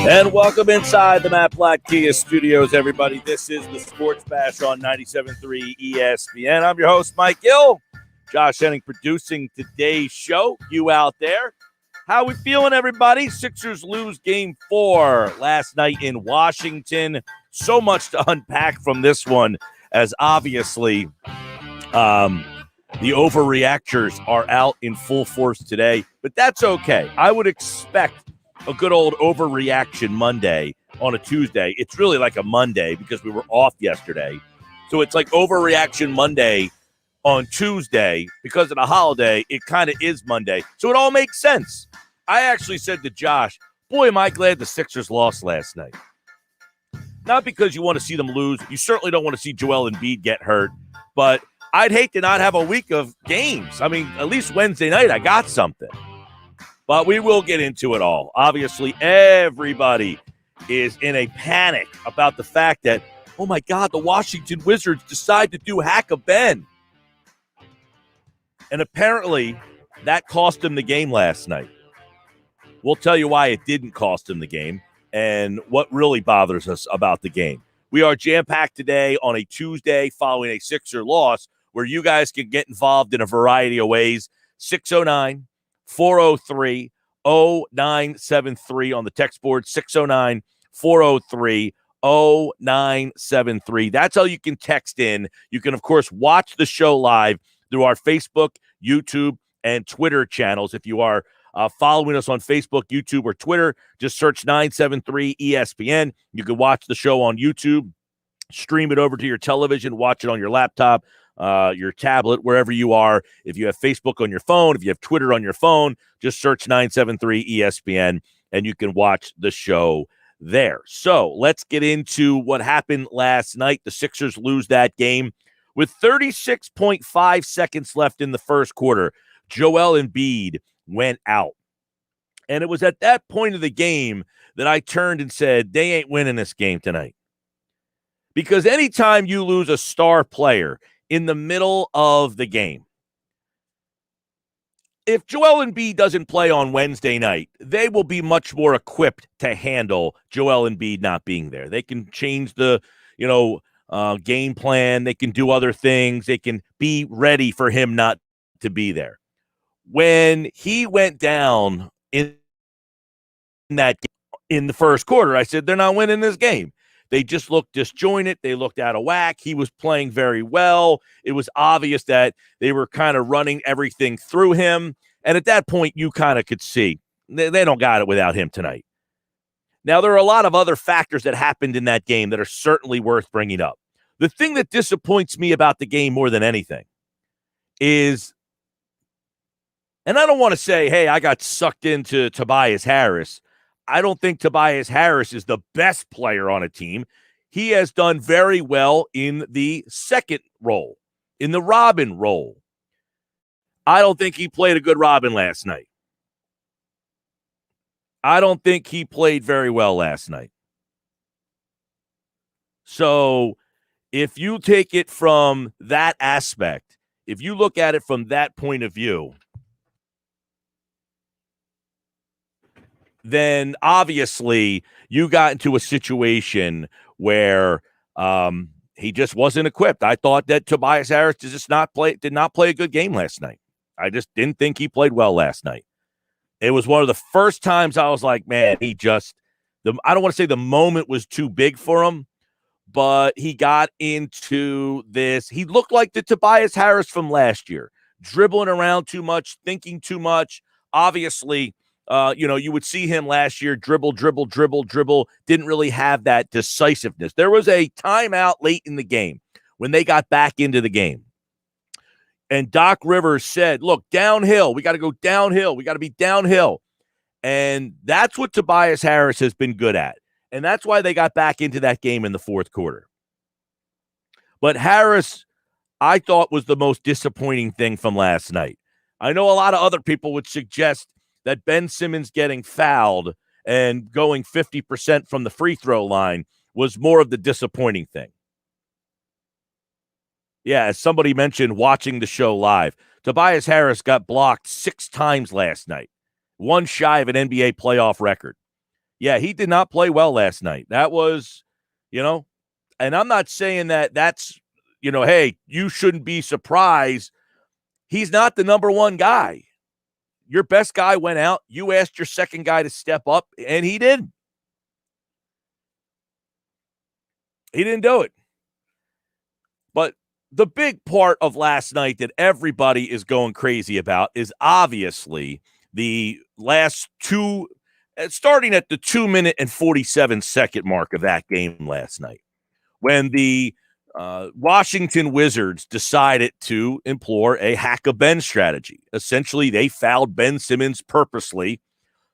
And welcome inside the Matt Blatt Kia Studios, everybody. This is the Sports Bash on 97.3 ESPN. I'm your host, Mike Gill. Josh Henning producing today's show. You out there. How we feeling, everybody? Sixers lose Game 4 last night in Washington. So much to unpack from this one, as obviously the overreactors are out in full force today. But that's okay. I would expect a good old overreaction Monday on a Tuesday. It's really like a Monday because we were off yesterday. So it's like overreaction Monday on Tuesday because of the holiday. It kind of is Monday. So it all makes sense. I actually said to Josh, boy, am I glad the Sixers lost last night. Not because you want to see them lose. You certainly don't want to see Joel Embiid get hurt. But I'd hate to not have a week of games. I mean, at least Wednesday night I got something. But we will get into it all. Obviously, everybody is in a panic about the fact that, oh, my God, the Washington Wizards decide to do Hack-a-Ben. And apparently, that cost them the game last night. We'll tell you why it didn't cost them the game and what really bothers us about the game. We are jam-packed today on a Tuesday following a Sixer loss where you guys can get involved in a variety of ways. 609-403-0973 on the text board, 609-403-0973. That's how you can text in. You can, of course, watch the show live through our Facebook, YouTube, and Twitter channels. If you are following us on Facebook, YouTube, or Twitter, just search 973 ESPN. You can watch the show on YouTube, stream it over to your television, watch it on your laptop, your tablet, wherever you are. If you have Facebook on your phone, if you have Twitter on your phone, just search 973 ESPN and you can watch the show there. So let's get into what happened last night. The Sixers lose that game with 36.5 seconds left in the first quarter. Joel Embiid went out. And it was at that point of the game that I turned and said, they ain't winning this game tonight. Because anytime you lose a star player in the middle of the game, if Joel Embiid doesn't play on Wednesday night, they will be much more equipped to handle Joel Embiid not being there. They can change the, game plan. They can do other things. They can be ready for him not to be there. When he went down in that game, in the first quarter, I said, they're not winning this game. They just looked disjointed. They looked out of whack. He was playing very well. It was obvious that they were kind of running everything through him. And at that point, you kind of could see they don't got it without him tonight. Now, there are a lot of other factors that happened in that game that are certainly worth bringing up. The thing that disappoints me about the game more than anything is, and I don't want to say, hey, I got sucked into Tobias Harris. I don't think Tobias Harris is the best player on a team. He has done very well in the second role, in the Robin role. I don't think he played a good Robin last night. I don't think he played very well last night. So if you take it from that aspect, if you look at it from that point of view, then obviously you got into a situation where he just wasn't equipped. I thought that Tobias Harris did not play a good game last night. I just didn't think he played well last night. It was one of the first times I was like, man, I don't want to say the moment was too big for him, but he got into this. He looked like the Tobias Harris from last year, dribbling around too much, thinking too much. Obviously, you would see him last year, dribble, didn't really have that decisiveness. There was a timeout late in the game when they got back into the game. And Doc Rivers said, look, downhill. We got to go downhill. We got to be downhill. And that's what Tobias Harris has been good at. And that's why they got back into that game in the fourth quarter. But Harris, I thought, was the most disappointing thing from last night. I know a lot of other people would suggest that Ben Simmons getting fouled and going 50% from the free throw line was more of the disappointing thing. Yeah, as somebody mentioned watching the show live, Tobias Harris got blocked 6 times last night, one shy of an NBA playoff record. Yeah, he did not play well last night. That was, and I'm not saying that's, hey, you shouldn't be surprised. He's not the number one guy. Your best guy went out. You asked your second guy to step up, and he didn't. He didn't do it. But the big part of last night that everybody is going crazy about is obviously the last two, starting at the 2-minute and 47-second mark of that game last night, when the Washington Wizards decided to employ a hack a Ben strategy. Essentially, they fouled Ben Simmons purposely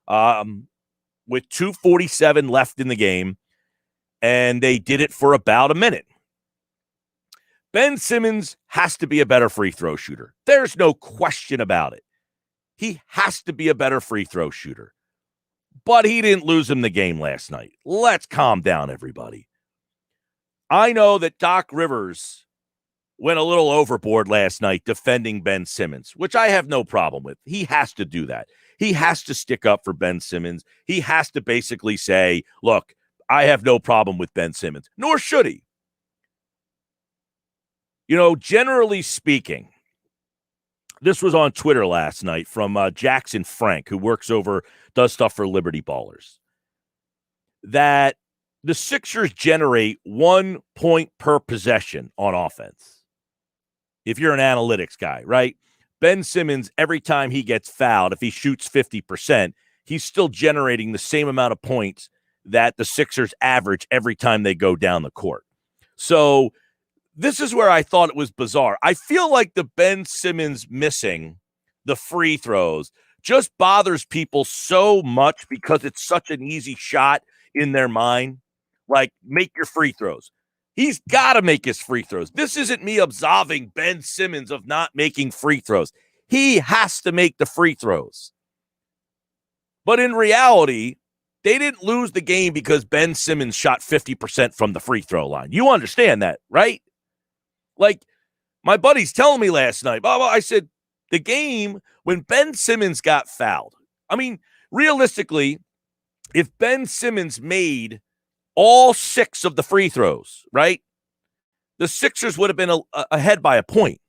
with 2:47 left in the game, and they did it for about a minute. Ben Simmons has to be a better free throw shooter. There's no question about it. He has to be a better free throw shooter. But he didn't lose him the game last night. Let's calm down, everybody. I know that Doc Rivers went a little overboard last night defending Ben Simmons, which I have no problem with. He has to do that. He has to stick up for Ben Simmons. He has to basically say, look, I have no problem with Ben Simmons, nor should he. Generally speaking, this was on Twitter last night from Jackson Frank, who does stuff for Liberty Ballers, that the Sixers generate 1 point per possession on offense. If you're an analytics guy, right? Ben Simmons, every time he gets fouled, if he shoots 50%, he's still generating the same amount of points that the Sixers average every time they go down the court. So this is where I thought it was bizarre. I feel like the Ben Simmons missing the free throws just bothers people so much because it's such an easy shot in their mind. Like, make your free throws. He's got to make his free throws. This isn't me absolving Ben Simmons of not making free throws. He has to make the free throws. But in reality, they didn't lose the game because Ben Simmons shot 50% from the free throw line. You understand that, right? Like, my buddy's telling me last night, I said, the game when Ben Simmons got fouled. I mean, realistically, if Ben Simmons made all 6 of the free throws, right, the Sixers would have been ahead by a point.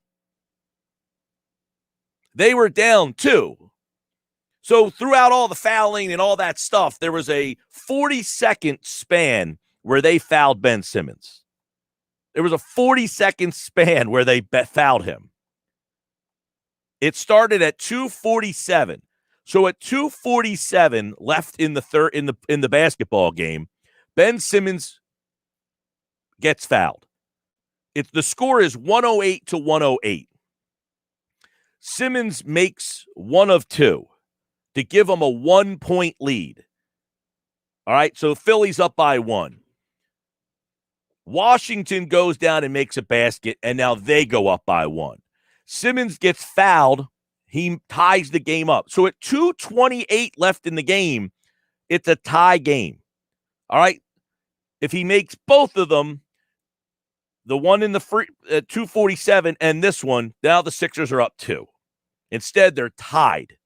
They were down 2. So throughout all the fouling and all that stuff, there was a 40-second span where they fouled Ben Simmons. There was a 40-second span where they fouled him. It started at 2:47. So at 2:47 left in the basketball game, Ben Simmons gets fouled. The score is 108-108. Simmons makes one of 2 to give them a 1-point lead. All right, so Philly's up by 1. Washington goes down and makes a basket, and now they go up by 1. Simmons gets fouled. He ties the game up. So at 2:28 left in the game, it's a tie game. All right? If he makes both of them, the one in the free 2:47 and this one, now the Sixers are up 2. Instead, they're tied.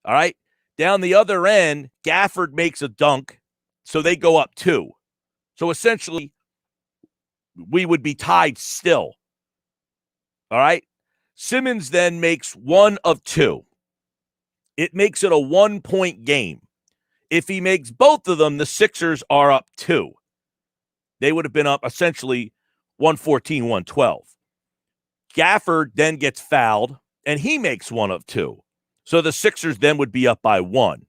All right? Down the other end, Gafford makes a dunk, so they go up 2. So essentially, we would be tied still. All right? Simmons then makes one of 2. It makes it a 1-point game. If he makes both of them, the Sixers are up 2. They would have been up essentially 114-112. Gafford then gets fouled, and he makes one of 2. So the Sixers then would be up by 1.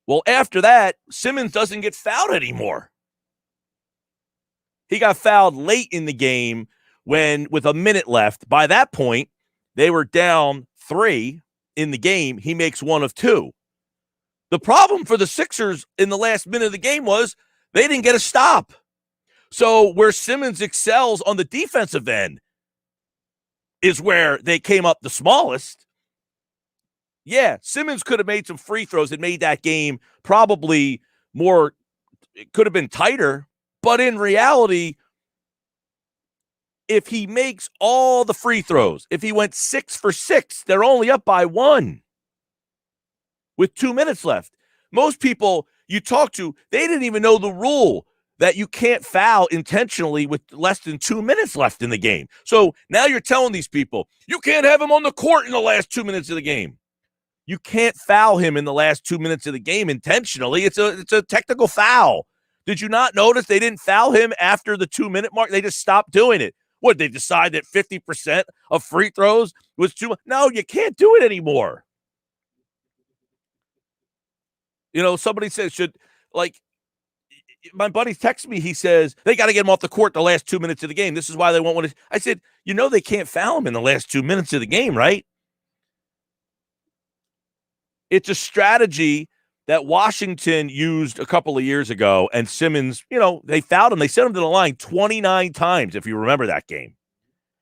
Well, after that, Simmons doesn't get fouled anymore. He got fouled late in the game with a minute left. By that point, they were down 3 in the game. He makes one of 2. The problem for the Sixers in the last minute of the game was they didn't get a stop. So where Simmons excels on the defensive end is where they came up the smallest. Yeah, Simmons could have made some free throws and made that game probably more, it could have been tighter. But in reality, if he makes all the free throws, if he went 6 for 6, they're only up by 1 with 2 minutes left. Most people you talk to, they didn't even know the rule that you can't foul intentionally with less than 2 minutes left in the game. So now you're telling these people, you can't have him on the court in the last 2 minutes of the game. You can't foul him in the last 2 minutes of the game intentionally. It's a technical foul. Did you not notice they didn't foul him after the 2 minute mark? They just stopped doing it. What, they decide that 50% of free throws was too much? No, you can't do it anymore. Somebody says, my buddy texts me, he says, they got to get him off the court the last 2 minutes of the game. This is why they won't want to. I said, they can't foul him in the last 2 minutes of the game, right? It's a strategy that Washington used a couple of years ago, and Simmons, they fouled him. They sent him to the line 29 times, if you remember that game.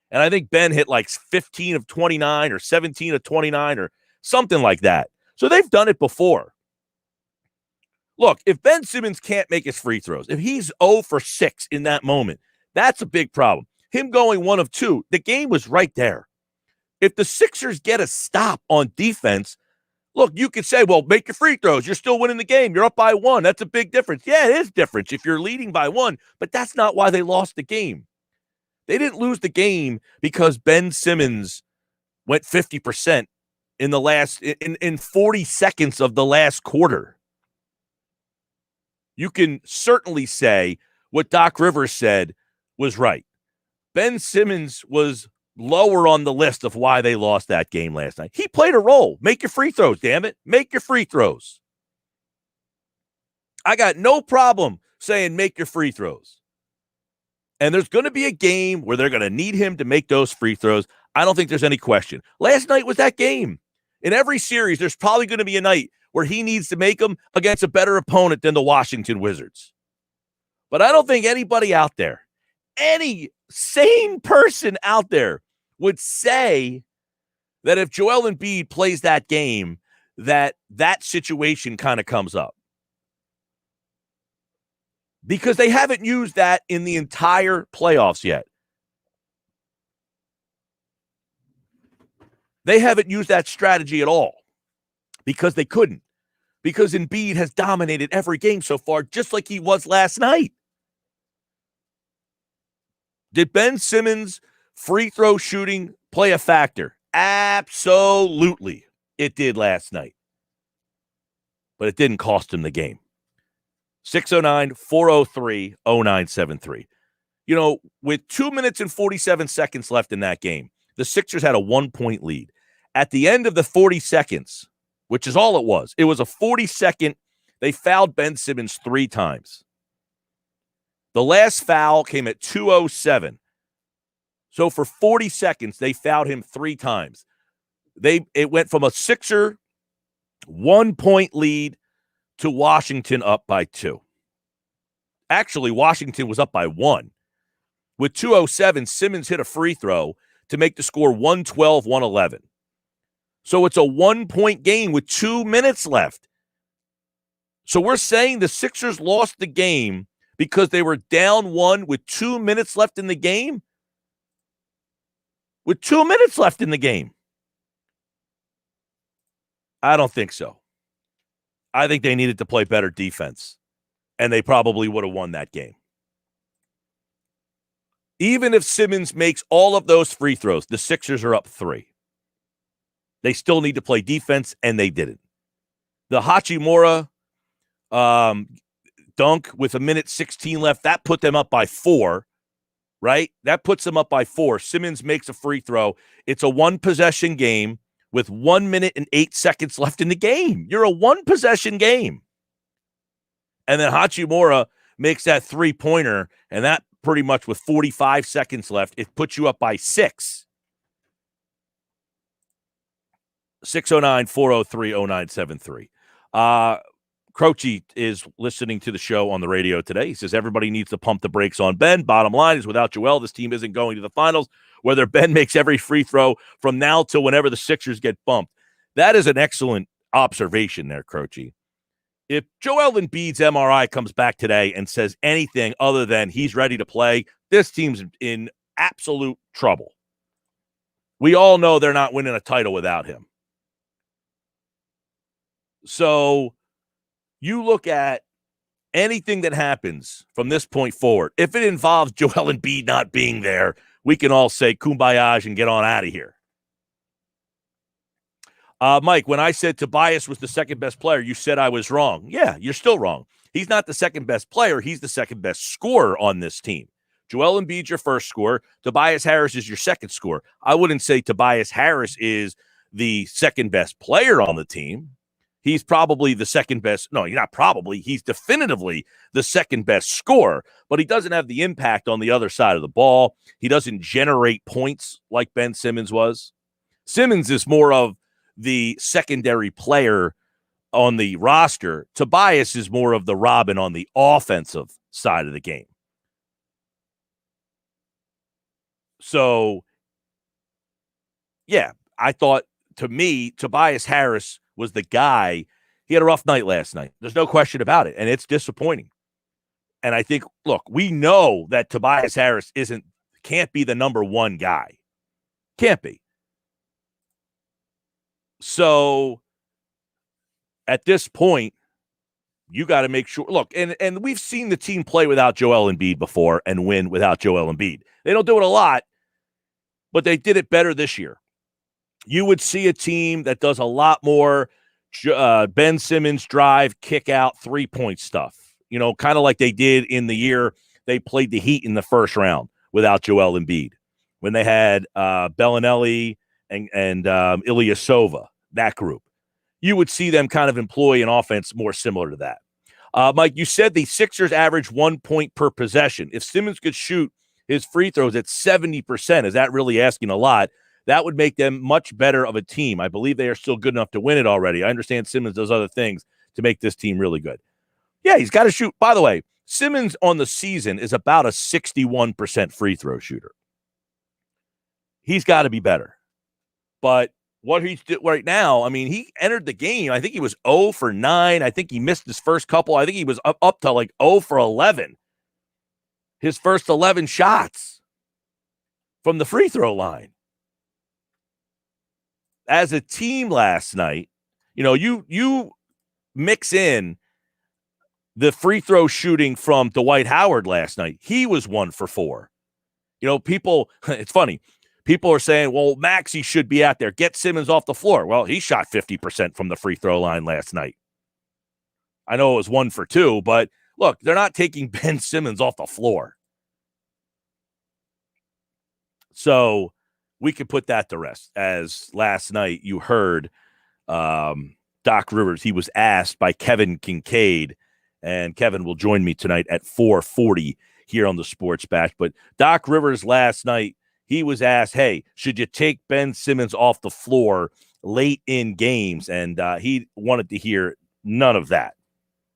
And I think Ben hit like 15 of 29 or 17 of 29 or something like that. So they've done it before. Look, if Ben Simmons can't make his free throws, if he's 0 for 6 in that moment, that's a big problem. Him going 1 of 2, the game was right there. If the Sixers get a stop on defense, look, you could say, well, make your free throws. You're still winning the game. You're up by 1. That's a big difference. Yeah, it is difference if you're leading by 1, but that's not why they lost the game. They didn't lose the game because Ben Simmons went 50% in the last in 40 seconds of the last quarter. You can certainly say what Doc Rivers said was right. Ben Simmons was lower on the list of why they lost that game last night. He played a role. Make your free throws, damn it. Make your free throws. I got no problem saying make your free throws. And there's going to be a game where they're going to need him to make those free throws. I don't think there's any question. Last night was that game. In every series, there's probably going to be a night where he needs to make them against a better opponent than the Washington Wizards. But I don't think anybody out there, any sane person out there would say that if Joel Embiid plays that game, that situation kind of comes up. Because they haven't used that in the entire playoffs yet. They haven't used that strategy at all because they couldn't. Because Embiid has dominated every game so far, just like he was last night. Did Ben Simmons' free throw shooting play a factor? Absolutely. It did last night. But it didn't cost him the game. 609-403-0973. With 2 minutes and 47 seconds left in that game, the Sixers had a 1-point lead. At the end of the 40 seconds, which is all it was a 40-second, they fouled Ben Simmons 3 times. The last foul came at 2:07. So for 40 seconds, they fouled him 3 times. It went from a Sixer 1-point lead to Washington up by 2. Actually, Washington was up by 1. With 2:07, Simmons hit a free throw to make the score 112-111. So it's a 1-point game with 2 minutes left. So we're saying the Sixers lost the game because they were down 1 with 2 minutes left in the game? With 2 minutes left in the game? I don't think so. I think they needed to play better defense, and they probably would have won that game. Even if Simmons makes all of those free throws, the Sixers are up 3. They still need to play defense, and they didn't. The Hachimura dunk with 1:16 left, that put them up by 4, right? That puts them up by 4. Simmons makes a free throw. It's a 1-possession game with 1 minute and 8 seconds left in the game. You're a 1-possession game. And then Hachimura makes that 3-pointer, and that pretty much with 45 seconds left, it puts you up by 6. 609-403-0973. Croce is listening to the show on the radio today. He says everybody needs to pump the brakes on Ben. Bottom line is without Joel, this team isn't going to the finals, whether Ben makes every free throw from now till whenever the Sixers get bumped. That is an excellent observation there, Croce. If Joel Embiid's MRI comes back today and says anything other than he's ready to play, this team's in absolute trouble. We all know they're not winning a title without him. So you look at anything that happens from this point forward, if it involves Joel Embiid not being there, we can all say kumbaya and get on out of here. Mike, when I said Tobias was the second best player, you said I was wrong. Yeah, you're still wrong. He's not the second best player. He's the second best scorer on this team. Joel Embiid's your first scorer. Tobias Harris is your second scorer. I wouldn't say Tobias Harris is the second best player on the team. He's probably the second best. No, not probably. He's definitively the second best scorer, but he doesn't have the impact on the other side of the ball. He doesn't generate points like Ben Simmons was. Simmons is more of the secondary player on the roster. Tobias is more of the Robin on the offensive side of the game. So, yeah, I thought, to me, Tobias Harris was the guy. He had a rough night last night. There's no question about it, and it's disappointing. And I think, look, we know that Tobias Harris can't be the number one guy. Can't be. So at this point, you got to make sure. Look, and we've seen the team play without Joel Embiid before and win without Joel Embiid. They don't do it a lot, but they did it better this year. You would see a team that does a lot more Ben Simmons drive, kick out, 3-point stuff. You know, kind of like they did in the year they played the Heat in the first round without Joel Embiid, when they had Bellinelli and Ilyasova, that group. You would see them kind of employ an offense more similar to that. Mike, you said the Sixers average 1 point per possession. If Simmons could shoot his free throws at 70%, is that really asking a lot? That would make them much better of a team. I believe they are still good enough to win it already. I understand Simmons does other things to make this team really good. Yeah, he's got to shoot. By the way, Simmons on the season is about a 61% free throw shooter. He's got to be better. But what he's doing right now, I mean, he entered the game. I think he was 0 for 9. I think he missed his first couple. I think he was up to like 0 for 11. His first 11 shots from the free throw line. As a team last night, you know, you mix in the free throw shooting from Dwight Howard last night. He was 1 for 4. You know, people, it's funny. People are saying, well, Maxey should be out there. Get Simmons off the floor. Well, he shot 50% from the free throw line last night. I know it was 1 for 2, but look, they're not taking Ben Simmons off the floor. So we could put that to rest. As last night you heard Doc Rivers, he was asked by Kevin Kincaid, and Kevin will join me tonight at 4:40 here on the Sports Bash. But Doc Rivers last night, he was asked, hey, should you take Ben Simmons off the floor late in games? And he wanted to hear none of that.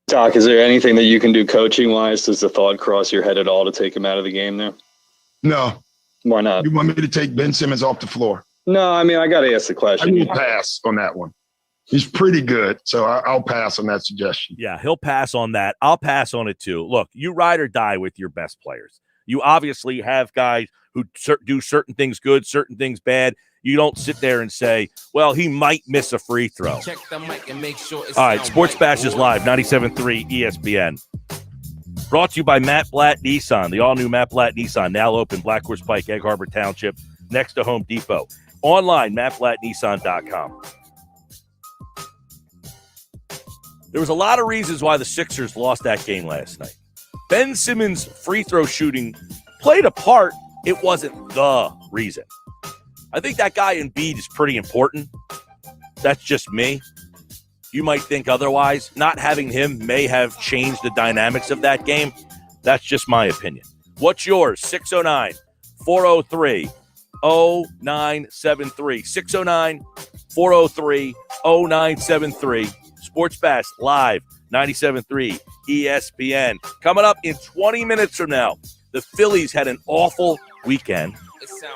Doc, is there anything that you can do coaching-wise? Does the thought cross your head at all to take him out of the game there? No. Why not? You want me to take Ben Simmons off the floor? No, I mean, I got to ask the question. I will pass on that one. He's pretty good, so I'll pass on that suggestion. Yeah, he'll pass on that. I'll pass on it too. Look, you ride or die with your best players. You obviously have guys who do certain things good, certain things bad. You don't sit there and say, well, he might miss a free throw. Check the mic and make sure it's all right, Sports Bash is live, 97.3 ESPN. Brought to you by Matt Blatt Nissan. The all-new Matt Blatt Nissan, now open, Black Horse Pike, Egg Harbor Township, next to Home Depot. Online, mattblattnissan.com. There was a lot of reasons why the Sixers lost that game last night. Ben Simmons' free throw shooting played a part. It wasn't the reason. I think that guy Embiid is pretty important. That's just me. You might think otherwise. Not having him may have changed the dynamics of that game. That's just my opinion. What's yours? 609-403-0973. 609-403-0973. Sports Bash live, 97.3 ESPN. Coming up in 20 minutes from now, the Phillies had an awful weekend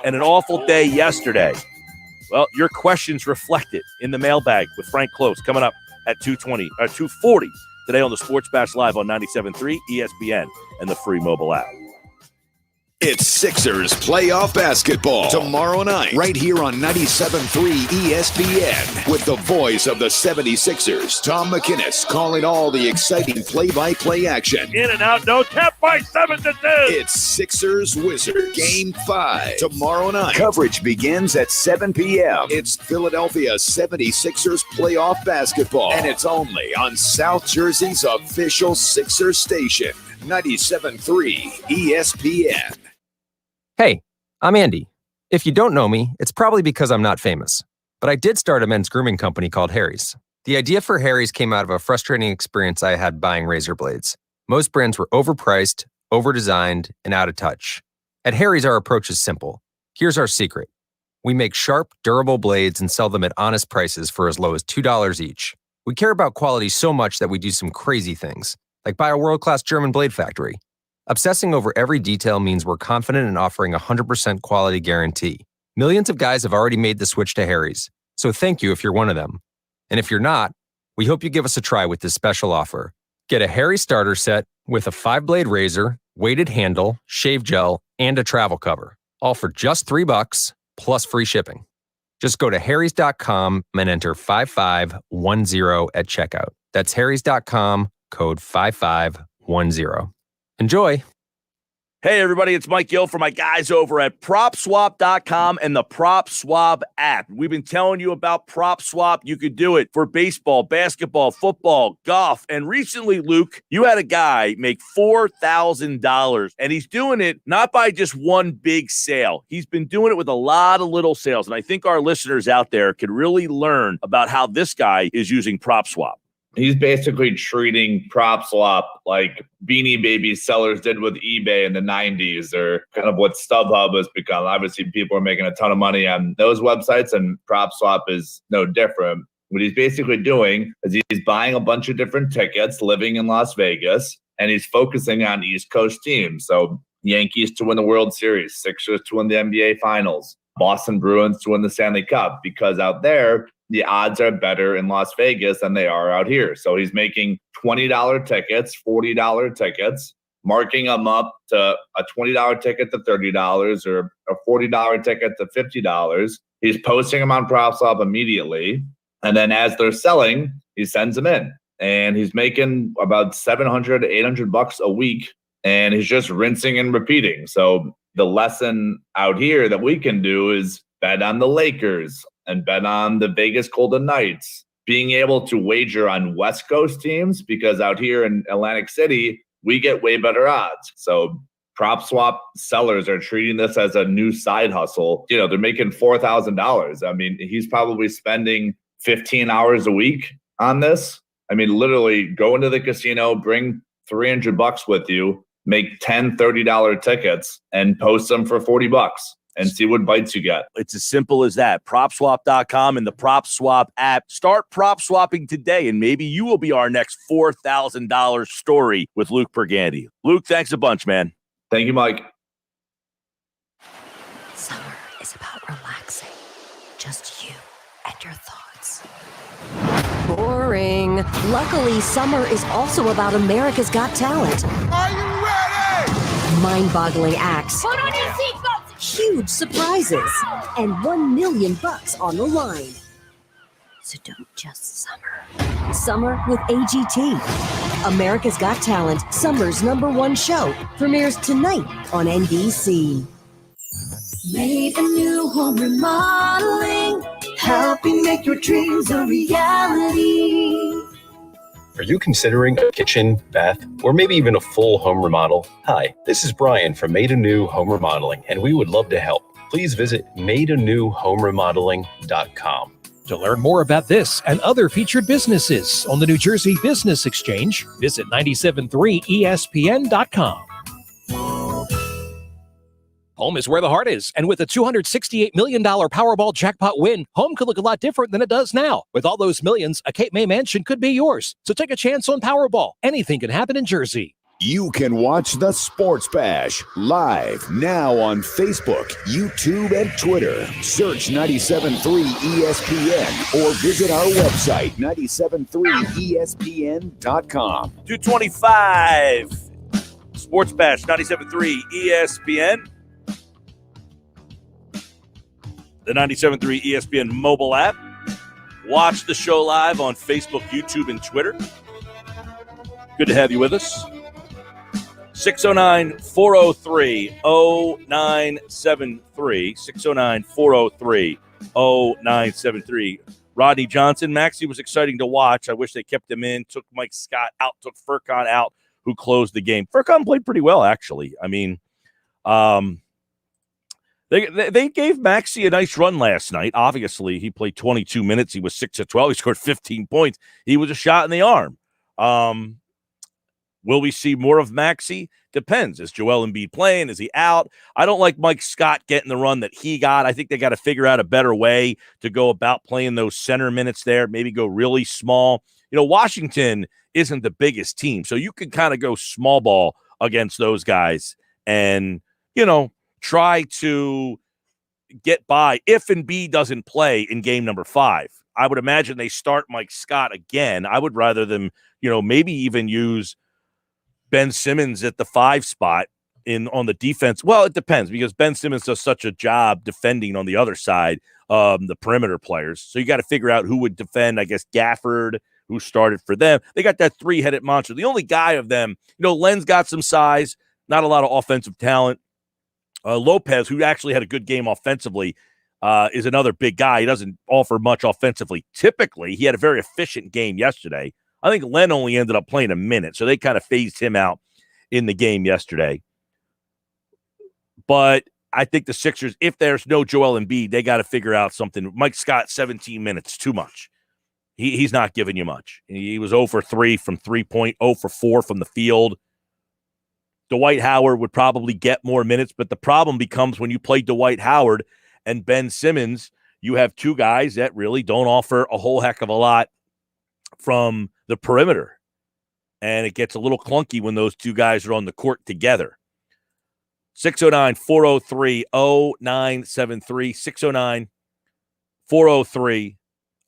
and an awful day yesterday. Well, your questions reflected in the mailbag with Frank Klose coming up at 2:40 today on the Sports Bash live on 97.3 ESPN and the free mobile app. It's Sixers playoff basketball tomorrow night, right here on 97.3 ESPN, with the voice of the 76ers, Tom McInnes, calling all the exciting play-by-play action. In and out, no tap by 7-2. It's Sixers Wizards Game 5 tomorrow night. Coverage begins at 7 p.m. It's Philadelphia 76ers playoff basketball, and it's only on South Jersey's official Sixers station, 97.3 ESPN. Hey, I'm Andy. If you don't know me, it's probably because I'm not famous. But I did start a men's grooming company called Harry's. The idea for Harry's came out of a frustrating experience I had buying razor blades. Most brands were overpriced, overdesigned, and out of touch. At Harry's, our approach is simple. Here's our secret. We make sharp, durable blades and sell them at honest prices for as low as $2 each. We care about quality so much that we do some crazy things, like buy a world-class German blade factory. Obsessing over every detail means we're confident in offering a 100% quality guarantee. Millions of guys have already made the switch to Harry's, so thank you if you're one of them. And if you're not, we hope you give us a try with this special offer. Get a Harry's starter set with a 5-blade razor, weighted handle, shave gel, and a travel cover, all for just $3 plus free shipping. Just go to harrys.com and enter 5510 at checkout. That's harrys.com, code 5510. Enjoy. Hey, everybody, it's Mike Gill for my guys over at PropSwap.com and the PropSwap app. We've been telling you about PropSwap. You could do it for baseball, basketball, football, golf. And recently, Luke, you had a guy make $4,000, and he's doing it not by just one big sale. He's been doing it with a lot of little sales, and I think our listeners out there could really learn about how this guy is using PropSwap. He's basically treating PropSwap like Beanie Baby sellers did with eBay in the 90s, or kind of what StubHub has become. Obviously, people are making a ton of money on those websites, and PropSwap is no different. What he's basically doing is he's buying a bunch of different tickets, living in Las Vegas, and he's focusing on East Coast teams. So Yankees to win the World Series, Sixers to win the NBA Finals, Boston Bruins to win the Stanley Cup, because out there, the odds are better in Las Vegas than they are out here. So he's making $20 tickets, $40 tickets, marking them up to a $20 ticket to $30 or a $40 ticket to $50. He's posting them on PropSwap immediately. And then as they're selling, he sends them in. And he's making about $700 to $800 a week. And he's just rinsing and repeating. So the lesson out here that we can do is bet on the Lakers and bet on the Vegas Golden Knights, being able to wager on West Coast teams, because out here in Atlantic City, we get way better odds. So PropSwap sellers are treating this as a new side hustle. You know, they're making $4,000. I mean, he's probably spending 15 hours a week on this. I mean, literally go into the casino, bring $300 with you, make $10, $30 tickets and post them for $40. And see what bites you get. It's as simple as that. PropSwap.com and the PropSwap app. Start prop swapping today, and maybe you will be our next $4,000 story with Luke Pergandy. Luke, thanks a bunch, man. Thank you, Mike. Summer is about relaxing. Just you and your thoughts. Boring. Luckily, summer is also about America's Got Talent. Are you ready? Mind-boggling acts. Put on your seatbelts. Huge surprises, and $1 million on the line. So don't just summer. Summer with AGT. America's Got Talent, summer's #1 show, premieres tonight on NBC. Made a new home remodeling, helping make your dreams a reality. Are you considering a kitchen, bath, or maybe even a full home remodel? Hi, this is Brian from Made Anew Home Remodeling, and we would love to help. Please visit madeanewhomeremodeling.com. To learn more about this and other featured businesses on the New Jersey Business Exchange, visit 973ESPN.com. Home is where the heart is, and with a $268 million Powerball jackpot win, home could look a lot different than it does now. With all those millions, a Cape May mansion could be yours. So take a chance on Powerball. Anything can happen in Jersey. You can watch the Sports Bash live now on Facebook, YouTube, and Twitter. Search 97.3 ESPN or visit our website, 97.3ESPN.com. 225. Sports Bash 97.3 ESPN. The 97.3 ESPN mobile app. Watch the show live on Facebook, YouTube, and Twitter. Good to have you with us. 609-403-0973. 609-403-0973. Rodney Johnson. Maxey was exciting to watch. I wish they kept him in. Took Mike Scott out. Took Furkan out, who closed the game. Furkan played pretty well, actually. I mean, they gave Maxey a nice run last night. Obviously, he played 22 minutes. He was 6 of 12. He scored 15 points. He was a shot in the arm. Will we see more of Maxey? Depends. Is Joel Embiid playing? Is he out? I don't like Mike Scott getting the run that he got. I think they got to figure out a better way to go about playing those center minutes there, maybe go really small. You know, Washington isn't the biggest team, so you can kind of go small ball against those guys and, you know, try to get by if Embiid doesn't play in game number 5. I would imagine they start Mike Scott again. I would rather them, you know, maybe even use Ben Simmons at the 5 spot on the defense. Well, it depends because Ben Simmons does such a job defending on the other side, the perimeter players. So you got to figure out who would defend, I guess, Gafford, who started for them. They got that 3-headed monster. The only guy of them, you know, Len's got some size, not a lot of offensive talent. Lopez, who actually had a good game offensively, is another big guy. He doesn't offer much offensively. Typically, he had a very efficient game yesterday. I think Len only ended up playing a minute, so they kind of phased him out in the game yesterday. But I think the Sixers, if there's no Joel Embiid, they got to figure out something. Mike Scott, 17 minutes, too much. He's not giving you much. He was 0 for 3 from 3-point, 0 for 4 from the field. Dwight Howard would probably get more minutes, but the problem becomes when you play Dwight Howard and Ben Simmons, you have two guys that really don't offer a whole heck of a lot from the perimeter. And it gets a little clunky when those two guys are on the court together. 609-403-0973.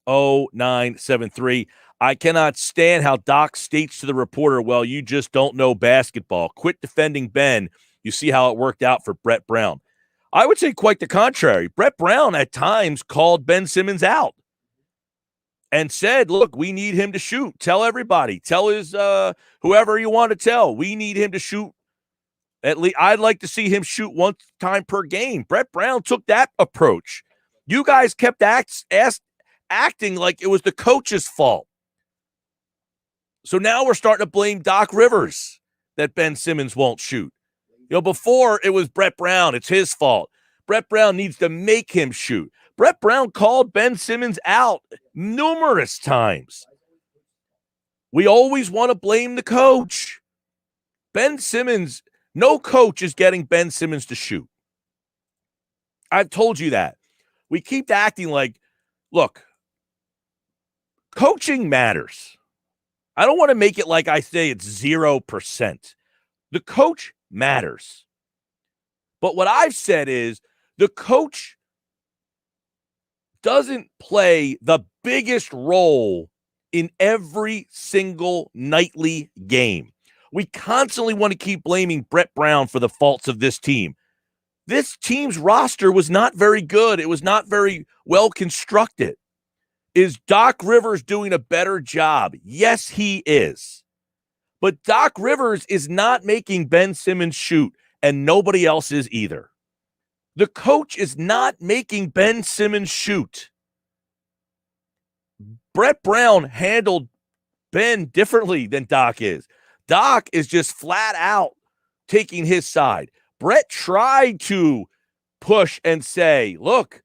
609-403-0973. I cannot stand how Doc states to the reporter, well, you just don't know basketball. Quit defending Ben. You see how it worked out for Brett Brown. I would say quite the contrary. Brett Brown at times called Ben Simmons out and said, look, we need him to shoot. Tell everybody. Tell his whoever you want to tell. We need him to shoot. At least I'd like to see him shoot one time per game. Brett Brown took that approach. You guys kept acting like it was the coach's fault. So now we're starting to blame Doc Rivers that Ben Simmons won't shoot. You know, before it was Brett Brown. It's his fault. Brett Brown needs to make him shoot. Brett Brown called Ben Simmons out numerous times. We always want to blame the coach. Ben Simmons, no coach is getting Ben Simmons to shoot. I've told you that. We keep acting like, look, coaching matters. I don't want to make it like I say it's 0%. The coach matters. But what I've said is the coach doesn't play the biggest role in every single nightly game. We constantly want to keep blaming Brett Brown for the faults of this team. This team's roster was not very good. It was not very well constructed. Is Doc Rivers doing a better job? Yes, he is. But Doc Rivers is not making Ben Simmons shoot, and nobody else is either. The coach is not making Ben Simmons shoot. Brett Brown handled Ben differently than Doc is. Doc is just flat out taking his side. Brett tried to push and say, look,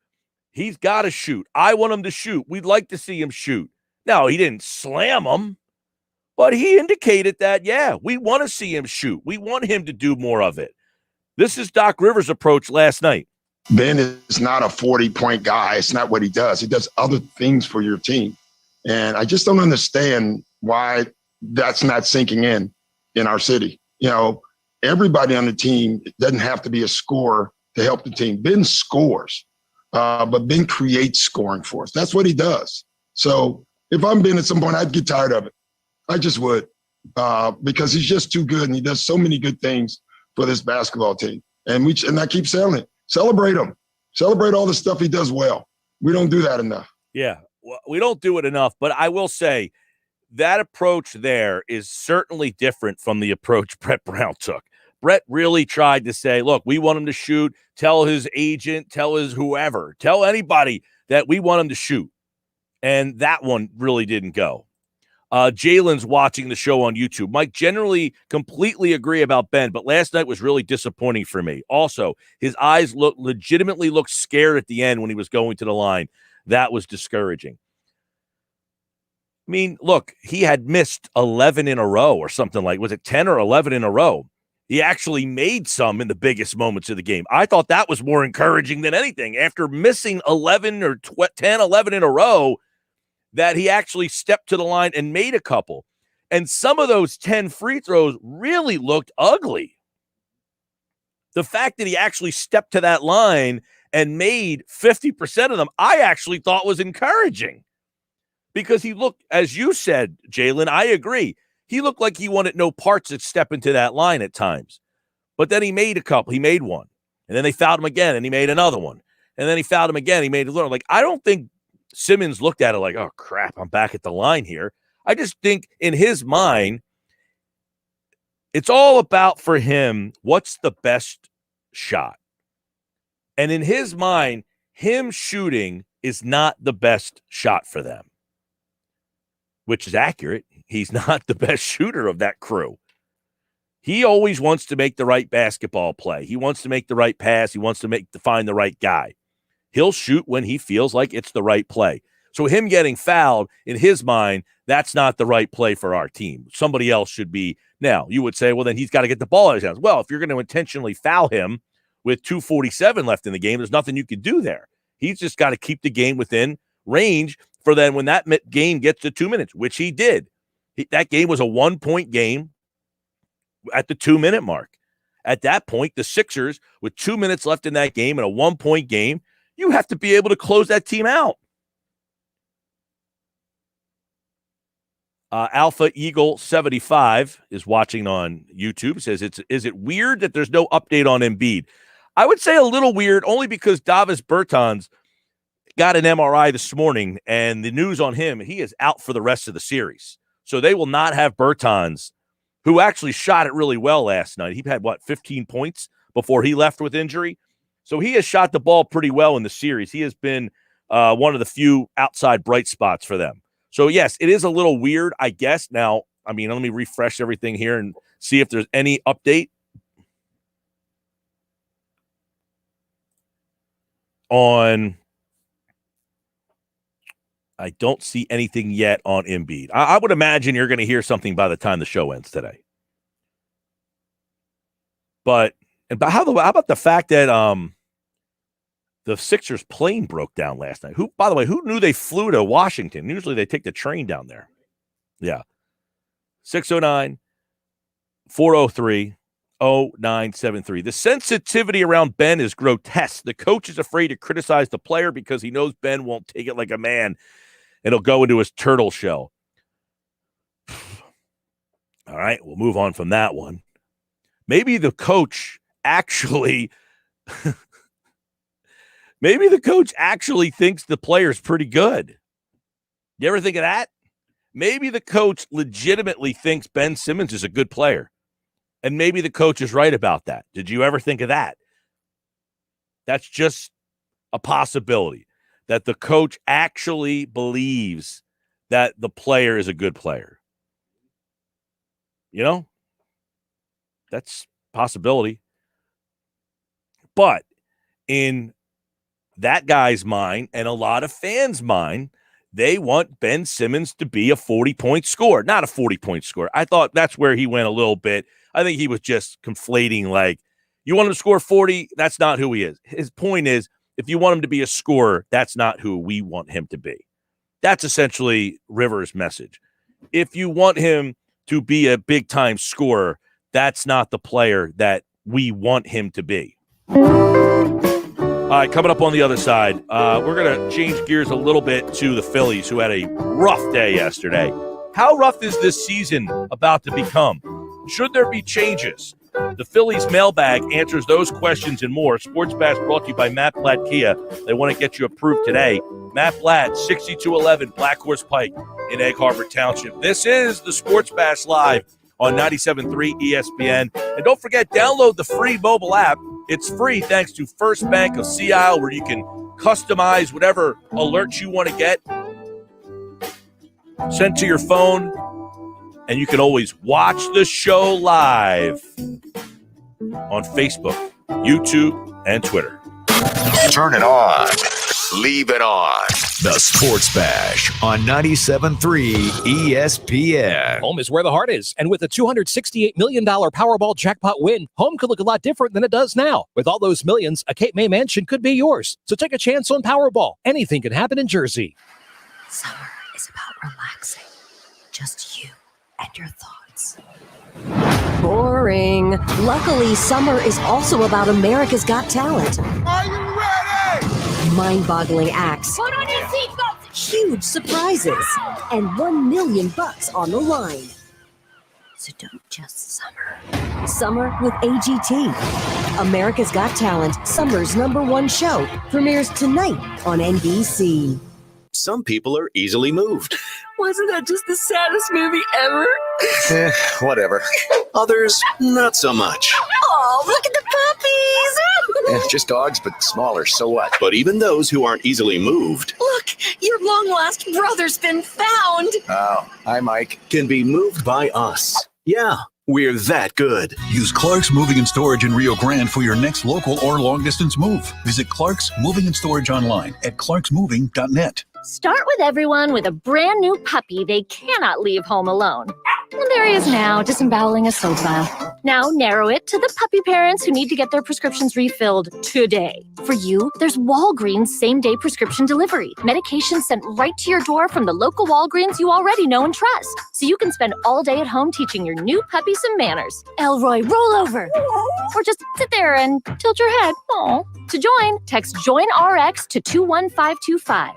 he's got to shoot. I want him to shoot. We'd like to see him shoot. Now, he didn't slam him, but he indicated that, yeah, we want to see him shoot. We want him to do more of it. This is Doc Rivers' approach last night. Ben is not a 40-point guy. It's not what he does. He does other things for your team. And I just don't understand why that's not sinking in our city. You know, everybody on the team doesn't have to be a scorer to help the team. Ben scores, but Ben creates scoring for us. That's what he does. So if I'm Ben at some point, I'd get tired of it. I just would. because he's just too good and he does so many good things for this basketball team. And I keep saying it. Celebrate him. Celebrate all the stuff he does well. We don't do that enough. Yeah, well, we don't do it enough, but I will say that approach there is certainly different from the approach Brett Brown took. Brett really tried to say, look, we want him to shoot. Tell his agent, tell his whoever, tell anybody that we want him to shoot. And that one really didn't go. Jalen's watching the show on YouTube. Mike, generally completely agree about Ben, but last night was really disappointing for me. Also, his eyes legitimately looked scared at the end when he was going to the line. That was discouraging. I mean, look, he had missed 11 in a row or something like, was it 10 or 11 in a row? He actually made some in the biggest moments of the game. I thought that was more encouraging than anything. After missing 11 or 10, 11 in a row, that he actually stepped to the line and made a couple. And some of those 10 free throws really looked ugly. The fact that he actually stepped to that line and made 50% of them, I actually thought was encouraging. Because he looked, as you said, Jalen, I agree. He looked like he wanted no parts of stepping to that line at times. But then he made a couple. He made one. And then they fouled him again, and he made another one. And then he fouled him again. He made another. Like, I don't think Simmons looked at it like, oh, crap, I'm back at the line here. I just think in his mind, it's all about for him, what's the best shot? And in his mind, him shooting is not the best shot for them, which is accurate. He's not the best shooter of that crew. He always wants to make the right basketball play. He wants to make the right pass. He wants to find the right guy. He'll shoot when he feels like it's the right play. So him getting fouled, in his mind, that's not the right play for our team. Somebody else should be. Now, you would say, well, then he's got to get the ball in his hands. Well, if you're going to intentionally foul him with 2:47 left in the game, there's nothing you can do there. He's just got to keep the game within range for then when that game gets to 2 minutes, which he did. That game was a 1-point game at the 2-minute mark. At that point, the Sixers, with 2 minutes left in that game and a 1-point game, you have to be able to close that team out. Alpha Eagle 75 is watching on YouTube. Says, is it weird that there's no update on Embiid? I would say a little weird, only because Davis Bertans got an MRI this morning, and the news on him, he is out for the rest of the series. So they will not have Bertans, who actually shot it really well last night. He had, 15 points before he left with injury? So he has shot the ball pretty well in the series. He has been one of the few outside bright spots for them. So, yes, it is a little weird, I guess. Now, let me refresh everything here and see if there's any update on. I don't see anything yet on Embiid. I would imagine you're going to hear something by the time the show ends today. But how about the fact that the Sixers plane broke down last night? By the way, who knew they flew to Washington? Usually they take the train down there. Yeah. 609-403-0973. The sensitivity around Ben is grotesque. The coach is afraid to criticize the player because he knows Ben won't take it like a man and he'll go into his turtle shell. All right, we'll move on from that one. Maybe the coach actually thinks the player's pretty good. You ever think of that? Maybe the coach legitimately thinks Ben Simmons is a good player. And maybe the coach is right about that. Did you ever think of that? That's just a possibility, that the coach actually believes that the player is a good player. You know? That's a possibility. But in that guy's mind and a lot of fans' mind, they want Ben Simmons to be a 40-point scorer, not a 40-point scorer. I thought that's where he went a little bit. I think he was just conflating, like, you want him to score 40, that's not who he is. His point is, if you want him to be a scorer, that's not who we want him to be. That's essentially Rivers' message. If you want him to be a big-time scorer, that's not the player that we want him to be. All right, coming up on the other side, we're going to change gears a little bit to the Phillies, who had a rough day yesterday. How rough is this season about to become? Should there be changes? The Phillies Mailbag answers those questions and more. Sports Bash brought to you by Matt Blatt Kia. They want to get you approved today. Matt Blatt, 6211 Black Horse Pike in Egg Harbor Township. This is the Sports Bash Live on 97.3 ESPN. And don't forget, download the free mobile app. It's free thanks to First Bank of Sea Isle, where you can customize whatever alerts you want to get sent to your phone. And you can always watch the show live on Facebook, YouTube, and Twitter. Turn it on. Leave it on. The Sports Bash on 97.3 ESPN. Home is where the heart is. And with a $268 million Powerball jackpot win, home could look a lot different than it does now. With all those millions, a Cape May mansion could be yours. So take a chance on Powerball. Anything can happen in Jersey. Summer is about relaxing. Just you and your thoughts. Boring. Luckily, summer is also about America's Got Talent. Are you ready? Mind-boggling acts. Put on your seatbelts. Huge surprises. And $1 million on the line. So don't just summer. Summer with AGT. America's Got Talent, summer's #1 show, premieres tonight on NBC. Some people are easily moved. Wasn't that just the saddest movie ever? Whatever. Others, not so much. Oh, look at the puppies! Just dogs, but smaller, so what? But even those who aren't easily moved. Look, your long-lost brother's been found. Oh, hi, Mike. Can be moved by us. Yeah, we're that good. Use Clark's Moving and Storage in Rio Grande for your next local or long-distance move. Visit Clark's Moving and Storage online at clarksmoving.net. Start with everyone with a brand new puppy they cannot leave home alone. And there he is now, disemboweling a sofa. Now narrow it to the puppy parents who need to get their prescriptions refilled today. For you, there's Walgreens same-day prescription delivery. Medication sent right to your door from the local Walgreens you already know and trust. So you can spend all day at home teaching your new puppy some manners. Elroy, roll over. Or just sit there and tilt your head. Aw. To join, text JOIN-RX to 21525.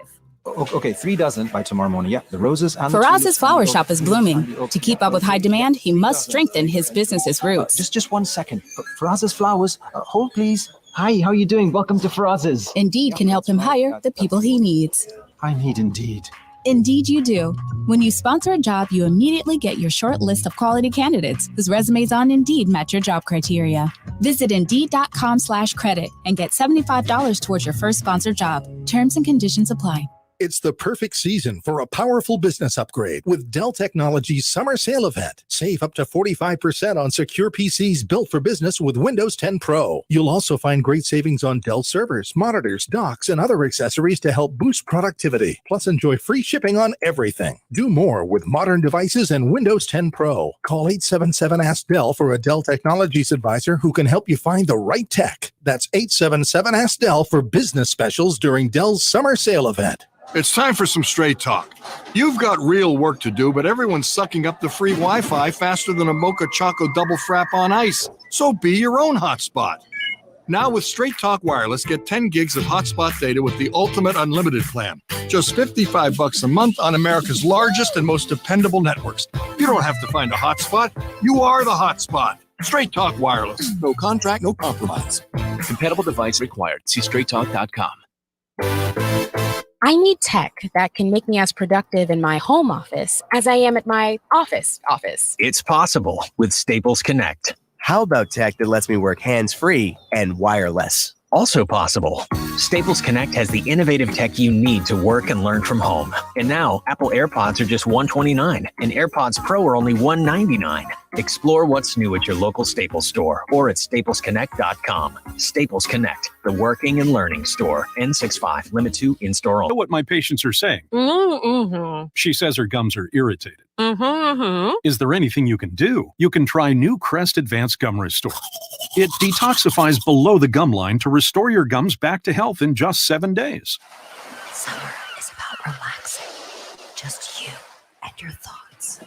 Okay, 3 dozen by tomorrow morning. Yeah, the roses and Faraz's flower shop is blooming. To keep up with high demand, he must strengthen his business's roots. Just 1 second. Faraz's flowers. Hold, please. Hi, how are you doing? Welcome to Faraz's. Indeed can help him hire the people he needs. I need Indeed. Indeed you do. When you sponsor a job, you immediately get your short list of quality candidates whose resumes on Indeed match your job criteria. Visit Indeed.com/credit and get $75 towards your first sponsored job. Terms and conditions apply. It's the perfect season for a powerful business upgrade with Dell Technologies Summer Sale Event. Save up to 45% on secure PCs built for business with Windows 10 Pro. You'll also find great savings on Dell servers, monitors, docks, and other accessories to help boost productivity. Plus, enjoy free shipping on everything. Do more with modern devices and Windows 10 Pro. Call 877-ASK-DELL for a Dell Technologies advisor who can help you find the right tech. That's 877-ASK-DELL for business specials during Dell's Summer Sale Event. It's time for some straight talk. You've got real work to do, but everyone's sucking up the free Wi-Fi faster than a Mocha Choco double frap on ice. So be your own hotspot. Now with Straight Talk Wireless, get 10 gigs of hotspot data with the ultimate unlimited plan. Just $55 a month on America's largest and most dependable networks. You don't have to find a hotspot. You are the hotspot. Straight Talk Wireless. No contract, no compromise. Compatible device required. See straighttalk.com. I need tech that can make me as productive in my home office as I am at my office. It's possible with Staples Connect. How about tech that lets me work hands-free and wireless? Also possible. Staples Connect has the innovative tech you need to work and learn from home. And now, Apple AirPods are just $129, and AirPods Pro are only $199. Explore what's new at your local Staples store or at staplesconnect.com. Staples Connect, the working and learning store. N65, limit 2, in-store only. Know what my patients are saying? Mm-hmm. She says her gums are irritated. Mm-hmm. Is there anything you can do? You can try new Crest Advanced Gum Restore. It detoxifies below the gum line to restore your gums back to health in just 7 days. Summer is about relaxing. Just you and your thoughts.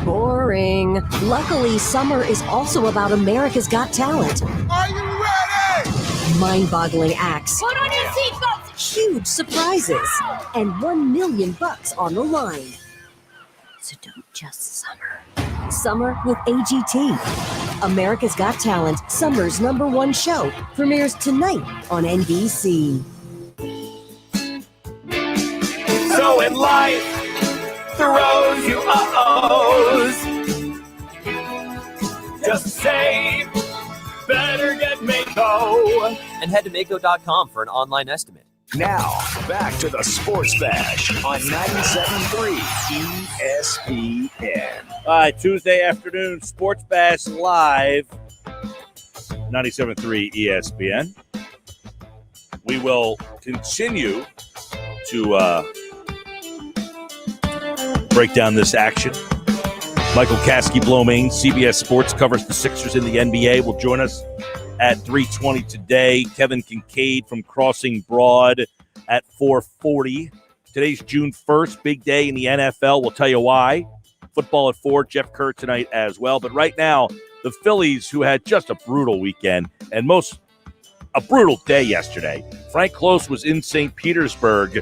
Boring. Luckily, summer is also about America's Got Talent. Are you ready? Mind-boggling acts. Put on your seatbelts. Huge surprises. And $1 million on the line. So don't just summer. Summer with AGT. America's Got Talent, summer's #1 show, premieres tonight on NBC. So in life, throws you uh-ohs. Just say, better get Mako. And head to Mako.com for an online estimate. Now, back to the Sports Bash on 97.3 ESPN. All right, Tuesday afternoon, Sports Bash Live, 97.3 ESPN. We will continue to break down this action. Michael Kaskey-Blomain, CBS Sports, covers the Sixers in the NBA, will join us at 3:20 today. Kevin Kincaid from Crossing Broad at 4:40. Today's June 1st, big day in the NFL. We'll tell you why. Football at 4, Jeff Kerr tonight as well. But right now, the Phillies, who had just a brutal weekend and a brutal day yesterday. Frank Klose was in St. Petersburg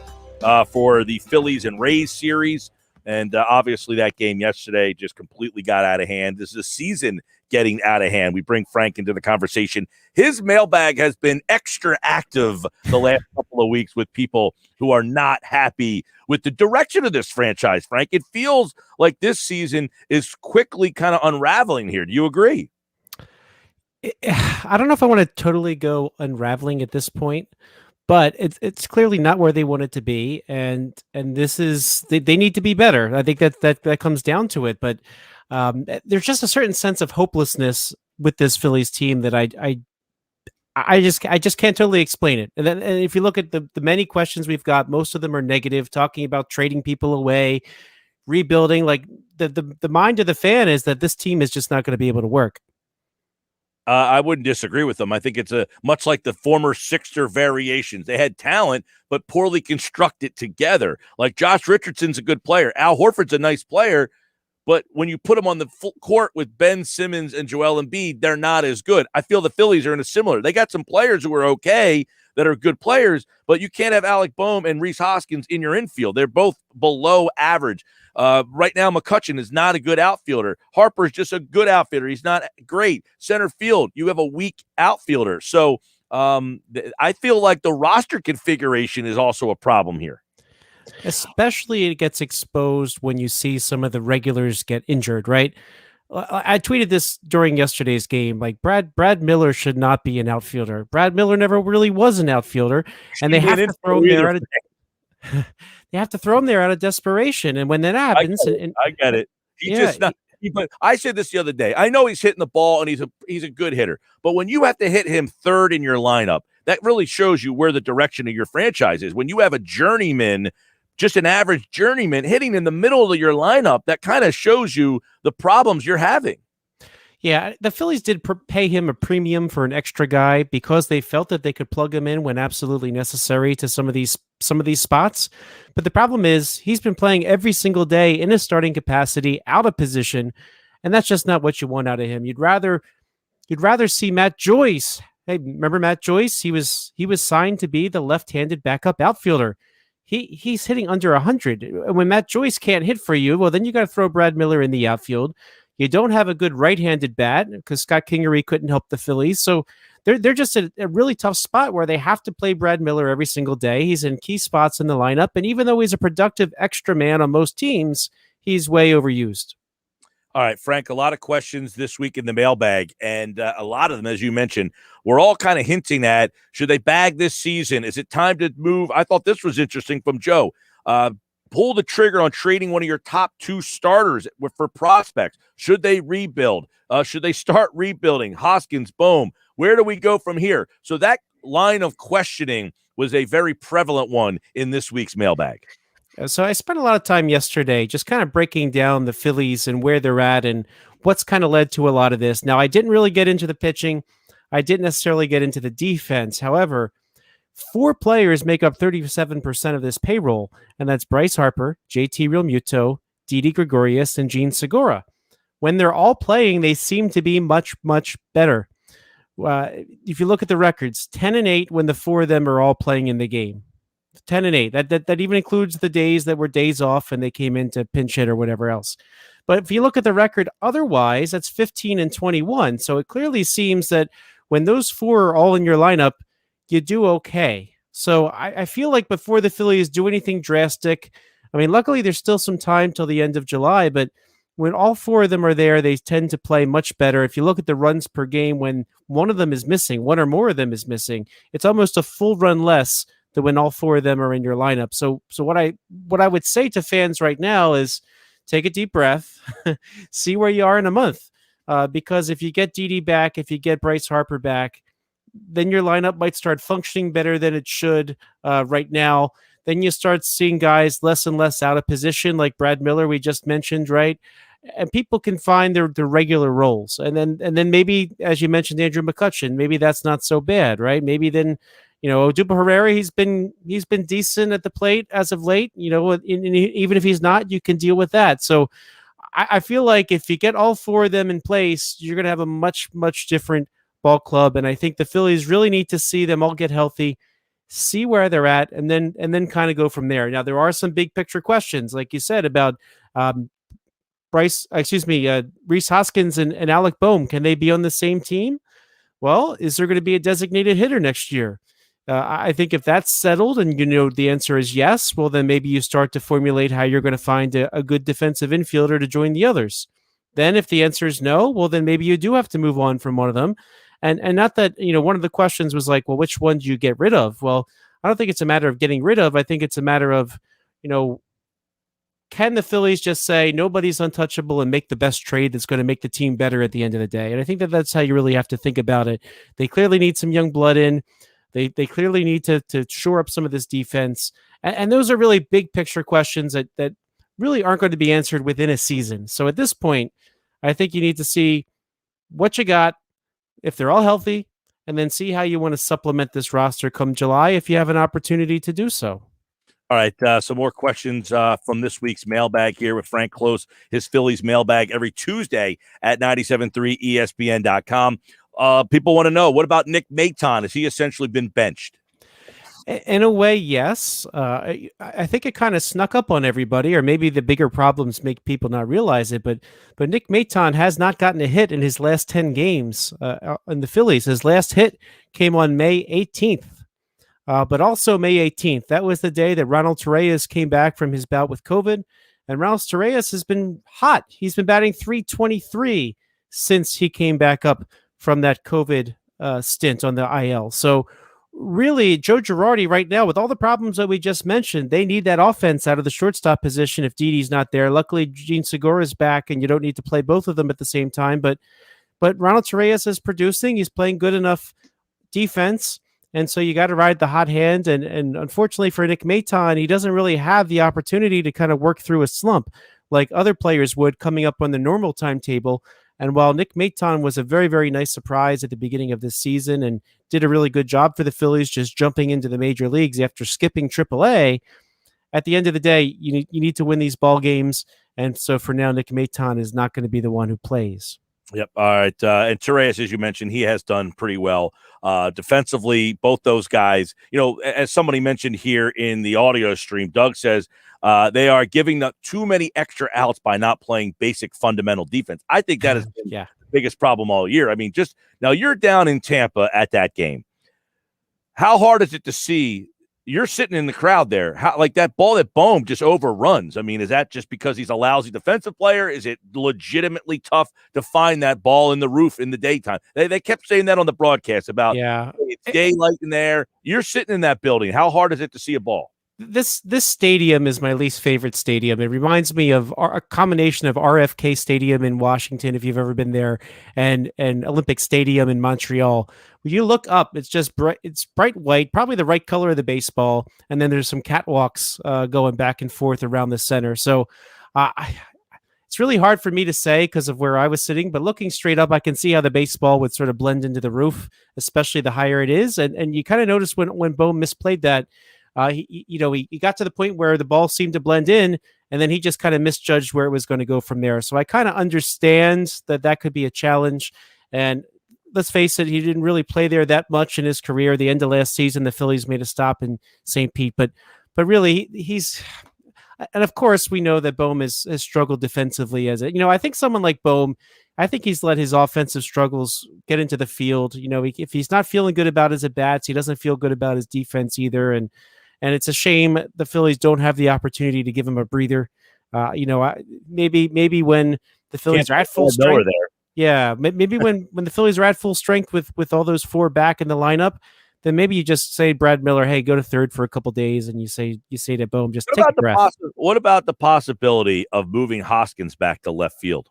for the Phillies and Rays series. And obviously that game yesterday just completely got out of hand. This is a season getting out of hand. We bring Frank into the conversation. His mailbag has been extra active the last couple of weeks with people who are not happy with the direction of this franchise, Frank. It feels like this season is quickly kind of unraveling here. Do you agree? I don't know if I want to totally go unraveling at this point, but it's clearly not where they want it to be, and this is they need to be better. I think that comes down to it. But there's just a certain sense of hopelessness with this Phillies team that I just can't totally explain it. And if you look at the many questions we've got, most of them are negative, talking about trading people away, rebuilding. Like the mind of the fan is that this team is just not going to be able to work. I wouldn't disagree with them. I think it's much like the former Sixer variations. They had talent, but poorly constructed together. Like Josh Richardson's a good player. Al Horford's a nice player, but when you put them on the court with Ben Simmons and Joel Embiid, they're not as good. I feel the Phillies are in a similar. They got some players who are okay that are good players, but you can't have Alec Boehm and Rhys Hoskins in your infield. They're both below average. Right now, McCutchen is not a good outfielder. Harper's just a good outfielder. He's not great. Center field, you have a weak outfielder. So I feel like the roster configuration is also a problem here. Especially it gets exposed when you see some of the regulars get injured, right? I tweeted this during yesterday's game. Like Brad Miller should not be an outfielder. Brad Miller never really was an outfielder, and they have to throw him there. They have to throw him there out of desperation, and when that happens, I get it. But I said this the other day. I know he's hitting the ball and he's a good hitter, but when you have to hit him third in your lineup, that really shows you where the direction of your franchise is. When you have a journeyman, just an average journeyman hitting in the middle of your lineup, that kind of shows you the problems you're having. Yeah, the Phillies did pay him a premium for an extra guy because they felt that they could plug him in when absolutely necessary to some of these spots. But the problem is he's been playing every single day in a starting capacity, out of position, and that's just not what you want out of him. You'd rather see Matt Joyce. Hey, remember Matt Joyce? He was signed to be the left-handed backup outfielder. He's hitting under 100. And when Matt Joyce can't hit for you, well, then you got to throw Brad Miller in the outfield. You don't have a good right-handed bat because Scott Kingery couldn't help the Phillies. So they're just a really tough spot where they have to play Brad Miller every single day. He's in key spots in the lineup. And even though he's a productive extra man on most teams, he's way overused. All right, Frank, a lot of questions this week in the mailbag. And a lot of them, as you mentioned, we're all kind of hinting at, should they bag this season? Is it time to move? I thought this was interesting from Joe. Pull the trigger on trading one of your top 2 starters for prospects. Should they rebuild? Should they start rebuilding? Hoskins, Boehm. Where do we go from here? So that line of questioning was a very prevalent one in this week's mailbag. So I spent a lot of time yesterday just kind of breaking down the Phillies and where they're at and what's kind of led to a lot of this. Now, I didn't really get into the pitching. I didn't necessarily get into the defense. However, 4 players make up 37% of this payroll, and that's Bryce Harper, JT Realmuto, Didi Gregorius, and Gene Segura. When they're all playing, they seem to be much, much better. If you look at the records, 10-8 when the 4 of them are all playing in the game. 10-8. That even includes the days that were days off and they came in to pinch hit or whatever else. But if you look at the record otherwise, that's 15-21. So it clearly seems that when those four are all in your lineup, you do okay. So I feel like before the Phillies do anything drastic, I mean, luckily there's still some time till the end of July, but when all four of them are there, they tend to play much better. If you look at the runs per game, when one of them is missing, one or more of them is missing, it's almost a full run less than when all four of them are in your lineup. So what I would say to fans right now is take a deep breath, see where you are in a month. Because if you get Didi back, if you get Bryce Harper back, then your lineup might start functioning better than it should right now. Then you start seeing guys less and less out of position, like Brad Miller we just mentioned, right? And people can find their regular roles. And then maybe, as you mentioned, Andrew McCutchen, maybe that's not so bad, right? Maybe then, Odubel Herrera, he's been decent at the plate as of late. Even if he's not, you can deal with that. So I feel like if you get all four of them in place, you're going to have a much, much different ball club. And I think the Phillies really need to see them all get healthy, see where they're at, and then kind of go from there. Now, there are some big picture questions, like you said, about Rhys Hoskins and Alec Boehm. Can they be on the same team? Well, is there going to be a designated hitter next year? I think if that's settled and the answer is yes, well, then maybe you start to formulate how you're going to find a good defensive infielder to join the others. Then if the answer is no, well, then maybe you do have to move on from one of them. And not that, one of the questions was like, well, which one do you get rid of? Well, I don't think it's a matter of getting rid of. I think it's a matter of, can the Phillies just say nobody's untouchable and make the best trade that's going to make the team better at the end of the day? And I think that's how you really have to think about it. They clearly need some young blood in. They clearly need to shore up some of this defense. And those are really big picture questions that really aren't going to be answered within a season. So at this point, I think you need to see what you got, if they're all healthy, and then see how you want to supplement this roster come July if you have an opportunity to do so. All right, some more questions from this week's mailbag here with Frank Klose, his Phillies mailbag every Tuesday at 97.3 ESPN.com. People want to know, what about Nick Maton? Has he essentially been benched? In a way, yes. I think it kind of snuck up on everybody, or maybe the bigger problems make people not realize it. But Nick Maton has not gotten a hit in his last 10 games in the Phillies. His last hit came on May 18th. But also May 18th, that was the day that Ronald Torreyes came back from his bout with COVID. And Ronald Torreyes has been hot. He's been batting .323 since he came back up from that COVID stint on the IL. So really, Joe Girardi right now, with all the problems that we just mentioned, they need that offense out of the shortstop position if Didi's not there. Luckily, Gene Segura is back, and you don't need to play both of them at the same time. But Ronald Torreyes is producing. He's playing good enough defense. And so you got to ride the hot hand. And unfortunately for Nick Maton, he doesn't really have the opportunity to kind of work through a slump like other players would coming up on the normal timetable. And while Nick Maton was a very, very nice surprise at the beginning of this season and did a really good job for the Phillies just jumping into the major leagues after skipping AAA, at the end of the day, you need to win these ball games. And so for now, Nick Maton is not going to be the one who plays. Yep. All right. And Torreyes, as you mentioned, he has done pretty well defensively. Both those guys, as somebody mentioned here in the audio stream, Doug says they are giving up too many extra outs by not playing basic fundamental defense. I think that has been the biggest problem all year. I mean, just now you're down in Tampa at that game. How hard is it to see? You're sitting in the crowd there. How, like that ball that Boehm just overruns. I mean, is that just because he's a lousy defensive player? Is it legitimately tough to find that ball in the roof in the daytime? They kept saying that on the broadcast about it's daylight in there. You're sitting in that building. How hard is it to see a ball? This stadium is my least favorite stadium. It reminds me of a combination of RFK Stadium in Washington, if you've ever been there, and Olympic Stadium in Montreal. When you look up, it's just bright white, probably the right color of the baseball, and then there's some catwalks going back and forth around the center. So it's really hard for me to say because of where I was sitting, but looking straight up, I can see how the baseball would sort of blend into the roof, especially the higher it is. And you kind of notice when Boehm misplayed that, he got to the point where the ball seemed to blend in, and then he just kind of misjudged where it was going to go from there. So I kind of understand that could be a challenge. And let's face it, he didn't really play there that much in his career. The end of last season, the Phillies made a stop in St. Pete, but really he's, and of course we know that Bohm has struggled defensively as I think someone like Bohm, I think he's let his offensive struggles get into the field. If he's not feeling good about his at-bats, he doesn't feel good about his defense either. And it's a shame the Phillies don't have the opportunity to give him a breather. Maybe when the Phillies are at full strength. Yeah, maybe when the Phillies are at full strength with all those four back in the lineup, then maybe you just say Brad Miller, hey, go to third for a couple days, and you say to Bohm, just take a breath. What about the possibility of moving Hoskins back to left field?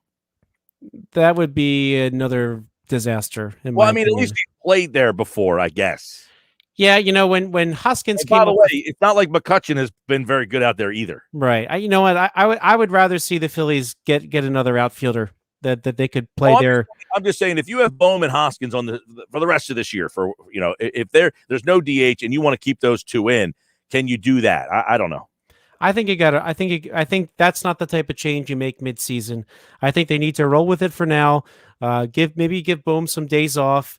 That would be another disaster. At least he played there before, I guess. Yeah, when Hoskins came. By the way, it's not like McCutchen has been very good out there either. Right. I would rather see the Phillies get another outfielder that they could play there. I'm just saying, if you have Bohm and Hoskins for the rest of this year, if there's no DH and you want to keep those two in, can you do that? I don't know. I think you got to. I think that's not the type of change you make midseason. I think they need to roll with it for now. Give Bohm some days off.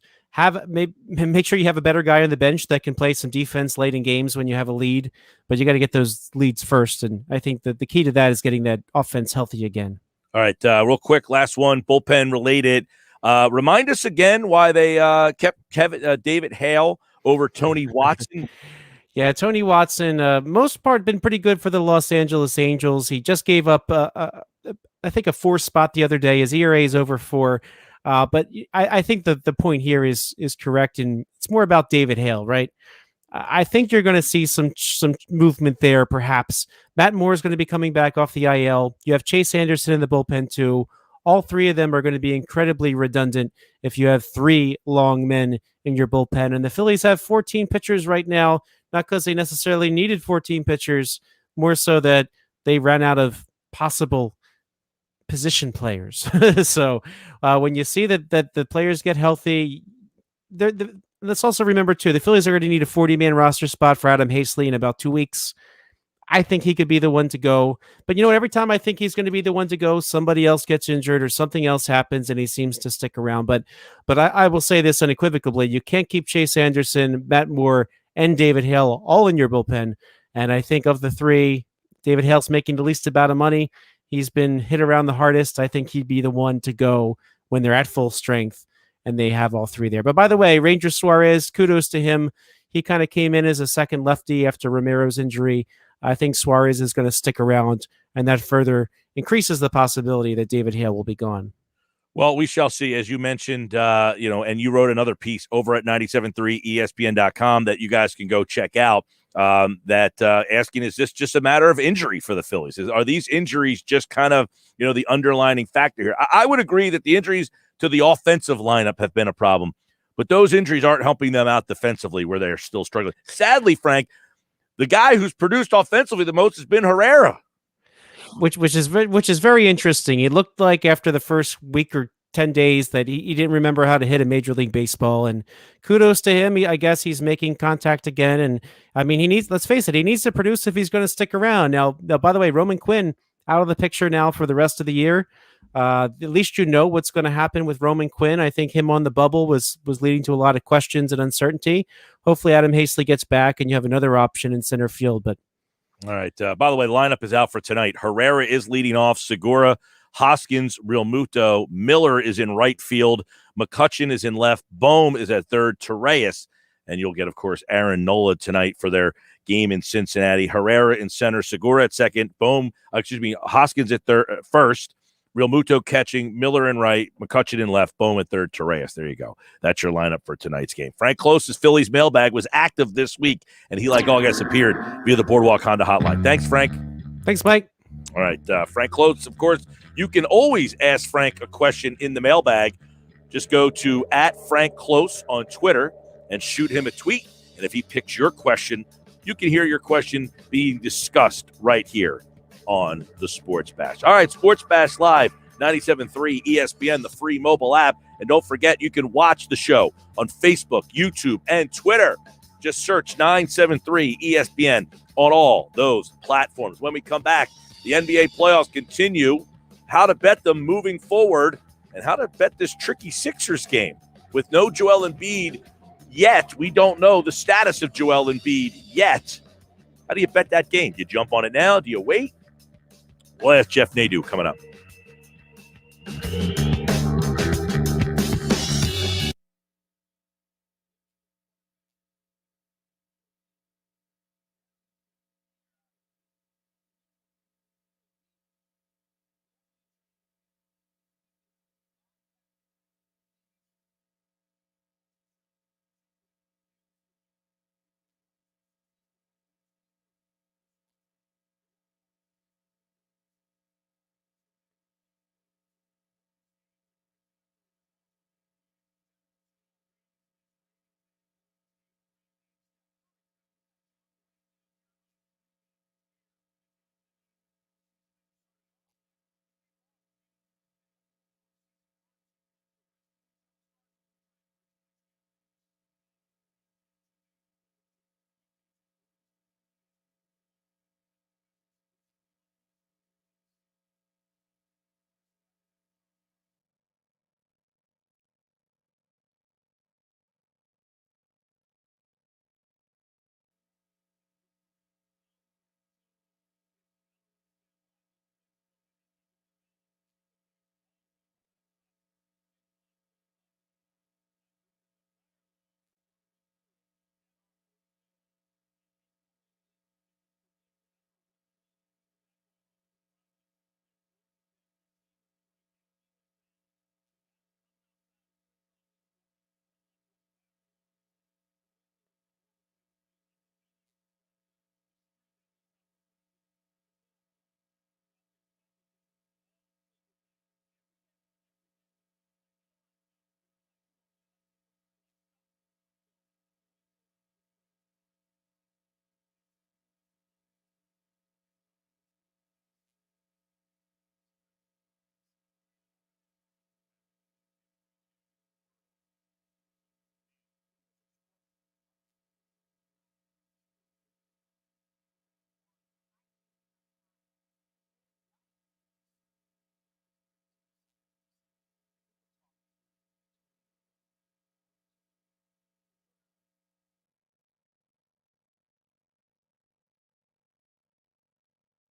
Make sure you have a better guy on the bench that can play some defense late in games when you have a lead. But you got to get those leads first, and I think that the key to that is getting that offense healthy again. All right, real quick, last one, bullpen related. Remind us again why they kept David Hale over Tony Watson. Yeah, Tony Watson, most part, been pretty good for the Los Angeles Angels. He just gave up, I think, a 4 spot the other day. His ERA is over 4. But I think the point here is correct, and it's more about David Hale, right? I think you're going to see some movement there, perhaps. Matt Moore is going to be coming back off the IL. You have Chase Anderson in the bullpen, too. All three of them are going to be incredibly redundant if you have 3 long men in your bullpen. And the Phillies have 14 pitchers right now, not because they necessarily needed 14 pitchers, more so that they ran out of possible position players. So when you see that the players get healthy, let's also remember, too, the Phillies are going to need a 40-man roster spot for Adam Hazley in about 2 weeks. I think he could be the one to go. But every time I think he's going to be the one to go, somebody else gets injured or something else happens and he seems to stick around. But I will say this unequivocally. You can't keep Chase Anderson, Matt Moore, and David Hale all in your bullpen. And I think of the 3, David Hale's making the least amount of money. He's been hit around the hardest. I think he'd be the one to go when they're at full strength and they have all 3 there. But by the way, Ranger Suarez, kudos to him. He kind of came in as a second lefty after Romero's injury. I think Suarez is going to stick around, and that further increases the possibility that David Hale will be gone. Well, we shall see. As you mentioned, and you wrote another piece over at 97.3 ESPN.com that you guys can go check out. Asking, is this just a matter of injury for the Phillies? Are these injuries just kind of, the underlining factor here? I would agree that the injuries to the offensive lineup have been a problem, but those injuries aren't helping them out defensively where they're still struggling. Sadly, Frank, the guy who's produced offensively the most has been Herrera. Which is very interesting. It looked like after the first week or 10 days that he didn't remember how to hit a Major League Baseball, and kudos to him. I guess he's making contact again. And I mean, let's face it, he needs to produce if he's going to stick around. Now, by the way, Roman Quinn out of the picture now for the rest of the year. At least what's going to happen with Roman Quinn. I think him on the bubble was leading to a lot of questions and uncertainty. Hopefully Adam Hazley gets back and you have another option in center field. But all right. By the way, the lineup is out for tonight. Herrera is leading off. Segura, Hoskins, Realmuto, Miller is in right field. McCutchen is in left. Bohm is at third. Torreyes, and you'll get, of course, Aaron Nola tonight for their game in Cincinnati. Herrera in center. Segura at second. Hoskins at first. Realmuto catching, Miller in right, McCutchen in left, Bohm at third, Torreyes. There you go. That's your lineup for tonight's game. Frank Klose's Phillies mailbag was active this week, and he, like all guys, appeared via the Boardwalk Honda hotline. Thanks, Frank. Thanks, Mike. All right, Frank Klose, of course, you can always ask Frank a question in the mailbag. Just go to @FrankKlose on Twitter and shoot him a tweet. And if he picks your question, you can hear your question being discussed right here on the Sports Bash. All right, Sports Bash Live, 97.3 ESPN, the free mobile app. And don't forget, you can watch the show on Facebook, YouTube, and Twitter. Just search 973 ESPN on all those platforms. When we come back, the NBA playoffs continue, how to bet them moving forward, and how to bet this tricky Sixers game. with no Joel Embiid yet. We don't know the status of Joel Embiid yet. How do you bet that game? Do you jump on it now? Do you wait? We'll ask Jeff Nadu coming up.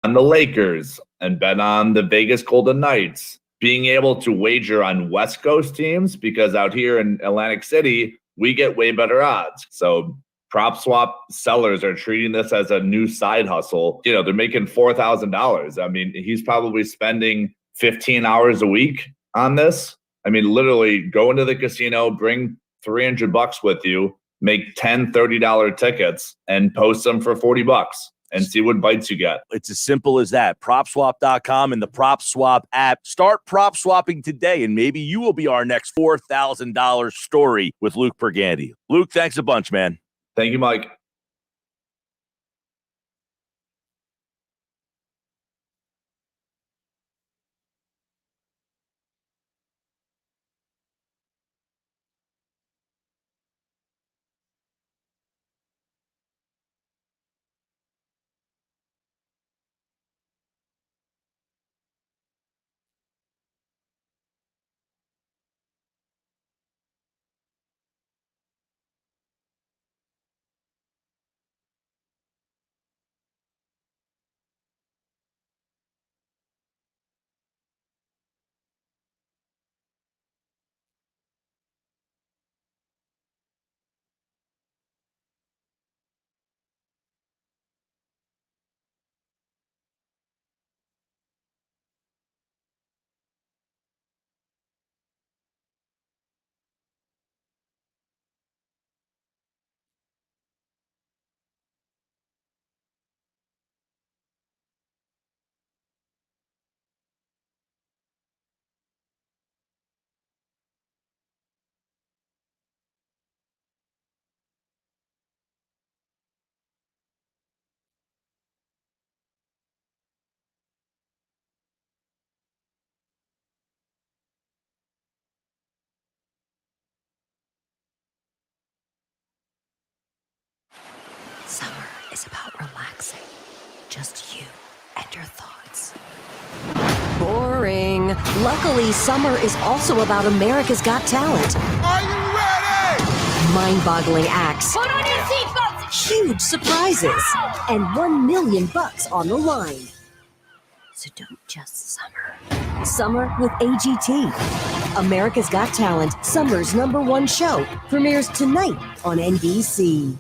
On the Lakers and bet on the Vegas Golden Knights, being able to wager on West Coast teams, because out here in Atlantic City, we get way better odds. So prop swap sellers are treating this as a new side hustle. You know, they're making $4,000. I mean, he's probably spending 15 hours a week on this. I mean, literally go into the casino, bring $300 with you, make $10, $30 tickets and post them for $40 and see what bites you get. It's as simple as that. PropSwap.com and the PropSwap app. Start prop swapping today, and maybe you will be our next $4,000 story with Luke Burgandy. Luke, thanks a bunch, man. Thank you, Mike. Summer is about relaxing. Just you and your thoughts. Boring. Luckily, summer is also about America's Got Talent. Are you mind-boggling acts, Put on your seatbelts! huge surprises, and $1 million on the line. So don't just summer. Summer with AGT. America's Got Talent, summer's #1 show, premieres tonight on NBC.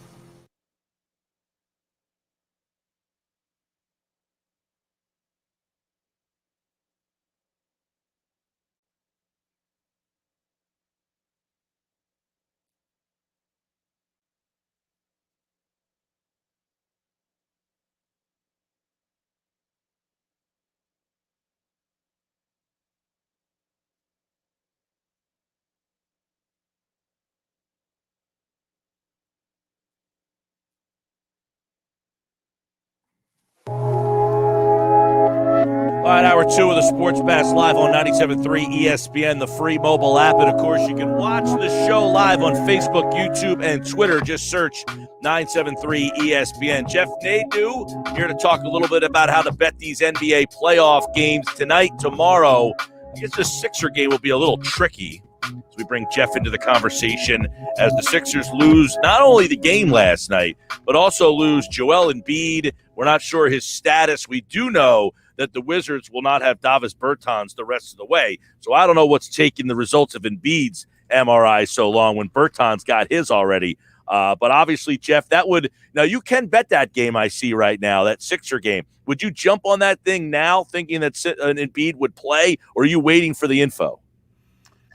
All right, hour 2 of the Sports Bash live on 97.3 ESPN, the free mobile app. And, of course, you can watch the show live on Facebook, YouTube, and Twitter. Just search 973 ESPN. Jeff Nadu here to talk a little bit about how to bet these NBA playoff games tonight, tomorrow. I guess the Sixer game will be a little tricky as we bring Jeff into the conversation as the Sixers lose not only the game last night, but also lose Joel Embiid. We're not sure his status. We do know that the Wizards will not have Davis Bertans the rest of the way. So I don't know what's taking the results of Embiid's MRI so long when Bertans got his already. But obviously, Jeff, that would – now you can bet that game I see right now, that Sixer game. Would you jump on that thing now thinking that Embiid would play, or are you waiting for the info?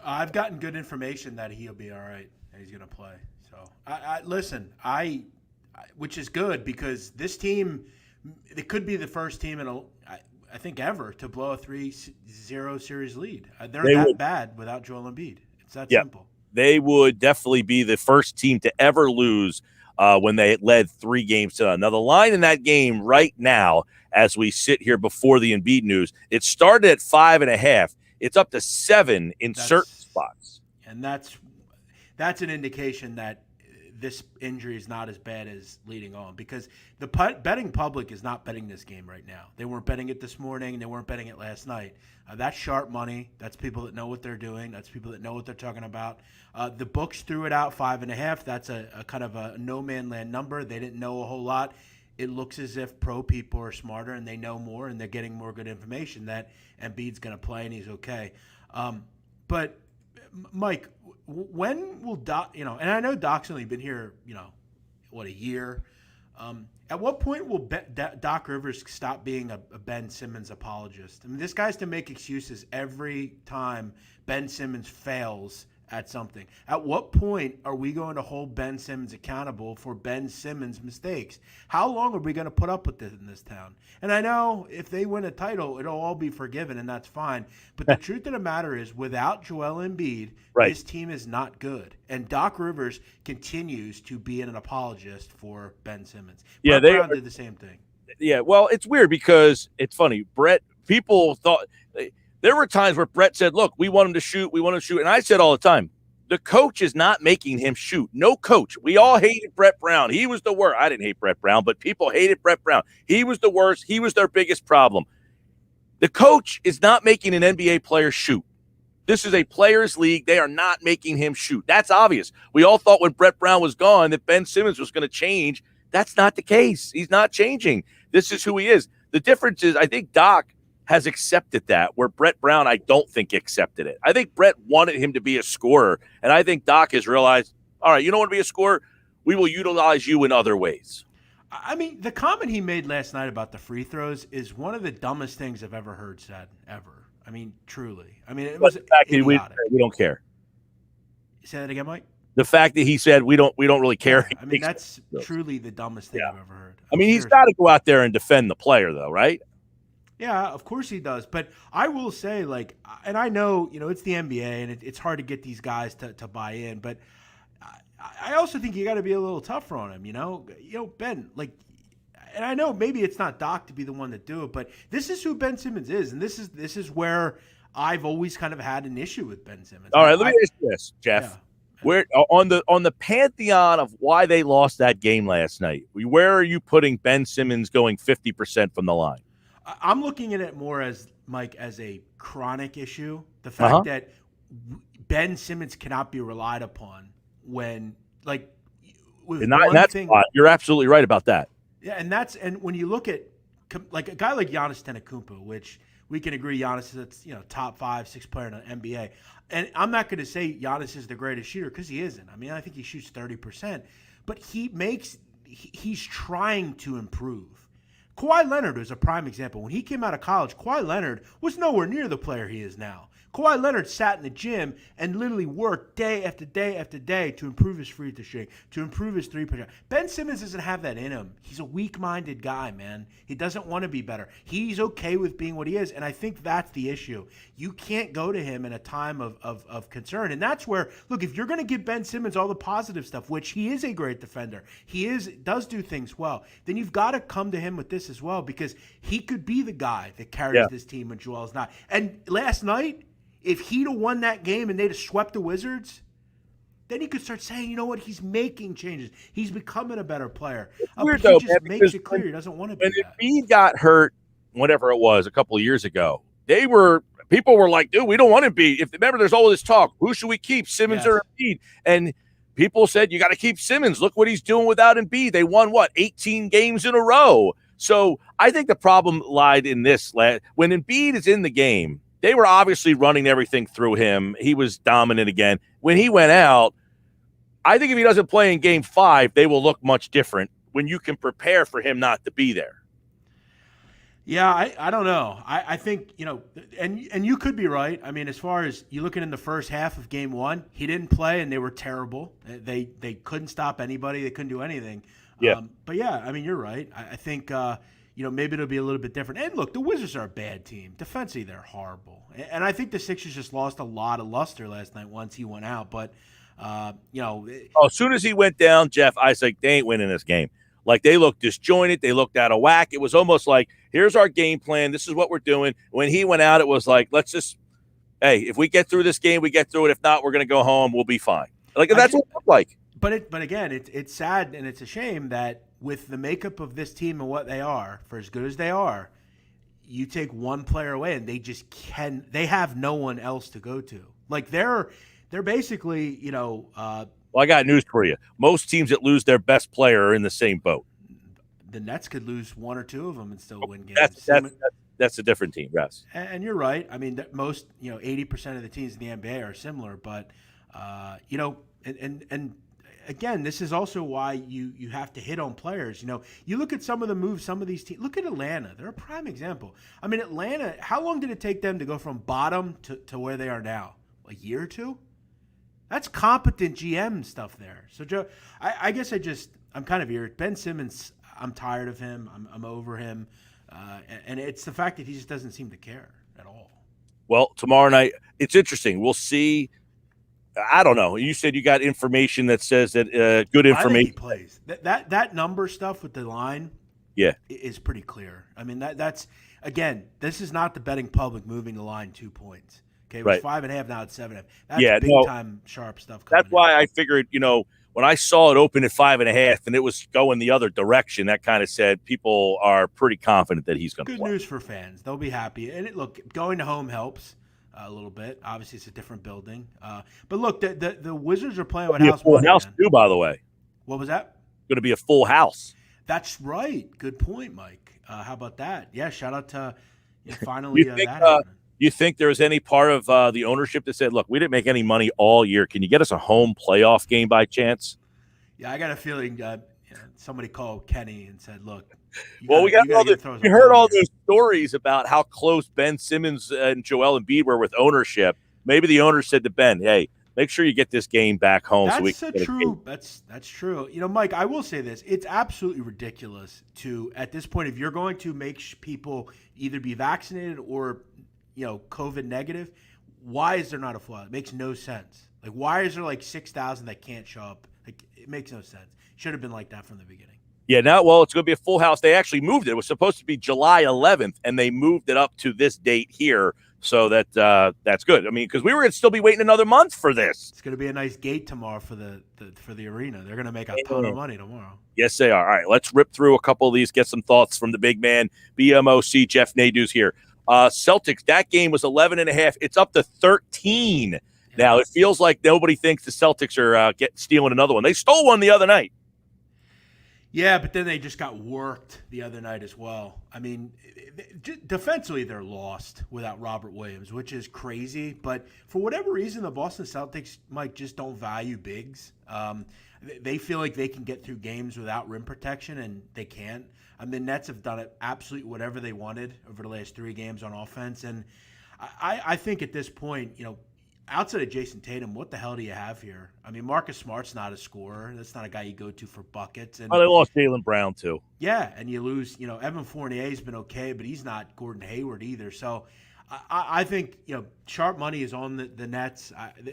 I've gotten good information that he'll be all right, and he's going to play. So, listen, which is good because this team, it could be the first team in I think ever to blow a 3-0 series lead. They're bad without Joel Embiid. It's that simple. They would definitely be the first team to ever lose when they led 3 games to none. Now, the line in that game right now, as we sit here before the Embiid news, it started at 5.5. It's up to 7 in certain spots. And that's an indication that this injury is not as bad as leading on because the betting public is not betting this game right now. They weren't betting it this morning. They weren't betting it last night. That's sharp money. That's people that know what they're doing. That's people that know what they're talking about. The books threw it out 5.5. That's a kind of a no-man land number. They didn't know a whole lot. It looks as if pro people are smarter and they know more and they're getting more good information that Embiid's going to play and he's okay. But Mike, when will Doc, and I know Doc's only been here, a year. At what point will Doc Rivers stop being a Ben Simmons apologist? I mean, this guy's to make excuses every time Ben Simmons fails at something. At what point are we going to hold Ben Simmons accountable for Ben Simmons' mistakes? How long are we going to put up with this in this town? And I know if they win a title, it'll all be forgiven, and that's fine. But the truth of the matter is, without Joel Embiid, this team is not good. And Doc Rivers continues to be an apologist for Ben Simmons. Brett Brown did the same thing. Yeah, well, it's weird because it's funny. People thought – there were times where Brett said, look, we want him to shoot. And I said all the time, the coach is not making him shoot. No coach. We all hated Brett Brown. He was the worst. I didn't hate Brett Brown, but people hated Brett Brown. He was the worst. He was their biggest problem. The coach is not making an NBA player shoot. This is a players' league. They are not making him shoot. That's obvious. We all thought when Brett Brown was gone that Ben Simmons was going to change. That's not the case. He's not changing. This is who he is. The difference is I think Doc has accepted that, where Brett Brown, I don't think, accepted it. I think Brett wanted him to be a scorer, and I think Doc has realized, all right, you don't want to be a scorer? We will utilize you in other ways. I mean, the comment he made last night about the free throws is one of the dumbest things I've ever heard said, ever. I mean, truly. I mean, it was the fact that we don't care. Say that again, Mike? The fact that he said we don't really care. I mean, that's truly the dumbest thing I've ever heard. I mean, he's got to go out there and defend the player, though, right? Yeah, of course he does. But I will say, and I know, it's the NBA, and it's hard to get these guys to buy in. But I also think you got to be a little tougher on him, Ben, and I know maybe it's not Doc to be the one to do it, but this is who Ben Simmons is, and this is where I've always kind of had an issue with Ben Simmons. All right, let me ask you this, Jeff. Yeah. Where on the pantheon of why they lost that game last night, where are you putting Ben Simmons going 50% from the line? I'm looking at it more as, Mike, as a chronic issue. The fact that Ben Simmons cannot be relied upon when like with And that's thing. You're absolutely right about that. Yeah, and when you look at like a guy like Giannis Antetokounmpo, which we can agree Giannis is top 5-6 player in the NBA, and I'm not going to say Giannis is the greatest shooter because he isn't. I mean, I think he shoots 30%, but he's trying to improve. Kawhi Leonard is a prime example. When he came out of college, Kawhi Leonard was nowhere near the player he is now. Kawhi Leonard sat in the gym and literally worked day after day after day to improve his free throw shooting, to improve his three-point shot. Ben Simmons doesn't have that in him. He's a weak-minded guy, man. He doesn't want to be better. He's okay with being what he is, and I think that's the issue. You can't go to him in a time of concern, and that's where, look, if you're going to give Ben Simmons all the positive stuff, which he is a great defender, does do things well, then you've got to come to him with this as well, because he could be the guy that carries this team when Joel's not. And last night, if he'd have won that game and they'd have swept the Wizards, then he could start saying, you know what, he's making changes. He's becoming a better player. Weird, but though, he just man, makes it clear he doesn't want to be when that. Embiid got hurt, whatever it was, a couple of years ago, people were like, dude, we don't want Embiid. Remember, there's all this talk. Who should we keep, Simmons or Embiid? And people said, you got to keep Simmons. Look what he's doing without Embiid. They won, 18 games in a row. So I think the problem lied in this. When Embiid is in the game, they were obviously running everything through him. He was dominant again. When he went out, I think if he doesn't play in Game 5, they will look much different when you can prepare for him not to be there. Yeah, I don't know. I think, and you could be right. I mean, as far as you looking in the first half of Game 1, he didn't play and they were terrible. They couldn't stop anybody. They couldn't do anything. Yeah. But yeah, I mean, you're right. I think maybe it'll be a little bit different. And look, the Wizards are a bad team. Defensively, they're horrible. And I think the Sixers just lost a lot of luster last night once he went out. But, as soon as he went down, Jeff, I was like, they ain't winning this game. Like, they looked disjointed. They looked out of whack. It was almost like, here's our game plan. This is what we're doing. When he went out, it was like, if we get through this game, we get through it. If not, we're going to go home. We'll be fine. Like, that's what it looked like. But again, it's sad and it's a shame that with the makeup of this team and what they are, for as good as they are, you take one player away and they have no one else to go to. Like they're basically, well, I got news for you. Most teams that lose their best player are in the same boat. The Nets could lose one or two of them and still win games. That's a different team, yes. And you're right. I mean, most 80% of the teams in the NBA are similar, but and again, this is also why you have to hit on players. You look at some of the moves, some of these teams. Look at Atlanta. They're a prime example. I mean, Atlanta, how long did it take them to go from bottom to where they are now? A year or two? That's competent GM stuff there. So, Joe, I guess I'm kind of irritated. Ben Simmons, I'm tired of him. I'm over him. And it's the fact that he just doesn't seem to care at all. Well, tomorrow night, it's interesting. We'll see. I don't know. You said you got information that says that good information. I think he plays. That number stuff with the line is pretty clear. I mean, that's, again, this is not the betting public moving the line 2 points. Okay, it was 5.5, now it's 7.5. That's big-time sharp stuff. That's why I figured, when I saw it open at 5.5 and it was going the other direction, that kind of said people are pretty confident that he's going to play. Good news for fans. They'll be happy. And look, going to home helps a little bit. Obviously, it's a different building. But look, the Wizards are playing with house money. House too, by the way. What was that? Going to be a full house. That's right. Good point, Mike. How about that? Yeah, shout out to finally that happening. You think there's any part of the ownership that said, look, we didn't make any money all year. Can you get us a home playoff game by chance? Yeah, I got a feeling somebody called Kenny and said, look. We heard all those stories about how close Ben Simmons and Joel Embiid were with ownership. Maybe the owner said to Ben, hey, make sure you get this game back home. That's true. Mike, I will say this. It's absolutely ridiculous at this point, if you're going to make people either be vaccinated or COVID negative, why is there not a flaw? It makes no sense. Like, why is there like 6,000 that can't show up? Like, it makes no sense. Should have been like that from the beginning. Yeah, it's going to be a full house. They actually moved it. It was supposed to be July 11th, and they moved it up to this date here. So that's good. I mean, because we were going to still be waiting another month for this. It's going to be a nice gate tomorrow for the arena. They're going to make a ton of money tomorrow. Yes, they are. All right, let's rip through a couple of these, get some thoughts from the big man. BMOC, Jeff Nadu's here. Celtics, that game was 11.5. It's up to 13. Now, it feels like nobody thinks the Celtics are stealing another one. They stole one the other night. Yeah, but then they just got worked the other night as well. I mean, defensively, they're lost without Robert Williams, which is crazy. But for whatever reason, the Boston Celtics, Mike, just don't value bigs. They feel like they can get through games without rim protection, and they can't. I mean, the Nets have done it absolutely whatever they wanted over the last 3 games on offense. And I think at this point, outside of Jason Tatum, what the hell do you have here? I mean, Marcus Smart's not a scorer. That's not a guy you go to for buckets. And they lost Jaylen Brown, too. Yeah, and you lose, Evan Fournier's been okay, but he's not Gordon Hayward either. So I think, sharp money is on the Nets.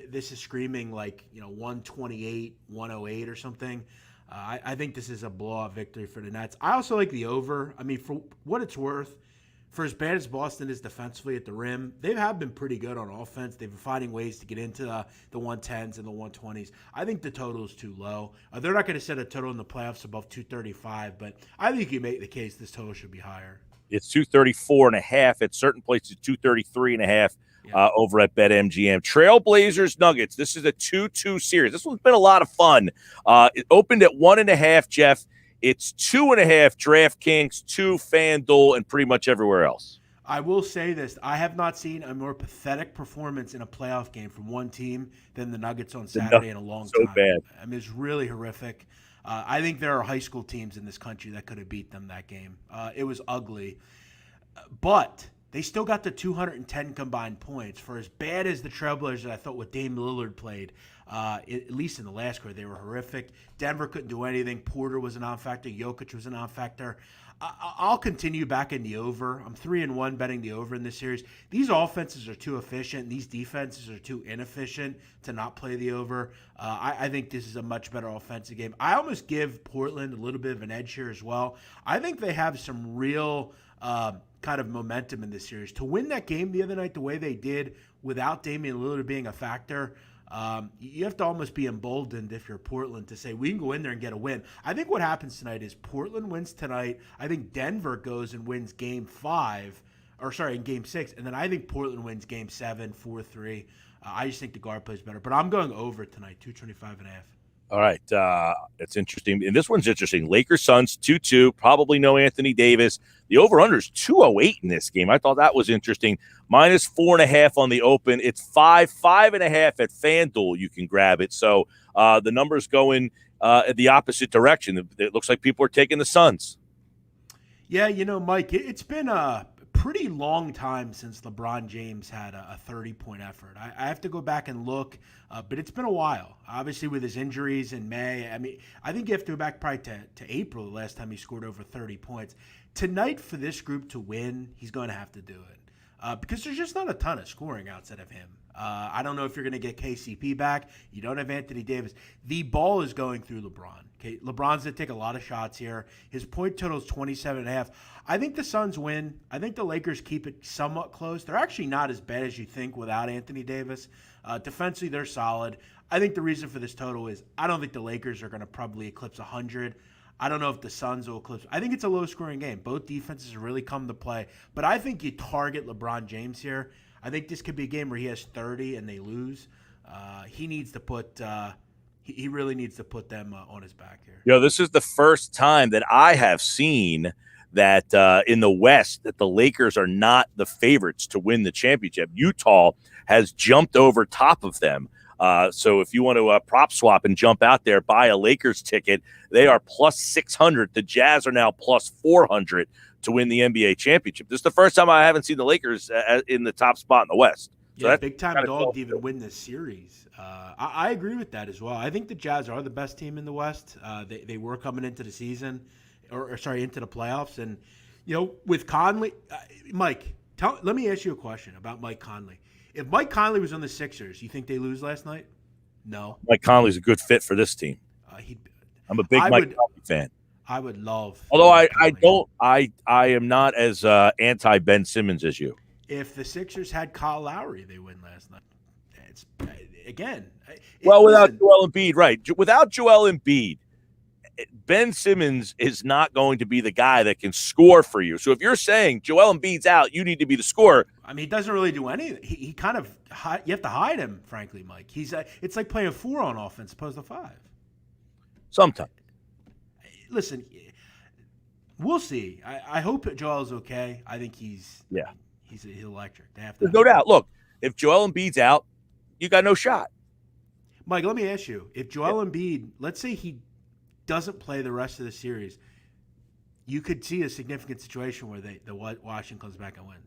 This is screaming like, 128, 108 or something. I think this is a blowout victory for the Nets. I also like the over. I mean, for what it's worth, for as bad as Boston is defensively at the rim, they have been pretty good on offense. They've been finding ways to get into the 110s and the 120s. I think the total is too low. They're not going to set a total in the playoffs above 235, but I think you make the case this total should be higher. It's 234.5 at certain places, 233.5 over at BetMGM. Trailblazers Nuggets. This is a 2-2 series. This one's been a lot of fun. It opened at 1.5, Jeff. It's 2.5 DraftKings, 2 FanDuel, and pretty much everywhere else. I will say this. I have not seen a more pathetic performance in a playoff game from one team than the Nuggets on Saturday in a long time. So bad. I mean, it's really horrific. I think there are high school teams in this country that could have beat them that game. It was ugly. But they still got the 210 combined points. For as bad as the Trailblazers, I thought what Dame Lillard played, at least in the last quarter, they were horrific. Denver couldn't do anything. Porter was a non-factor. Jokic was a non-factor. I'll continue back in the over. I'm 3-1 betting the over in this series. These offenses are too efficient. These defenses are too inefficient to not play the over. I think this is a much better offensive game. I almost give Portland a little bit of an edge here as well. I think they have some real kind of momentum in this series. To win that game the other night the way they did without Damian Lillard being a factor, you have to almost be emboldened if you're Portland to say, we can go in there and get a win. I think what happens tonight is Portland wins tonight. I think Denver goes and wins game 6, and then I think Portland wins game 7, 4-3. I just think the guard plays better. But I'm going over tonight, 225.5. All right. It's interesting. And this one's interesting. Lakers Suns 2-2, probably no Anthony Davis. The over-under is 208 in this game. I thought that was interesting. Minus 4.5 on the open. It's 5.5 at FanDuel. You can grab it. So the number's going the opposite direction. It looks like people are taking the Suns. Yeah, Mike, it's been a pretty long time since LeBron James had a 30-point effort. I have to go back and look, but it's been a while. Obviously, with his injuries in May. I mean, I think you have to go back probably to April, the last time he scored over 30 points. Tonight, for this group to win, he's going to have to do it because there's just not a ton of scoring outside of him. I don't know if you're going to get KCP back. You don't have Anthony Davis. The ball is going through LeBron. Okay, LeBron's going to take a lot of shots here. His point total is 27.5. I think the Suns win. I think the Lakers keep it somewhat close. They're actually not as bad as you think without Anthony Davis. Defensively, they're solid. I think the reason for this total is I don't think the Lakers are going to probably eclipse 100. I don't know if the Suns will eclipse. I think it's a low-scoring game. Both defenses really come to play. But I think you target LeBron James here. I think this could be a game where he has 30 and they lose. He needs to put he really needs to put them on his back here. This is the first time that I have seen that in the West that the Lakers are not the favorites to win the championship. Utah has jumped over top of them. So if you want to prop swap and jump out there, buy a Lakers ticket, they are plus 600. The Jazz are now plus 400 to win the NBA championship. This is the first time I haven't seen the Lakers in the top spot in the West. So big time dog to even win this series. I agree with that as well. I think the Jazz are the best team in the West. They were coming into the season, into the playoffs. And, with Conley, Mike, let me ask you a question about Mike Conley. If Mike Conley was on the Sixers, you think they lose last night? No. Mike Conley's a good fit for this team. I'm a big Mike Conley fan. I would love. Although I am not as anti Ben Simmons as you. If the Sixers had Kyle Lowry, they win last night. Without Joel Embiid, right? Without Joel Embiid, Ben Simmons is not going to be the guy that can score for you. So if you're saying Joel Embiid's out, you need to be the scorer. I mean, he doesn't really do anything. He kind of you have to hide him, frankly, Mike. It's like playing 4 on offense opposed to 5. Sometimes. Listen, we'll see. I hope Joel's okay. I think he's electric. There's no doubt. Look, if Joel Embiid's out, you got no shot. Mike, let me ask you: if Joel Embiid, let's say he doesn't play the rest of the series, you could see a significant situation where Washington comes back and wins.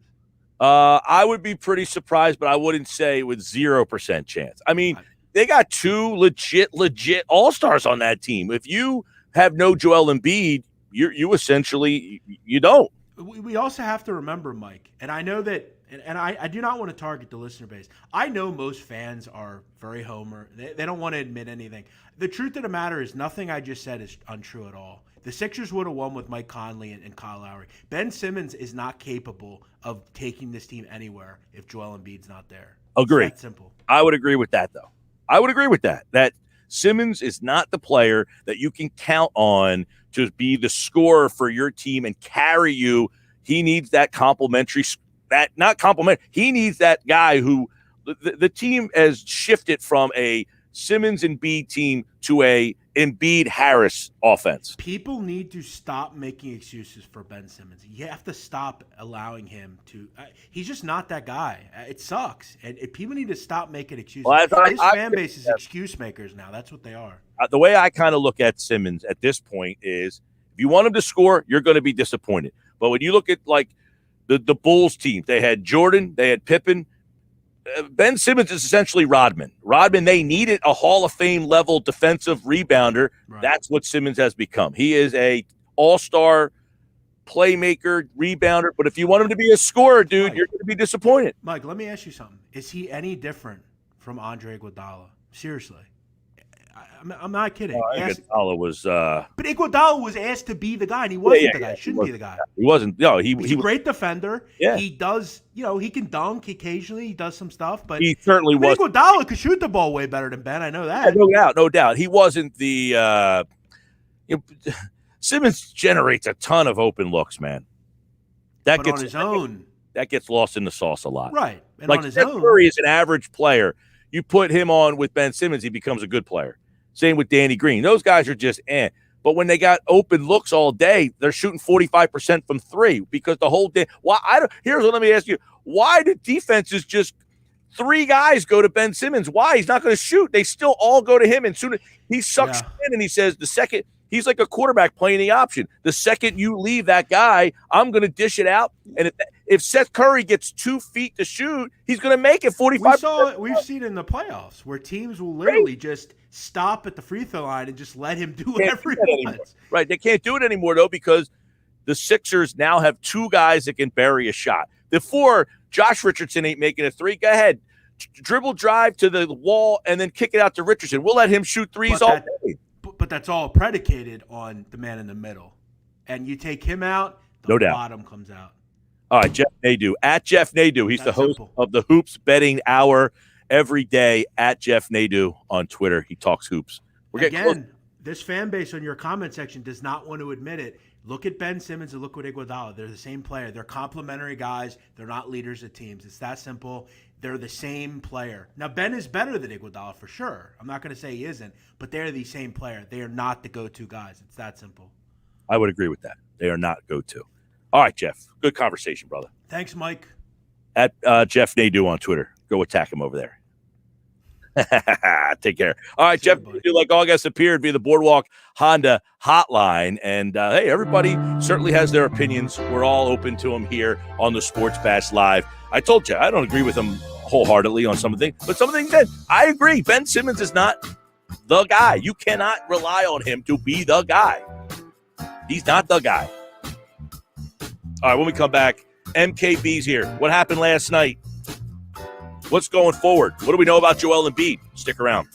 I would be pretty surprised, but I wouldn't say with 0% chance. I mean, they got 2 legit all-stars on that team. If you have no Joel Embiid, you essentially you don't. We also have to remember, Mike, and I know that, and I do not want to target the listener base. I know most fans are very homer. They don't want to admit anything. The truth of the matter is nothing I just said is untrue at all. The Sixers would have won with Mike Conley and Kyle Lowry. Ben Simmons is not capable of taking this team anywhere if Joel Embiid's not there. Agree. It's that simple. I would agree with that, though. I would agree with that. That Simmons is not the player that you can count on to be the scorer for your team and carry you. He needs that he needs that guy who the team has shifted from a Simmons and Embiid team to a Embiid Harris offense. People need to stop making excuses for Ben Simmons. You have to stop allowing him to. He's just not that guy. It sucks, and people need to stop making excuses. Well, His fan base is excuse makers now. That's what they are. The way I kind of look at Simmons at this point is, if you want him to score, you're going to be disappointed. But when you look at like the Bulls team, they had Jordan, they had Pippen. Ben Simmons is essentially Rodman. They needed a Hall of Fame level defensive rebounder. Right. That's what Simmons has become. He is a all-star playmaker, rebounder. But if you want him to be a scorer, dude, you're going to be disappointed. Mike, let me ask you something. Is he any different from Andre Iguodala? Seriously. I'm not kidding. Iguodala was but Iguodala was asked to be the guy, and he wasn't the guy. Shouldn't be the guy. He wasn't. No, he's a great defender. Yeah. He does, he can dunk occasionally. He does some stuff, but he certainly was. Iguodala could shoot the ball way better than Ben. I know that. Yeah, no doubt. He wasn't the Simmons generates a ton of open looks, man. But on his own, that gets lost in the sauce a lot. Right. And like on his Steph own, Curry is an average player. You put him on with Ben Simmons, he becomes a good player. Same with Danny Green. Those guys are just But when they got open looks all day, they're shooting 45% from 3 because the whole day. Here's what let me ask you. Why do defenses just 3 guys go to Ben Simmons? Why? He's not going to shoot. They still all go to him. And soon as he sucks in and he says the second he's like a quarterback playing the option. The second you leave that guy, I'm going to dish it out. And if Seth Curry gets 2 feet to shoot, he's going to make it 45%. We've seen it in the playoffs where teams will literally just stop at the free throw line and just let him do whatever he wants. Right. They can't do it anymore, though, because the Sixers now have 2 guys that can bury a shot. Before, Josh Richardson ain't making a 3. Go ahead. Dribble drive to the wall and then kick it out to Richardson. We'll let him shoot 3s all day. But that's all predicated on the man in the middle. And you take him out, the bottom comes out. All right, Jeff Nadu. At Jeff Nadu. He's the host of the Hoops Betting Hour every day. At Jeff Nadu on Twitter. He talks hoops. This fan base on your comment section does not want to admit it. Look at Ben Simmons and look at Iguodala. They're the same player. They're complementary guys. They're not leaders of teams. It's that simple. They're the same player. Now, Ben is better than Iguodala for sure. I'm not going to say he isn't, but they're the same player. They are not the go-to guys. It's that simple. I would agree with that. They are not go-to. All right, Jeff. Good conversation, brother. Thanks, Mike. At Jeff Nadu on Twitter. Go attack him over there. Take care. All right, Jeff Nadu, like all guests, appeared via the Boardwalk Honda hotline. And, hey, everybody certainly has their opinions. We're all open to them here on the Sports Bash Live. I told you, I don't agree with him wholeheartedly on some of the things, but some of the things that I agree. Ben Simmons is not the guy. You cannot rely on him to be the guy. He's not the guy. All right, when we come back, MKB's here. What happened last night? What's going forward? What do we know about Joel Embiid? Stick around.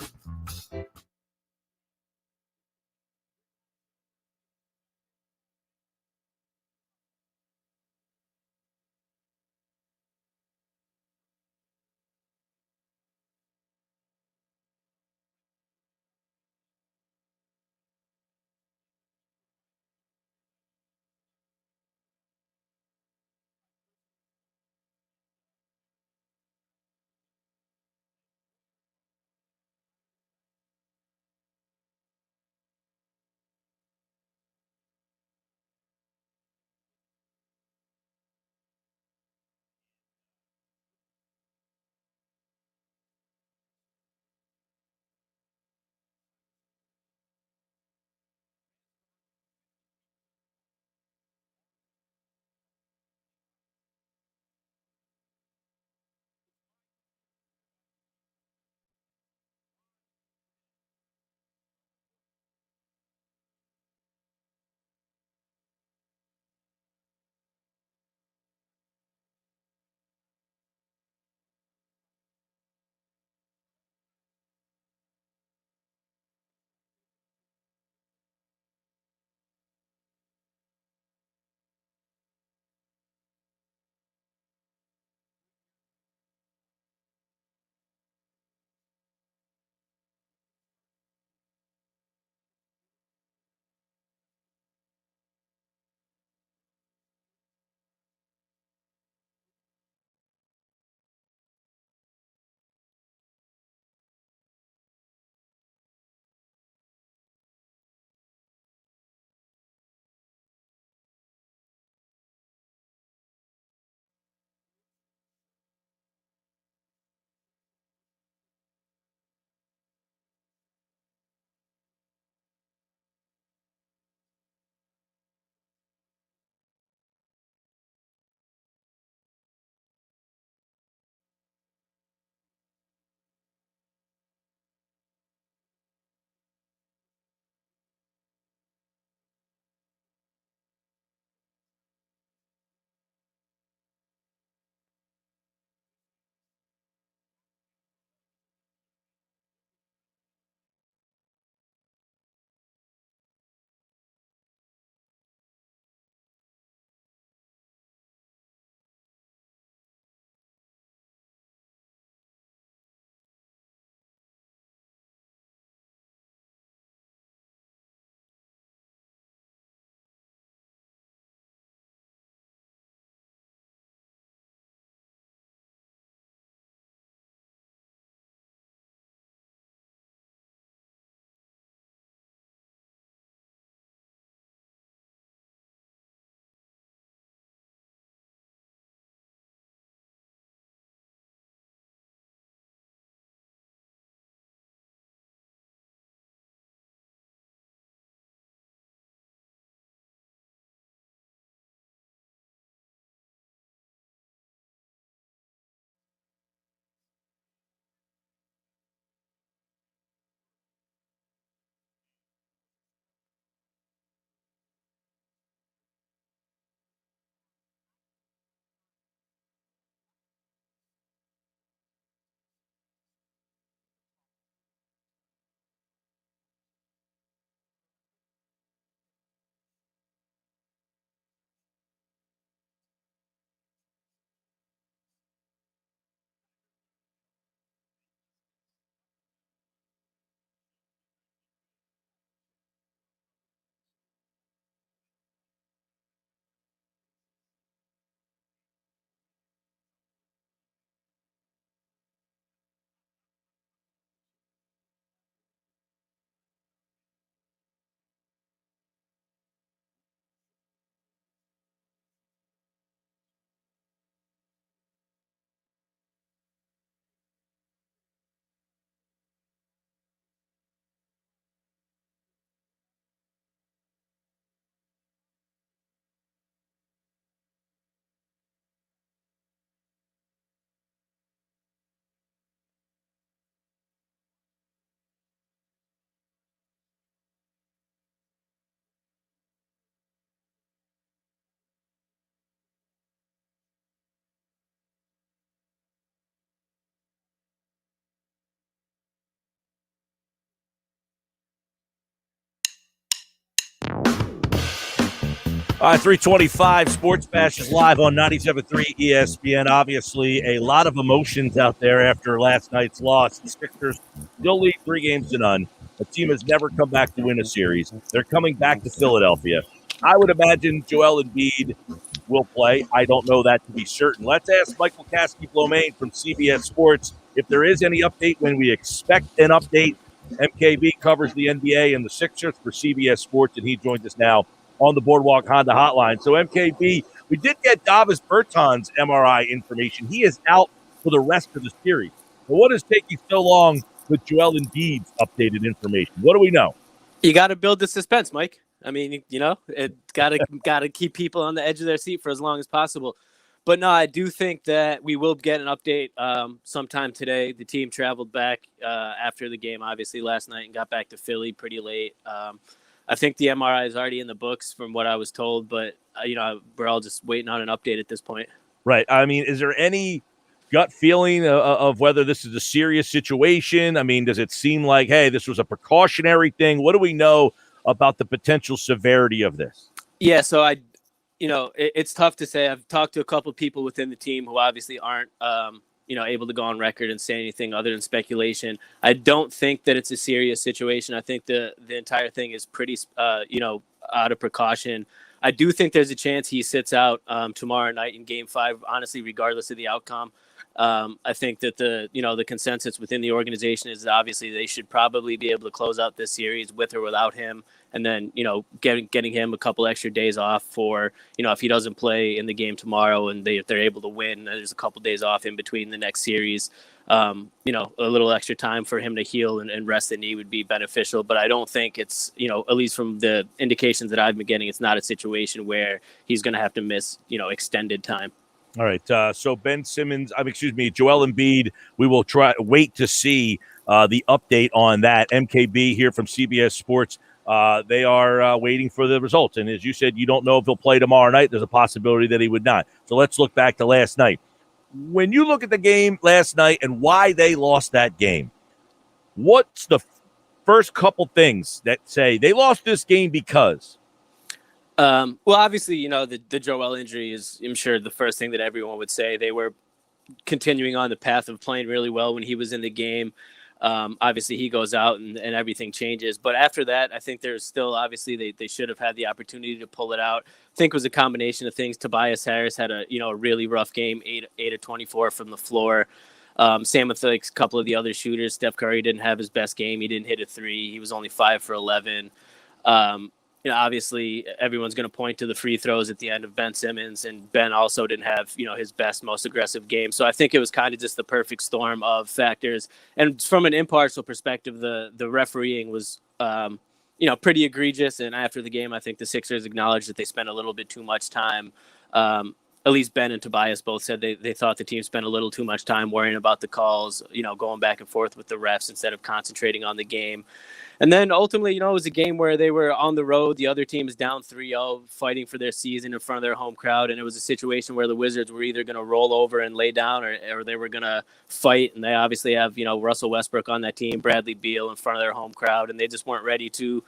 All right, 325 Sports Bash is live on 97.3 ESPN. Obviously, a lot of emotions out there after last night's loss. The Sixers still lead 3-0. The team has never come back to win a series. They're coming back to Philadelphia. I would imagine Joel Embiid will play. I don't know that to be certain. Let's ask Michael Kaskey-Blomain from CBS Sports if there is any update, when we expect an update. MKB covers the NBA and the Sixers for CBS Sports, and he joins us now on the Boardwalk Honda hotline. So, MKB, we did get Davis Bertans' MRI information. He is out for the rest of the series. But what is taking so long with Joel Embiid's updated information? What do we know? You got to build the suspense, Mike. I mean, it got to keep people on the edge of their seat for as long as possible. But no, I do think that we will get an update sometime today. The team traveled back after the game, obviously, last night and got back to Philly pretty late. I think the MRI is already in the books from what I was told, but, we're all just waiting on an update at this point. Right. I mean, is there any gut feeling of whether this is a serious situation? I mean, does it seem like, hey, this was a precautionary thing? What do we know about the potential severity of this? Yeah, so it's tough to say. I've talked to a couple of people within the team who obviously aren't able to go on record and say anything other than speculation. I don't think that it's a serious situation. I think the entire thing is pretty, out of precaution. I do think there's a chance he sits out tomorrow night in Game 5, honestly, regardless of the outcome. I think that the consensus within the organization is that obviously they should probably be able to close out this series with or without him. And then, getting him a couple extra days off for, if he doesn't play in the game tomorrow and if they're able to win, there's a couple days off in between the next series. A little extra time for him to heal and rest the knee would be beneficial. But I don't think it's, at least from the indications that I've been getting, it's not a situation where he's going to have to miss, extended time. All right. So Ben Simmons, Joel Embiid, we will wait to see the update on that. MKB here from CBS Sports. They are waiting for the results. And as you said, you don't know if he'll play tomorrow night. There's a possibility that he would not. So let's look back to last night. When you look at the game last night and why they lost that game, what's the first couple things that say they lost this game because? Well, obviously, the Joel injury is, I'm sure, the first thing that everyone would say. They were continuing on the path of playing really well when he was in the game. Obviously, he goes out and everything changes. But after that, I think there's still, obviously, they should have had the opportunity to pull it out. I think it was a combination of things. Tobias Harris had a really rough game, 8 of 24 from the floor. Same with a couple of the other shooters. Steph Curry didn't have his best game. He didn't hit a three. He was only 5 for 11. Obviously, everyone's going to point to the free throws at the end of Ben Simmons, and Ben also didn't have, his best, most aggressive game. So I think it was kind of just the perfect storm of factors. And from an impartial perspective, the refereeing was, pretty egregious. And after the game, I think the Sixers acknowledged that they spent a little bit too much time. At least Ben and Tobias both said they thought the team spent a little too much time worrying about the calls, going back and forth with the refs instead of concentrating on the game. And then ultimately, it was a game where they were on the road. The other team is down 3-0, fighting for their season in front of their home crowd. And it was a situation where the Wizards were either going to roll over and lay down or they were going to fight. And they obviously have, Russell Westbrook on that team, Bradley Beal in front of their home crowd. And they just weren't ready to,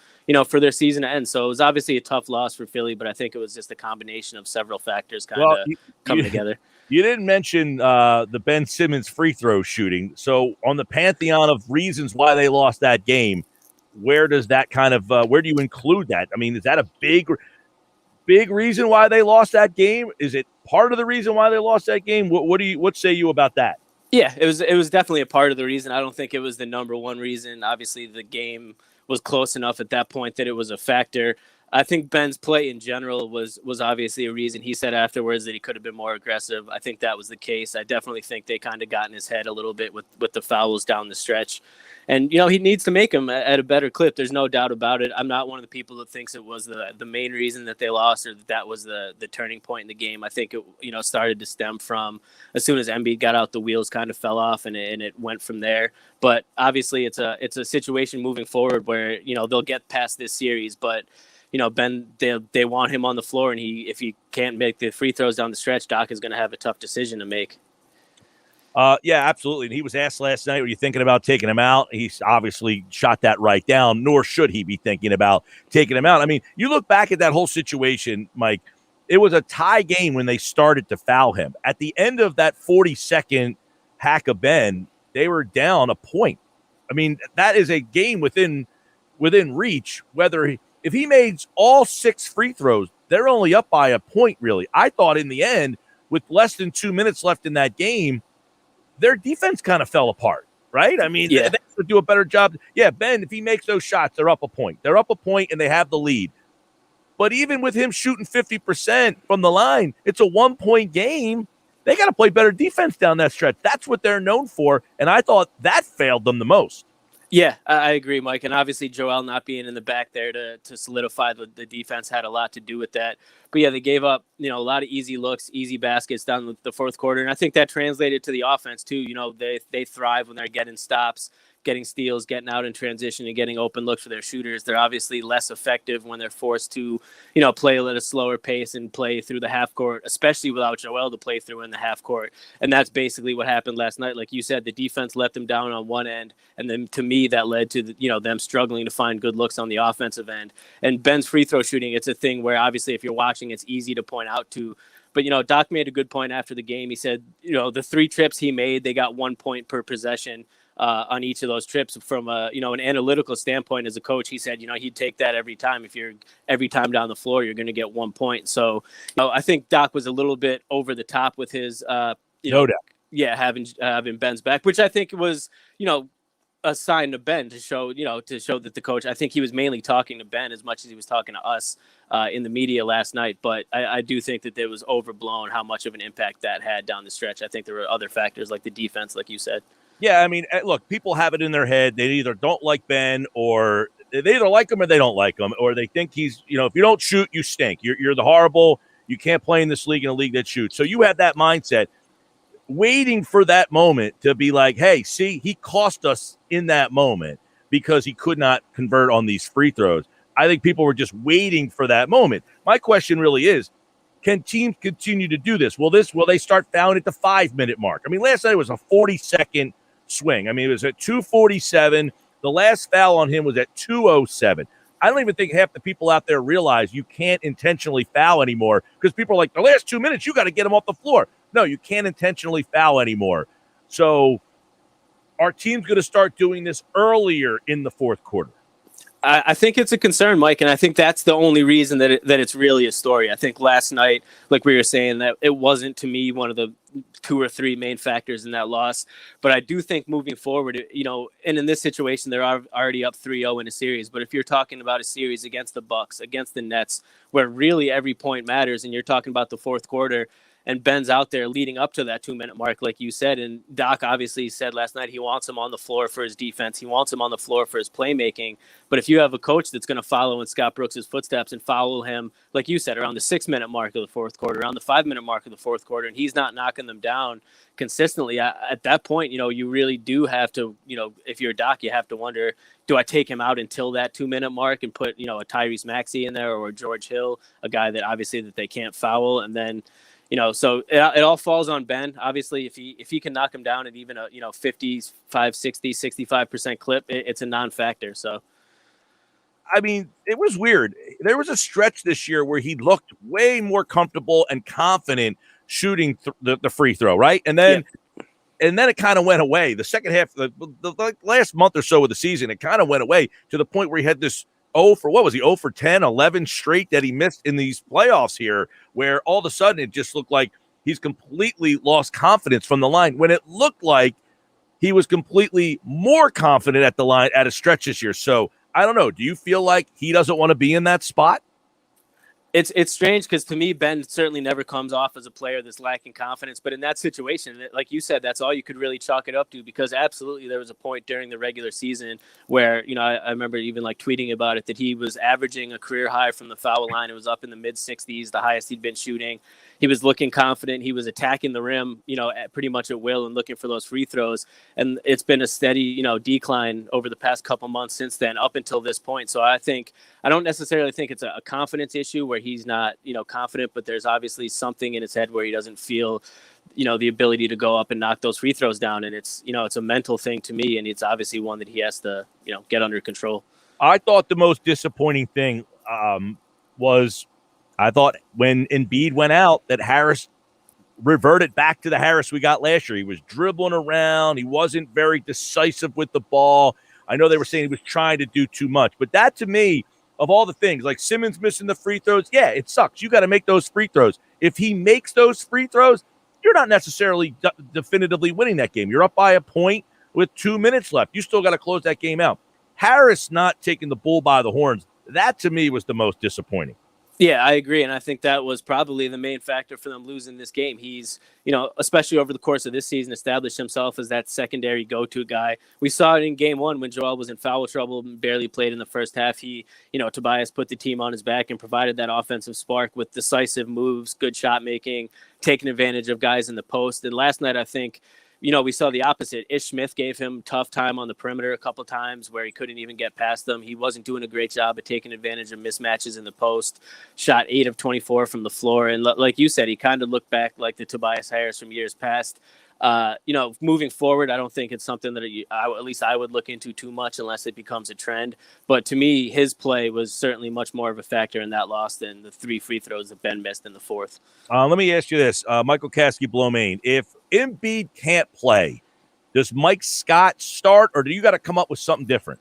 for their season to end. So it was obviously a tough loss for Philly, but I think it was just a combination of several factors kind of coming together. You didn't mention the Ben Simmons free throw shooting. So on the pantheon of reasons why they lost that game, where does that kind of where do you include that? I mean, is that a big reason why they lost that game? Is it part of the reason why they lost that game? What say you about that? Yeah, it was definitely a part of the reason. I don't think it was the number one reason. Obviously, the game was close enough at that point that it was a factor. I think Ben's play in general was obviously a reason. He said afterwards that he could have been more aggressive. I think that was the case. I definitely think they kind of got in his head a little bit with the fouls down the stretch. And, he needs to make them at a better clip. There's no doubt about it. I'm not one of the people that thinks it was the main reason that they lost or that was the turning point in the game. I think it, started to stem from as soon as Embiid got out, the wheels kind of fell off and it went from there. But obviously it's a situation moving forward where, they'll get past this series. But, Ben, they want him on the floor. And if he can't make the free throws down the stretch, Doc is going to have a tough decision to make. Yeah, absolutely. And he was asked last night, were you thinking about taking him out? He's obviously shot that right down, nor should he be thinking about taking him out. I mean, you look back at that whole situation, Mike, it was a tie game when they started to foul him. At the end of that 40-second hack of Ben, they were down a point. I mean, that is a game within reach. If he made all 6 free throws, they're only up by a point, really. I thought in the end, with less than 2 minutes left in that game, their defense kind of fell apart, right? I mean, they have to do a better job. Yeah, Ben, if he makes those shots, they're up a point. They're up a point, and they have the lead. But even with him shooting 50% from the line, it's a 1-point game. They got to play better defense down that stretch. That's what they're known for, and I thought that failed them the most. Yeah, I agree, Mike. And obviously Joel not being in the back there to solidify the defense had a lot to do with that. But yeah, they gave up, a lot of easy looks, easy baskets down the fourth quarter. And I think that translated to the offense too. They thrive when they're getting stops, getting steals, getting out in transition, and getting open looks for their shooters. They're obviously less effective when they're forced to, play at a slower pace and play through the half court, especially without Joel to play through in the half court. And that's basically what happened last night. Like you said, the defense let them down on one end, and then to me that led to them struggling to find good looks on the offensive end. And Ben's free throw shooting, it's a thing where obviously if you're watching, it's easy to point out to. But, Doc made a good point after the game. He said, the 3 trips he made, they got 1 point per possession on each of those trips. From an analytical standpoint as a coach, he said, he'd take that every time. If you're every time down the floor, you're going to get 1 point. So I think Doc was a little bit over the top with his, no doubt. Yeah, having Ben's back, which I think was, a sign to Ben to show that the coach, I think he was mainly talking to Ben as much as he was talking to us in the media last night. But I do think that it was overblown how much of an impact that had down the stretch. I think there were other factors like the defense, like you said. Yeah, I mean, look, people have it in their head. They either don't like Ben, or they either like him or they don't like him, or they think he's, if you don't shoot, you stink. You're the horrible. You can't play in this league, in a league that shoots. So you have that mindset, waiting for that moment to be like, hey, see, he cost us in that moment because he could not convert on these free throws. I think people were just waiting for that moment. My question really is, can teams continue to do this? Will they start fouling at the 5-minute mark? I mean, last night was a 40-second swing. I mean, it was at 2:47. The last foul on him was at 2:07. I don't even think half the people out there realize you can't intentionally foul anymore, because people are like, the last 2 minutes, you got to get him off the floor. No, you can't intentionally foul anymore. So our team's going to start doing this earlier in the fourth quarter. I think it's a concern, Mike, and I think that's the only reason that it's really a story. I think last night, like we were saying, that it wasn't, to me, one of the 2 or 3 main factors in that loss. But I do think moving forward, and in this situation, they're already up 3-0 in a series. But if you're talking about a series against the Bucks, against the Nets, where really every point matters, and you're talking about the fourth quarter, and Ben's out there leading up to that 2-minute mark, like you said. And Doc obviously said last night he wants him on the floor for his defense. He wants him on the floor for his playmaking. But if you have a coach that's going to follow in Scott Brooks' footsteps and follow him, like you said, around the 6-minute mark of the fourth quarter, around the 5-minute mark of the fourth quarter, and he's not knocking them down consistently, at that point, you really do have to, if you're Doc, you have to wonder, do I take him out until that 2-minute mark and put, a Tyrese Maxey in there, or George Hill, a guy that obviously that they can't foul, and then so it all falls on Ben. Obviously, if he can knock him down at even a 55, 60, 65% clip, it's a non-factor. So, I mean, it was weird. There was a stretch this year where he looked way more comfortable and confident shooting the free throw, right? And then it kind of went away. The second half, the last month or so of the season, it kind of went away to the point where he had this 0 for 10, 11 straight that he missed in these playoffs here, where all of a sudden it just looked like he's completely lost confidence from the line, when it looked like he was completely more confident at the line at a stretch this year. So I don't know. Do you feel like he doesn't want to be in that spot? It's strange, because to me, Ben certainly never comes off as a player that's lacking confidence. But in that situation, like you said, that's all you could really chalk it up to, because absolutely there was a point during the regular season where, I remember even like tweeting about it, that he was averaging a career high from the foul line. It was up in the mid-60s, the highest he'd been shooting. He was looking confident. He was attacking the rim, pretty much at will, and looking for those free throws. And it's been a steady, decline over the past couple months since then, up until this point. So I don't necessarily think it's a confidence issue where he's not, confident, but there's obviously something in his head where he doesn't feel, the ability to go up and knock those free throws down. And it's, it's a mental thing to me. And it's obviously one that he has to, get under control. I thought the most disappointing thing was I thought when Embiid went out that Harris reverted back to the Harris we got last year. He was dribbling around. He wasn't very decisive with the ball. I know they were saying he was trying to do too much, but that to me, of all the things, like Simmons missing the free throws, yeah, it sucks. You got to make those free throws. If he makes those free throws, you're not necessarily definitively winning that game. You're up by a point with 2 minutes left. You still got to close that game out. Harris not taking the bull by the horns, that to me was the most disappointing. Yeah, I agree. And I think that was probably the main factor for them losing this game. He's, especially over the course of this season, established himself as that secondary go-to guy. We saw it in game one when Joel was in foul trouble and barely played in the first half. He, Tobias put the team on his back and provided that offensive spark with decisive moves, good shot making, taking advantage of guys in the post. And last night, I think, we saw the opposite. Ish Smith gave him tough time on the perimeter a couple times where he couldn't even get past them. He wasn't doing a great job of taking advantage of mismatches in the post. Shot 8 of 24 from the floor. And like you said, he kind of looked back like the Tobias Harris from years past. Moving forward, I don't think it's something that at least I would look into too much unless it becomes a trend. But to me, his play was certainly much more of a factor in that loss than the 3 free throws that Ben missed in the fourth. Let me ask you this, Michael Kaskey-Blomain. If Embiid can't play, does Mike Scott start, or do you got to come up with something different?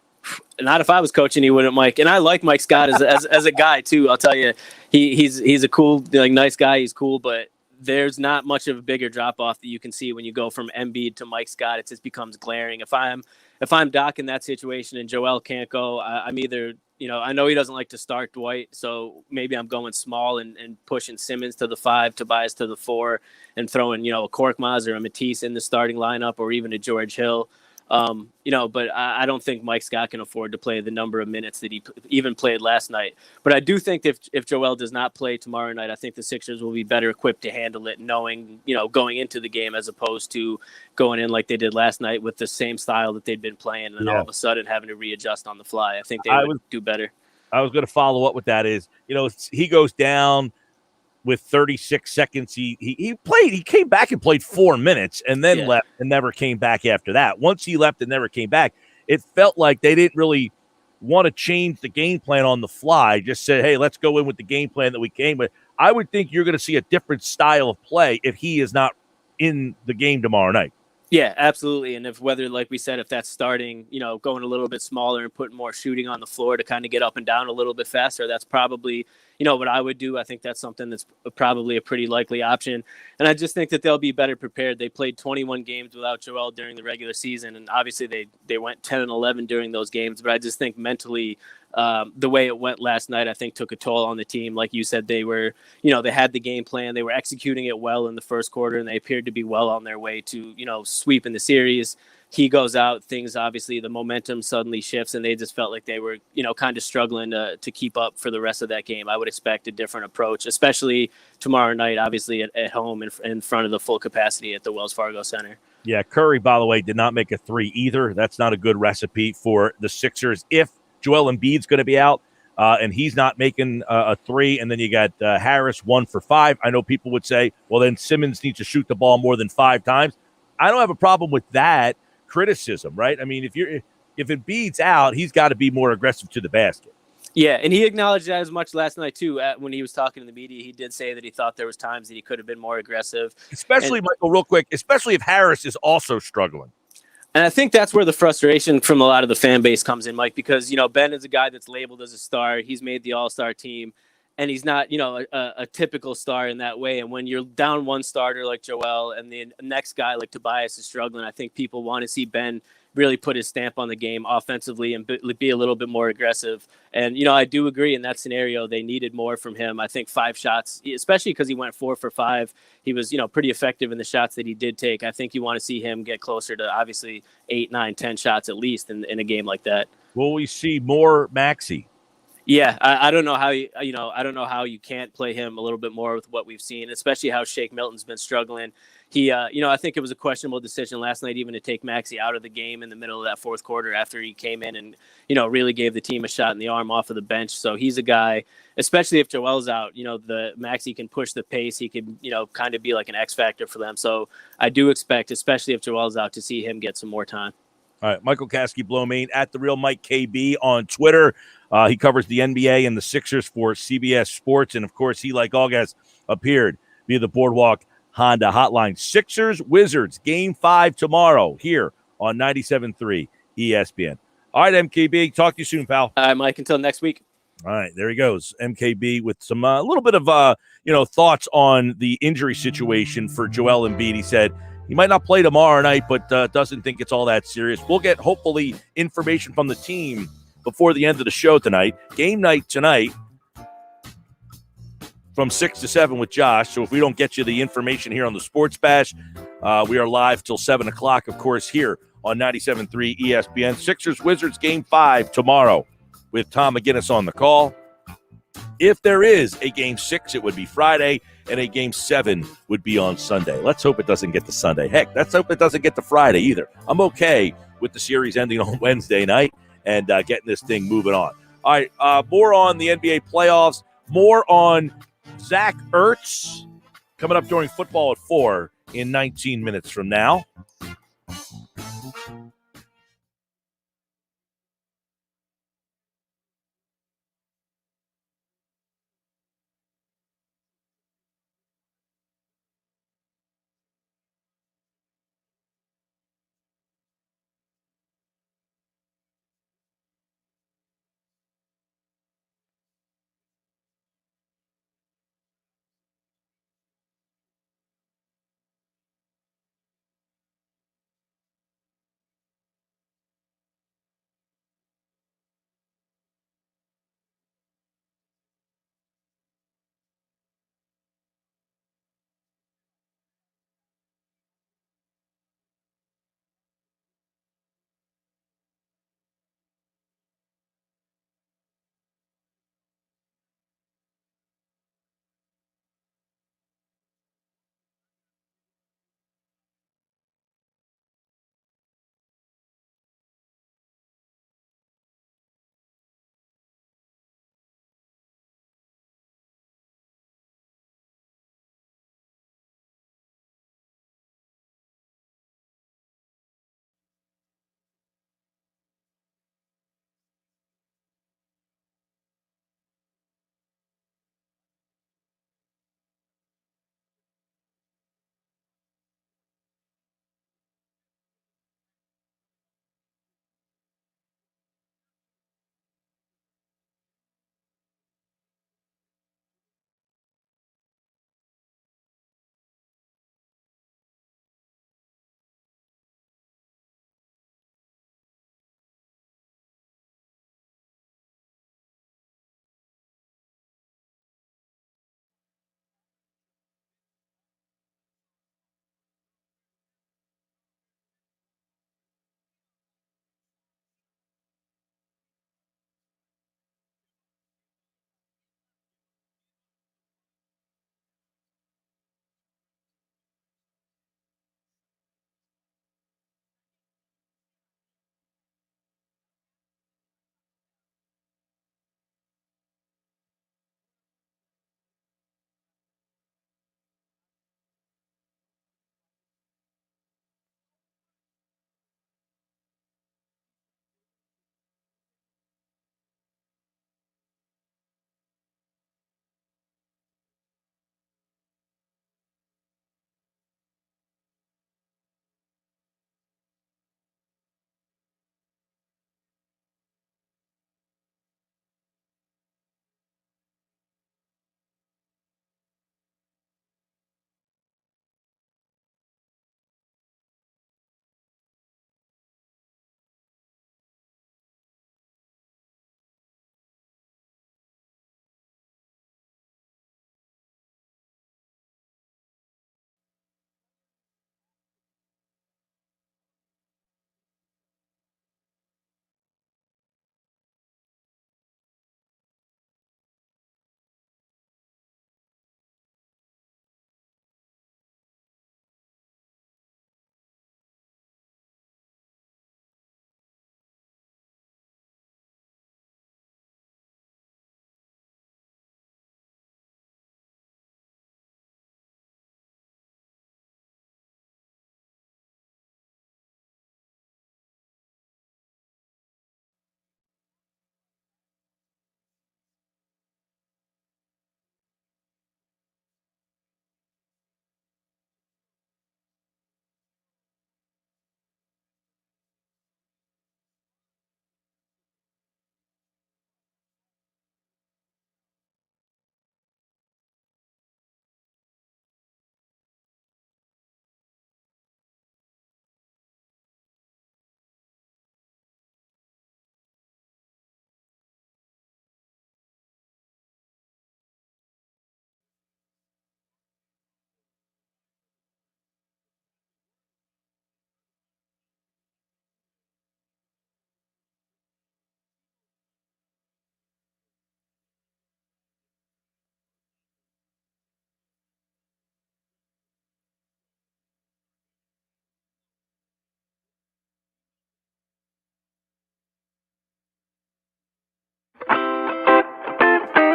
Not if I was coaching, he wouldn't, Mike. And I like Mike Scott as a guy too. I'll tell you, he's a cool, nice guy. He's cool, but there's not much of a bigger drop off that you can see when you go from Embiid to Mike Scott. It just becomes glaring. If I'm Doc in that situation and Joel can't go, I'm either, I know he doesn't like to start Dwight, so maybe I'm going small and pushing Simmons to the 5, Tobias to the 4, and throwing, a Korkmaz or a Matisse in the starting lineup, or even a George Hill. But I don't think Mike Scott can afford to play the number of minutes that he even played last night. But I do think if Joel does not play tomorrow night, I think the Sixers will be better equipped to handle it, knowing, going into the game as opposed to going in like they did last night with the same style that they'd been playing and then all of a sudden having to readjust on the fly. I think they would do better. I was going to follow up with that is, he goes down with 36 seconds. He came back and played 4 minutes and then left and never came back after that. Once he left and never came back, it felt like they didn't really want to change the game plan on the fly. Just said, hey, let's go in with the game plan that we came with. I would think you're going to see a different style of play if he is not in the game tomorrow night. Yeah, absolutely. And like we said, if that's starting, going a little bit smaller and putting more shooting on the floor to kind of get up and down a little bit faster, that's probably, what I would do. I think that's something that's probably a pretty likely option. And I just think that they'll be better prepared. They played 21 games without Joel during the regular season. And obviously they went 10-11 during those games. But I just think mentally, the way it went last night, I think took a toll on the team. Like you said, they were, they had the game plan. They were executing it well in the first quarter, and they appeared to be well on their way to, sweeping the series. He goes out, things obviously, the momentum suddenly shifts, and they just felt like they were, kind of struggling to keep up for the rest of that game. I would expect a different approach, especially tomorrow night, obviously at home in front of the full capacity at the Wells Fargo Center. Yeah, Curry, by the way, did not make a 3 either. That's not a good recipe for the Sixers. If Joel Embiid's going to be out and he's not making a 3, and then you got Harris 1 for 5. I know people would say, well, then Simmons needs to shoot the ball more than 5 times. I don't have a problem with that criticism, right? I mean, if Embiid's out, he's got to be more aggressive to the basket. Yeah, and he acknowledged that as much last night, too. When he was talking to the media, he did say that he thought there was times that he could have been more aggressive. Michael, real quick, especially if Harris is also struggling. And I think that's where the frustration from a lot of the fan base comes in, Mike, because, Ben is a guy that's labeled as a star. He's made the all-star team, and he's not, a typical star in that way. And when you're down one starter like Joel and the next guy like Tobias is struggling, I think people want to see Ben really put his stamp on the game offensively and be a little bit more aggressive. And, I do agree in that scenario, they needed more from him. I think 5 shots, especially because he went 4 for 5. He was, pretty effective in the shots that he did take. I think you want to see him get closer to obviously 8, 9, 10 shots at least in a game like that. Will we see more Maxey? Yeah, I don't know how I don't know how you can't play him a little bit more with what we've seen, especially how Shake Milton's been struggling. he, I think it was a questionable decision last night even to take Maxey out of the game in the middle of that fourth quarter after he came in and, really gave the team a shot in the arm off of the bench. So he's a guy, especially if Joel's out, the Maxey can push the pace. He can, kind of be like an X factor for them. So I do expect, especially if Joel's out, to see him get some more time. All right, Michael Kaskey-Blomain at the Real Mike KB on Twitter. He covers the NBA and the Sixers for CBS Sports, and of course, he, like all guys, appeared via the Boardwalk Honda Hotline. Sixers Wizards Game 5 tomorrow here on 97.3 ESPN. All right, MKB, talk to you soon, pal. All right, Mike. Until next week. All right, there he goes, MKB, with some a little bit of thoughts on the injury situation for Joel Embiid. He said he might not play tomorrow night, but doesn't think it's all that serious. We'll get, hopefully, information from the team before the end of the show tonight. Game night tonight from 6 to 7 with Josh. So if we don't get you the information here on the Sports Bash, we are live till 7 o'clock, of course, here on 97.3 ESPN. Sixers Wizards Game 5 tomorrow with Tom McGinnis on the call. If there is a Game 6, it would be Friday, and a Game 7 would be on Sunday. Let's hope it doesn't get to Sunday. Heck, let's hope it doesn't get to Friday either. I'm okay with the series ending on Wednesday night and getting this thing moving on. All right, more on the NBA playoffs, more on Zach Ertz coming up during football at 4 in 19 minutes from now.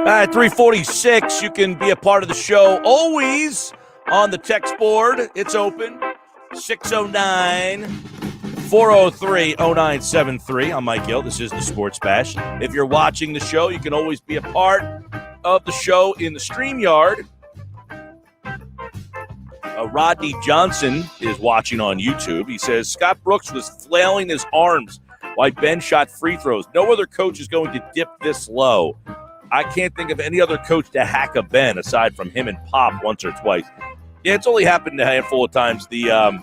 At 346, you can be a part of the show. Always on the text board. It's open. 609-403-0973. I'm Mike Gill. This is the Sports Bash. If you're watching the show, you can always be a part of the show in the StreamYard. Rodney Johnson is watching on YouTube. He says, Scott Brooks was flailing his arms while Ben shot free throws. No other coach is going to dip this low. I can't think of any other coach to hack a Ben aside from him and Pop once or twice. Yeah, it's only happened a handful of times. The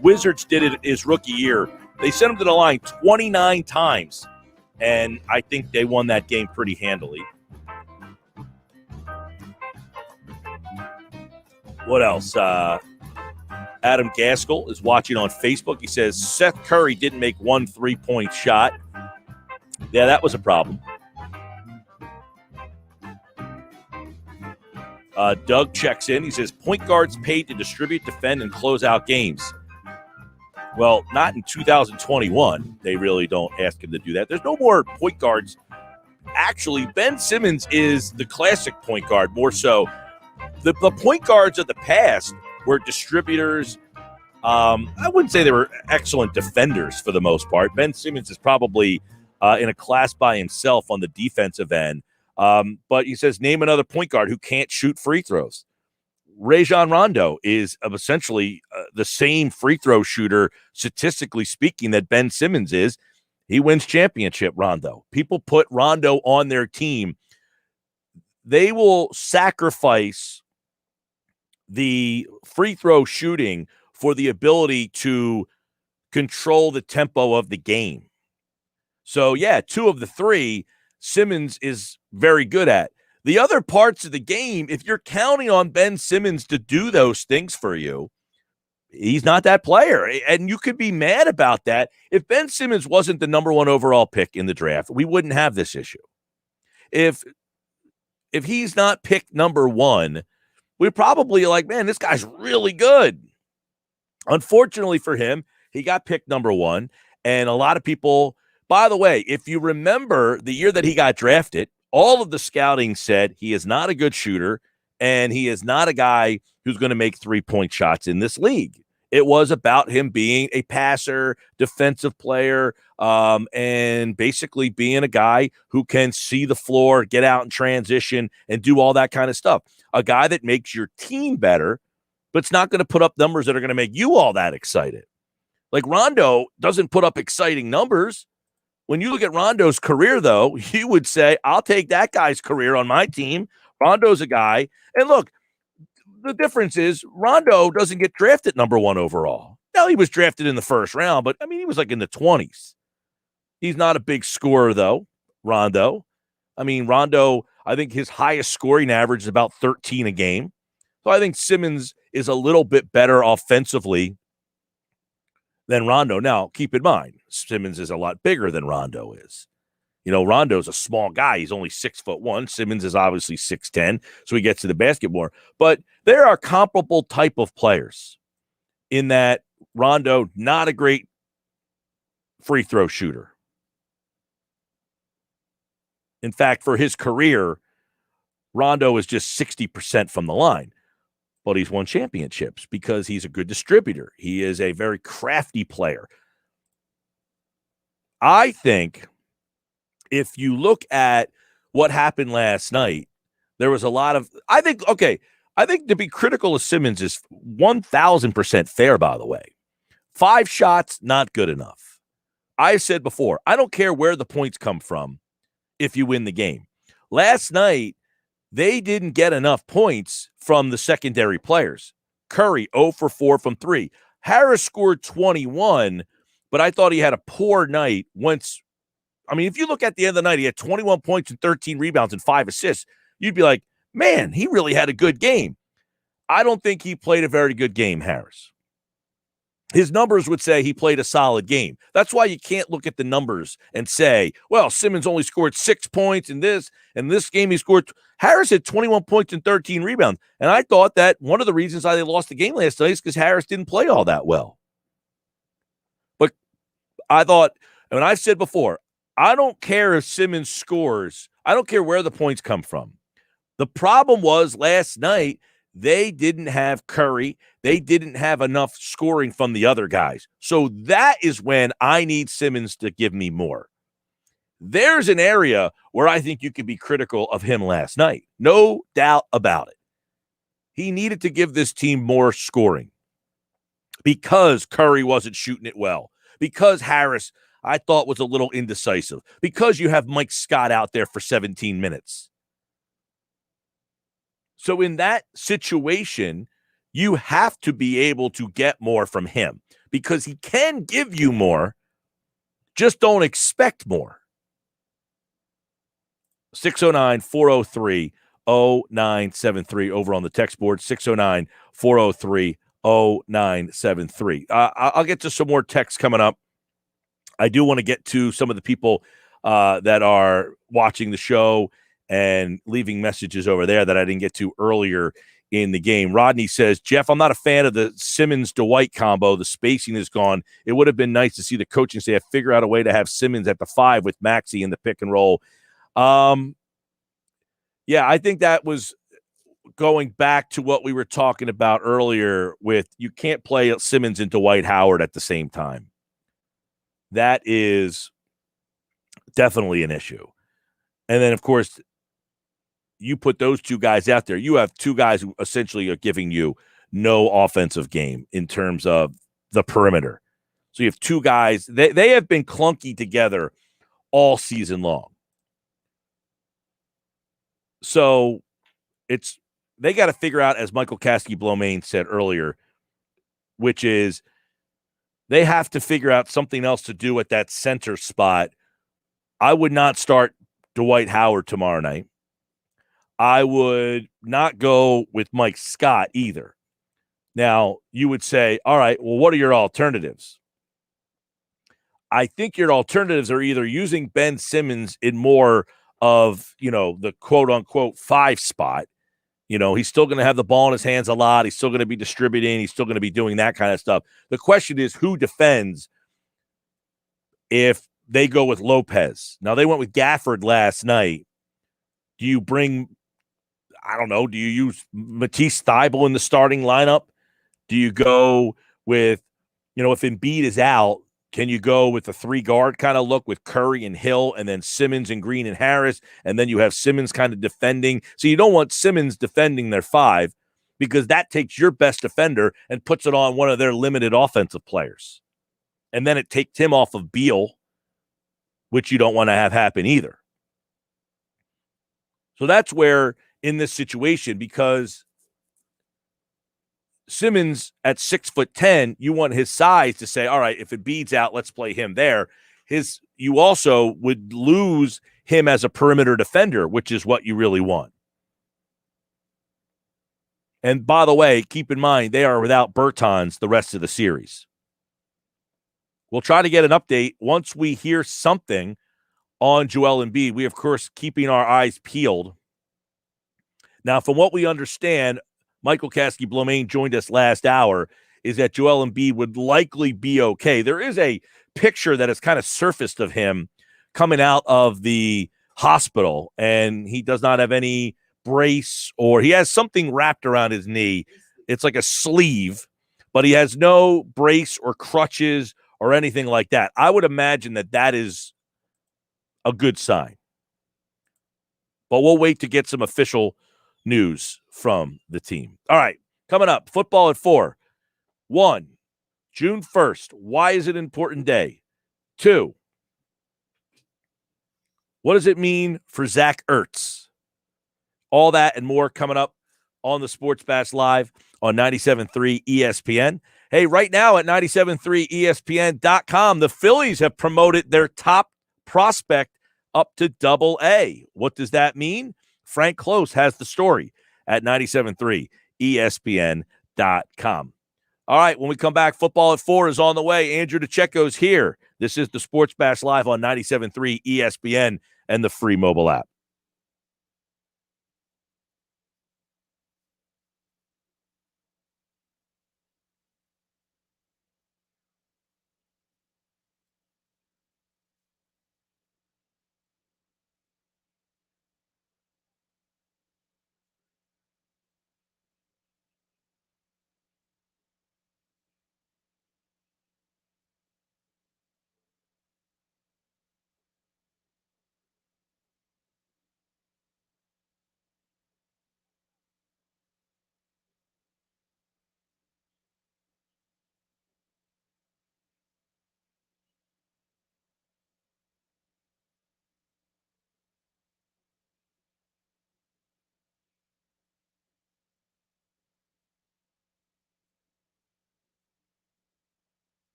Wizards did it his rookie year. They sent him to the line 29 times, and I think they won that game pretty handily. What else? Adam Gaskell is watching on Facebook. He says, Seth Curry didn't make one three-point shot. Yeah, that was a problem. Doug checks in. He says, point guards paid to distribute, defend, and close out games. Well, not in 2021. They really don't ask him to do that. There's no more point guards. Actually, Ben Simmons is the classic point guard, more so. The point guards of the past were distributors. I wouldn't say they were excellent defenders for the most part. Ben Simmons is probably in a class by himself on the defensive end. But he says, name another point guard who can't shoot free throws. Rajon Rondo is essentially the same free throw shooter, statistically speaking, that Ben Simmons is. He wins championship, Rondo. People put Rondo on their team. They will sacrifice the free throw shooting for the ability to control the tempo of the game. So, yeah, 2 of the 3 Simmons is very good at. The other parts of the game, if you're counting on Ben Simmons to do those things for you, he's not that player. And you could be mad about that. If Ben Simmons wasn't the number 1 overall pick in the draft, we wouldn't have this issue. If he's not picked number 1, we're probably like, man, this guy's really good. Unfortunately for him, he got picked number 1. And a lot of people, by the way, if you remember the year that he got drafted, all of the scouting said he is not a good shooter and he is not a guy who's going to make three-point shots in this league. It was about him being a passer, defensive player, and basically being a guy who can see the floor, get out in transition, and do all that kind of stuff. A guy that makes your team better, but it's not going to put up numbers that are going to make you all that excited. Like Rondo doesn't put up exciting numbers. When you look at Rondo's career, though, you would say, I'll take that guy's career on my team. Rondo's a guy. And look, the difference is Rondo doesn't get drafted number 1 overall. Now, he was drafted in the first round, but, I mean, he was like in the 20s. He's not a big scorer, though, Rondo. I mean, Rondo, I think his highest scoring average is about 13 a game. So I think Simmons is a little bit better offensively than Rondo. Now, keep in mind, Simmons is a lot bigger than Rondo is. You know, Rondo's a small guy. He's only 6'1". Simmons is obviously 6'10", so he gets to the basket more. But there are comparable type of players in that Rondo, not a great free throw shooter. In fact, for his career, Rondo is just 60% from the line. But he's won championships because he's a good distributor. He is a very crafty player. I think if you look at what happened last night, there was a lot of – I think to be critical of Simmons is 1,000% fair, by the way. 5 shots, not good enough. I said before, I don't care where the points come from if you win the game. Last night, they didn't get enough points from the secondary players. Curry, 0 for 4 from 3. Harris scored 21, but I thought he had a poor night once. I mean, if you look at the end of the night, he had 21 points and 13 rebounds and 5 assists. You'd be like, man, he really had a good game. I don't think he played a very good game, Harris. His numbers would say he played a solid game. That's why you can't look at the numbers and say, well, Simmons only scored 6 points in this game he scored. Harris had 21 points and 13 rebounds. And I thought that one of the reasons why they lost the game last night is because Harris didn't play all that well. But I thought, and I've said before, I don't care if Simmons scores. I don't care where the points come from. The problem was last night, they didn't have Curry. They didn't have enough scoring from the other guys. So that is when I need Simmons to give me more. There's an area where I think you could be critical of him last night. No doubt about it. He needed to give this team more scoring because Curry wasn't shooting it well, because Harris, I thought, was a little indecisive, because you have Mike Scott out there for 17 minutes. So in that situation, you have to be able to get more from him because he can give you more. Just don't expect more. 609-403-0973 over on the text board, 609-403-0973. I'll get to some more texts coming up. I do want to get to some of the people that are watching the show and leaving messages over there that I didn't get to earlier in the game. Rodney says, Jeff, I'm not a fan of the Simmons-Dwight combo. The spacing is gone. It would have been nice to see the coaching staff figure out a way to have Simmons at the 5 with Maxey in the pick and roll. Yeah, I think that was going back to what we were talking about earlier with you can't play Simmons and Dwight Howard at the same time. That is definitely an issue. And then, of course, you put those two guys out there. You have two guys who essentially are giving you no offensive game in terms of the perimeter. So you have two guys. They have been clunky together all season long. So they got to figure out, as Michael Kaskey-Blomain said earlier, which is they have to figure out something else to do at that center spot. I would not start Dwight Howard tomorrow night. I would not go with Mike Scott either. Now, you would say, all right, well, what are your alternatives? I think your alternatives are either using Ben Simmons in more of, the quote-unquote 5 spot. He's still going to have the ball in his hands a lot. He's still going to be distributing. He's still going to be doing that kind of stuff. The question is who defends if they go with Lopez. Now, they went with Gafford last night. Do you bring, I don't know, do you use Matisse Thybulle in the starting lineup? Do you go with, if Embiid is out, can you go with a 3-guard kind of look with Curry and Hill and then Simmons and Green and Harris, and then you have Simmons kind of defending? So you don't want Simmons defending their 5 because that takes your best defender and puts it on one of their limited offensive players. And then it takes him off of Beal, which you don't want to have happen either. So that's where in this situation, because Simmons at 6'10", you want his size to say, all right, if Embiid's out, let's play him there. You also would lose him as a perimeter defender, which is what you really want. And by the way, keep in mind, they are without Bertans the rest of the series. We'll try to get an update once we hear something on Joel Embiid. We, of course, keeping our eyes peeled. Now, from what we understand, Michael Kaskey-Blomain joined us last hour, is that Joel Embiid would likely be okay. There is a picture that has kind of surfaced of him coming out of the hospital, and he does not have any brace, or he has something wrapped around his knee. It's like a sleeve, but he has no brace or crutches or anything like that. I would imagine that is a good sign. But we'll wait to get some official news from the team. All right, coming up, football at 4. 1, June 1st. Why is it an important day? 2, what does it mean for Zach Ertz? All that and more coming up on the Sports Bash Live on 97.3 ESPN. Hey, right now at 97.3 ESPN.com, the Phillies have promoted their top prospect up to Double-A. What does that mean? Frank Klose has the story at 97.3 ESPN.com. All right, when we come back, football at 4 is on the way. Andrew DiCecco is here. This is the Sports Bash Live on 97.3 ESPN and the free mobile app.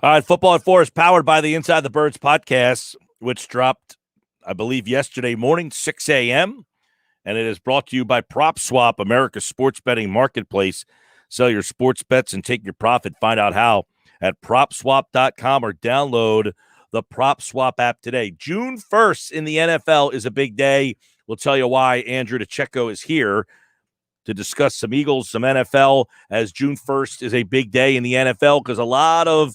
All right, Football at 4 is powered by the Inside the Birds podcast, which dropped, I believe, yesterday morning, 6 a.m., and it is brought to you by PropSwap, America's sports betting marketplace. Sell your sports bets and take your profit. Find out how at PropSwap.com or download the PropSwap app today. June 1st in the NFL is a big day. We'll tell you why. Andrew DiCecco is here to discuss some Eagles, some NFL, as June 1st is a big day in the NFL because a lot of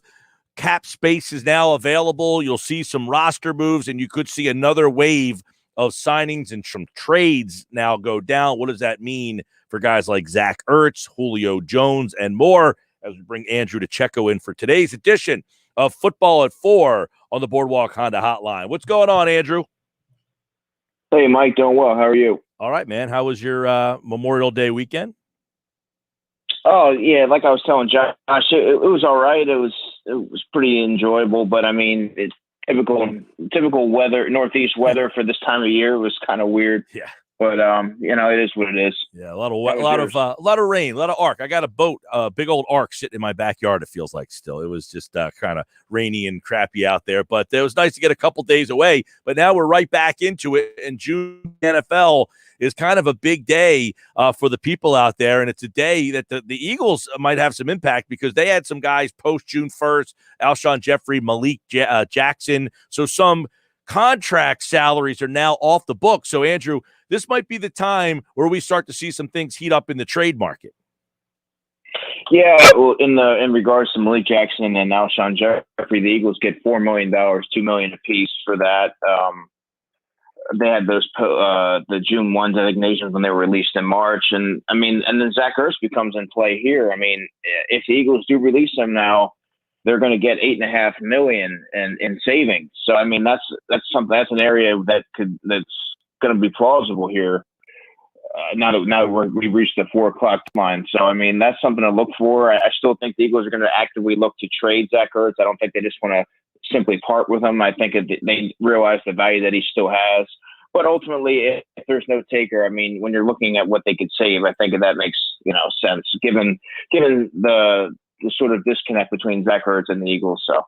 cap space is now available. You'll see some roster moves, and you could see another wave of signings and some trades now go down. What does that mean for guys like Zach Ertz, Julio Jones, and more as we bring Andrew DiCecco in for today's edition of Football at 4 on the Boardwalk Honda Hotline. What's going on, Andrew? Hey, Mike, doing well. How are you? All right, man. How was your Memorial Day weekend? Oh, yeah, like I was telling Josh, it was all right. It was pretty enjoyable, but I mean, it's typical weather, Northeast weather for this time of year was kind of weird. Yeah. But it is what it is. Yeah, a lot of rain, a lot of arc. I got a boat, a big old arc sitting in my backyard. It feels like still. It was just kind of rainy and crappy out there, but it was nice to get a couple days away. But now we're right back into it, and June NFL is kind of a big day for the people out there, and it's a day that the Eagles might have some impact because they had some guys post June 1st, Alshon Jeffrey, Malik Jackson. So some contract salaries are now off the book. So, Andrew, this might be the time where we start to see some things heat up in the trade market. Yeah, well, in regards to Malik Jackson and Alshon Jeffrey, the Eagles get $4 million, $2 million apiece for that. They had those the June 1 designations when they were released in March, and then Zach Ertz becomes in play here. I mean, if the Eagles do release him now, they're going to get $8.5 million in savings. So I mean, that's an area that's going to be plausible here. Now we've reached the 4 o'clock line. So I mean, that's something to look for. I still think the Eagles are going to actively look to trade Zach Ertz. I don't think they just want to simply part with him. I think they realize the value that he still has. But ultimately, if there's no taker, I mean, when you're looking at what they could save, I think that makes sense given the sort of disconnect between Zach Ertz and the Eagles. So.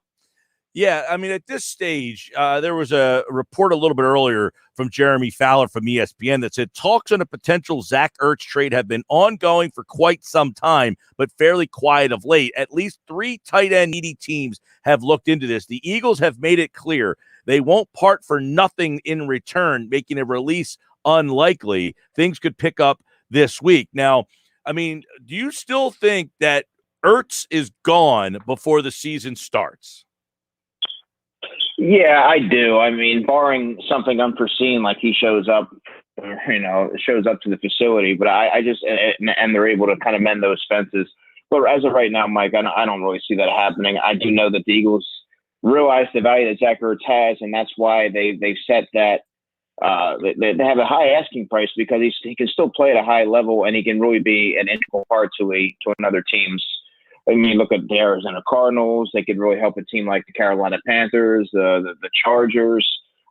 Yeah, I mean, at this stage, there was a report a little bit earlier from Jeremy Fowler from ESPN that said talks on a potential Zach Ertz trade have been ongoing for quite some time, but fairly quiet of late. At least 3 tight end needy teams have looked into this. The Eagles have made it clear they won't part for nothing in return, making a release unlikely. Things could pick up this week. Now, I mean, do you still think that Ertz is gone before the season starts? Yeah, I do. I mean, barring something unforeseen, like he shows up to the facility, but I just, and they're able to kind of mend those fences. But as of right now, Mike, I don't really see that happening. I do know that the Eagles realize the value that Zach Ertz has, and that's why they've set that they have a high asking price because he can still play at a high level and he can really be an integral part to another team's. I mean, look at the Arizona Cardinals. They could really help a team like the Carolina Panthers, the Chargers.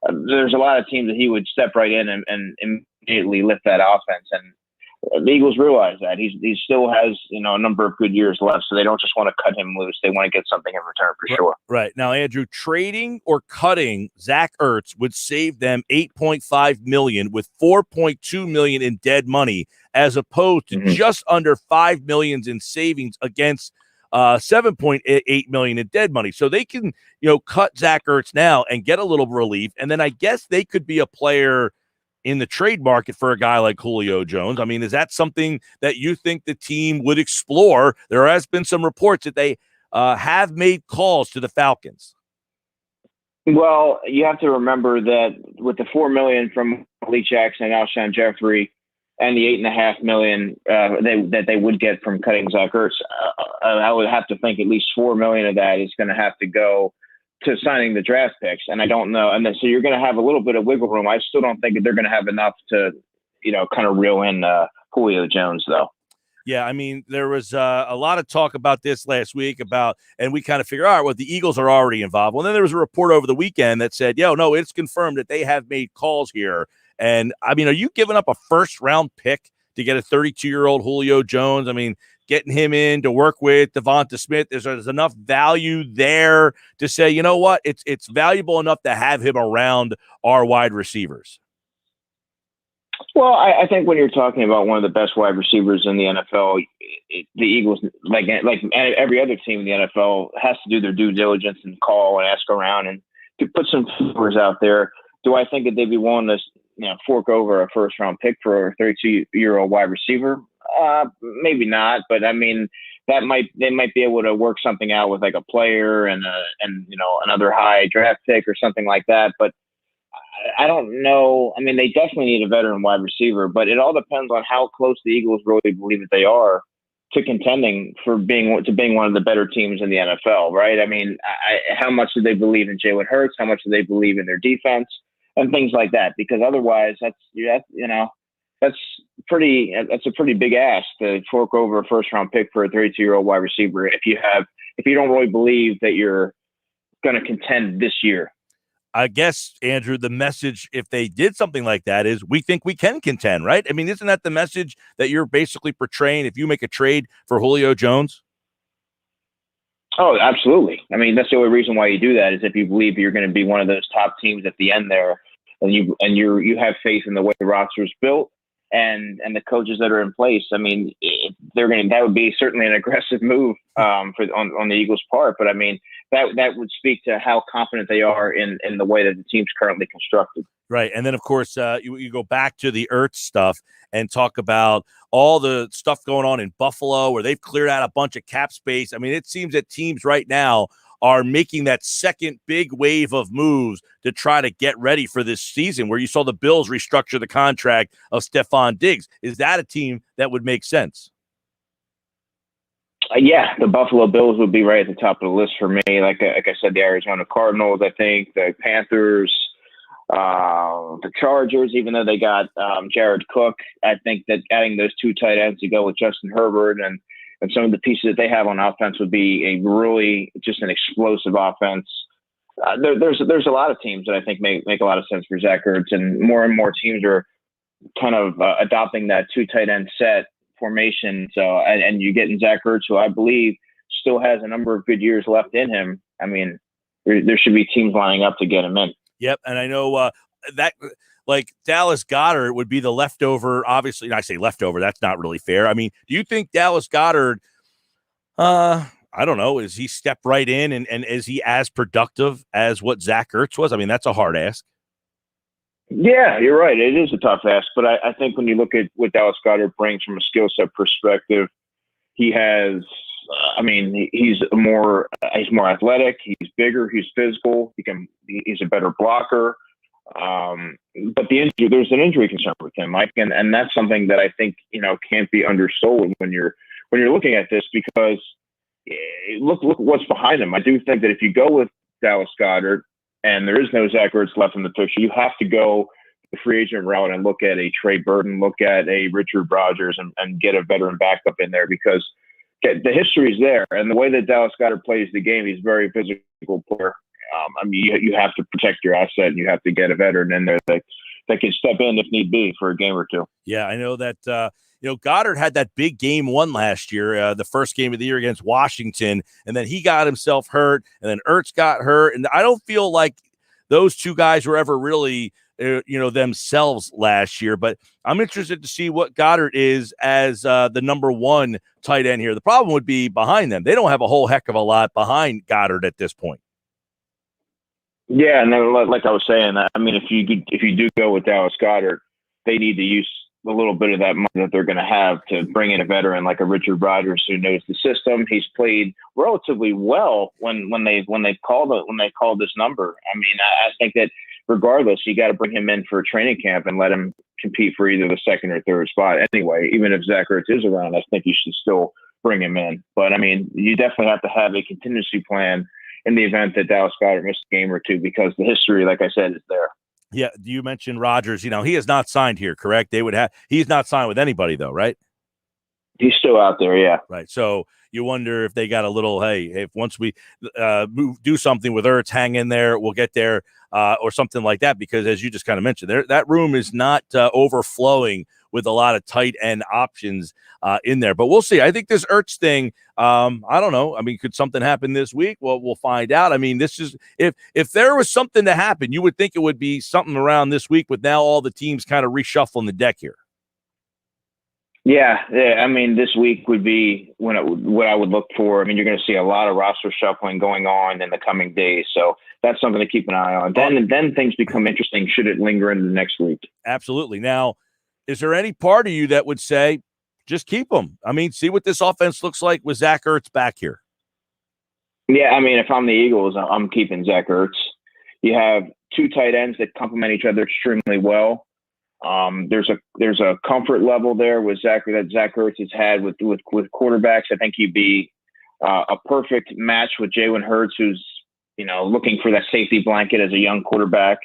There's a lot of teams that he would step right in and immediately lift that offense. And the Eagles realize that. He still has, a number of good years left, so they don't just want to cut him loose. They want to get something in return for sure. Right. Now, Andrew, trading or cutting Zach Ertz would save them $8.5 million with $4.2 million in dead money, as opposed to just under $5 million in savings against $7.8 million in dead money. So they can, cut Zach Ertz now and get a little relief. And then I guess they could be a player in the trade market for a guy like Julio Jones. I mean, is that something that you think the team would explore? There has been some reports that they have made calls to the Falcons. Well, you have to remember that with the $4 million from Malik Jackson and Alshon Jeffrey, and the $8.5 million that they would get from cutting Zach Ertz, I would have to think at least $4 million of that is going to have to go to signing the draft picks. And I don't know. And then so you're going to have a little bit of wiggle room. I still don't think that they're going to have enough to, kind of reel in Julio Jones, though. Yeah, I mean, there was a lot of talk about this last week and we kind of figured, all right, well, the Eagles are already involved. Well, then there was a report over the weekend that said, no, it's confirmed that they have made calls here. And I mean, are you giving up a first-round pick to get a 32-year-old Julio Jones. I mean, getting him in to work with Devonta Smith, there's enough value there to say, you know what, it's valuable enough to have him around our wide receivers. Well, I think when you're talking about one of the best wide receivers in the NFL, the Eagles, like every other team in the NFL, has to do their due diligence and call and ask around and to put some numbers out there. Do I think that they'd be willing to, fork over a first-round pick for a 32-year-old wide receiver? Maybe not, but I mean, they might be able to work something out with like a player and another high draft pick or something like that. But I don't know. I mean, they definitely need a veteran wide receiver, but it all depends on how close the Eagles really believe that they are to contending for being one of the better teams in the NFL, right? I mean, how much do they believe in Jalen Hurts? How much do they believe in their defense and things like that? Because otherwise, that's a pretty big ask to fork over a first round pick for a 32-year-old wide receiver if you don't really believe that you're going to contend this year. I guess, Andrew, the message, if they did something like that, is we think we can contend, right? I mean, isn't that the message that you're basically portraying if you make a trade for Julio Jones? Oh, absolutely. I mean, that's the only reason why you do that is if you believe you're going to be one of those top teams at the end there, and you have faith in the way the roster is built and the coaches that are in place. I mean, that would be certainly an aggressive move on the Eagles' part. But I mean, that would speak to how confident they are in the way that the team's currently constructed. Right. And then, of course, you go back to the Ertz stuff and talk about all the stuff going on in Buffalo where they've cleared out a bunch of cap space. I mean, it seems that teams right now are making that second big wave of moves to try to get ready for this season, where you saw the Bills restructure the contract of Stephon Diggs. Is that a team that would make sense? Yeah, the Buffalo Bills would be right at the top of the list for me. Like I said, the Arizona Cardinals, I think, the Panthers, the Chargers, even though they got Jared Cook, I think that adding those two tight ends to go with Justin Herbert and some of the pieces that they have on offense would be a really just an explosive offense. There's a lot of teams that I think make a lot of sense for Zach Ertz, and more teams are kind of adopting that two tight end set formation. So, and you get in Zach Ertz, who I believe still has a number of good years left in him. I mean, there should be teams lining up to get him in. Yep, and I know that like Dallas Goedert would be the leftover. Obviously, and I say leftover. That's not really fair. I mean, do you think Dallas Goedert? I don't know. Is he step right in and is he as productive as what Zach Ertz was? I mean, that's a hard ask. Yeah, you're right. It is a tough ask, but I think when you look at what Dallas Goedert brings from a skill set perspective, he has. He's more athletic. He's bigger. He's physical. He's a better blocker. But there's an injury concern with him, Mike, and that's something that I think can't be undersold when you're looking at this, because look what's behind him. I do think that if you go with Dallas Goedert and there is no Zach Ertz left in the picture, you have to go the free agent route and look at a Trey Burton, look at a Richard Rodgers, and get a veteran backup in there, because the history is there. And the way that Dallas Goedert plays the game, he's a very physical player. You have to protect your asset, and you have to get a veteran in there that can step in if need be for a game or two. Yeah, I know that Goddard had that big game one last year, the first game of the year against Washington, and then he got himself hurt, and then Ertz got hurt, and I don't feel like those two guys were ever really themselves last year. But I'm interested to see what Goddard is as the number one tight end here. The problem would be behind them. They don't have a whole heck of a lot behind Goddard at this point. Yeah, and then, like I was saying, I mean, if you do go with Dallas Goedert, they need to use a little bit of that money that they're going to have to bring in a veteran like a Richard Rodgers who knows the system. He's played relatively well when they called this number. I mean, I think that regardless, you got to bring him in for a training camp and let him compete for either the second or third spot. Anyway, even if Zach Ertz is around, I think you should still bring him in. But I mean, you definitely have to have a contingency plan in the event that Dallas Goedert missed a game or two, because the history, like I said, is there. Yeah, you mentioned Rodgers. He has not signed here, correct? He's not signed with anybody, though, right? He's still out there, yeah. Right. So you wonder if they got a little, if once we do something with Ertz, hang in there, we'll get there, or something like that. Because as you just kind of mentioned, that room is not overflowing with a lot of tight end options in there. But we'll see. I think this Ertz thing, I don't know. I mean, could something happen this week? Well, we'll find out. I mean, this is if there was something to happen, you would think it would be something around this week with now all the teams kind of reshuffling the deck here. Yeah. I mean, this week would be what I would look for. I mean, you're going to see a lot of roster shuffling going on in the coming days. So that's something to keep an eye on. Then things become interesting should it linger into the next week. Absolutely. Now, is there any part of you that would say, just keep them? I mean, see what this offense looks like with Zach Ertz back here. Yeah, I mean, if I'm the Eagles, I'm keeping Zach Ertz. You have two tight ends that complement each other extremely well. There's a comfort level there with Zach Ertz has had with quarterbacks. I think he'd be a perfect match with Jalen Hurts, who's looking for that safety blanket as a young quarterback.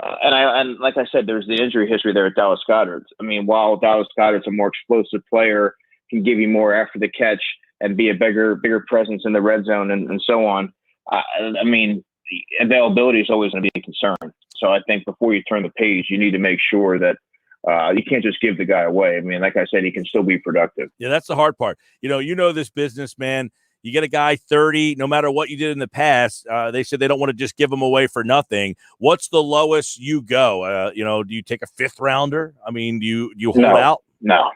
And like I said, there's the injury history there at Dallas Goedert. I mean, while Dallas Goedert's a more explosive player, can give you more after the catch and be a bigger presence in the red zone and so on. I mean, availability is always going to be a concern. So I think before you turn the page, you need to make sure that you can't just give the guy away. I mean, like I said, he can still be productive. Yeah, that's the hard part. You know this business, man. You get a guy 30, no matter what you did in the past, they said they don't want to just give him away for nothing. What's the lowest you go? Do you take a fifth rounder? I mean, do you hold out? No,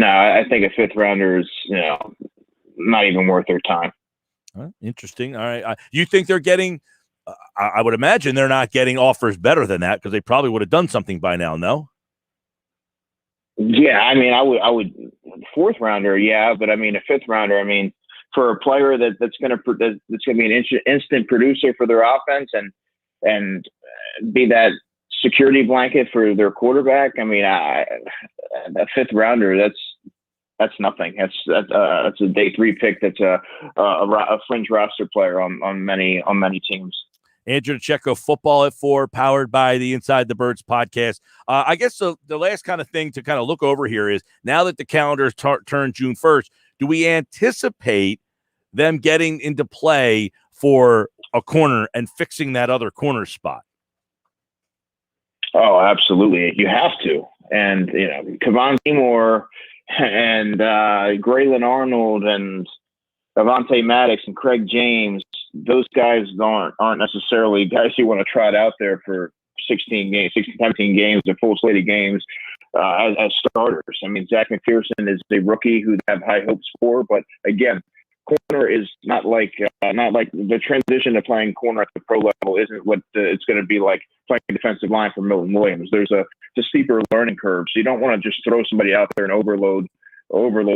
I think a fifth rounder is, not even worth their time. Interesting. All right. You think they're getting, I would imagine they're not getting offers better than that because they probably would have done something by now, no? Yeah, I mean, I would fourth rounder, yeah, but I mean, a fifth rounder, I mean, for a player that's going to be an instant producer for their offense and be that security blanket for their quarterback. I mean, a fifth rounder, that's nothing. That's a day 3 pick. That's a fringe roster player on many teams. Andrew DiCecco, Football at 4, powered by the Inside the Birds podcast. I guess the last kind of thing to kind of look over here is now that the calendar turned June 1st, do we anticipate them getting into play for a corner and fixing that other corner spot? Oh, absolutely. You have to. And, Kevon Seymour and Graylin Arnold and Avonte Maddox and Craig James, those guys aren't necessarily guys you want to trot out there for 17 games, a full slate of games as starters. I mean, Zach McPherson is a rookie who have high hopes for, but again, corner is not like the transition to playing corner at the pro level isn't what it's going to be like playing defensive line for Milton Williams. There's a steeper learning curve, so you don't want to just throw somebody out there and overload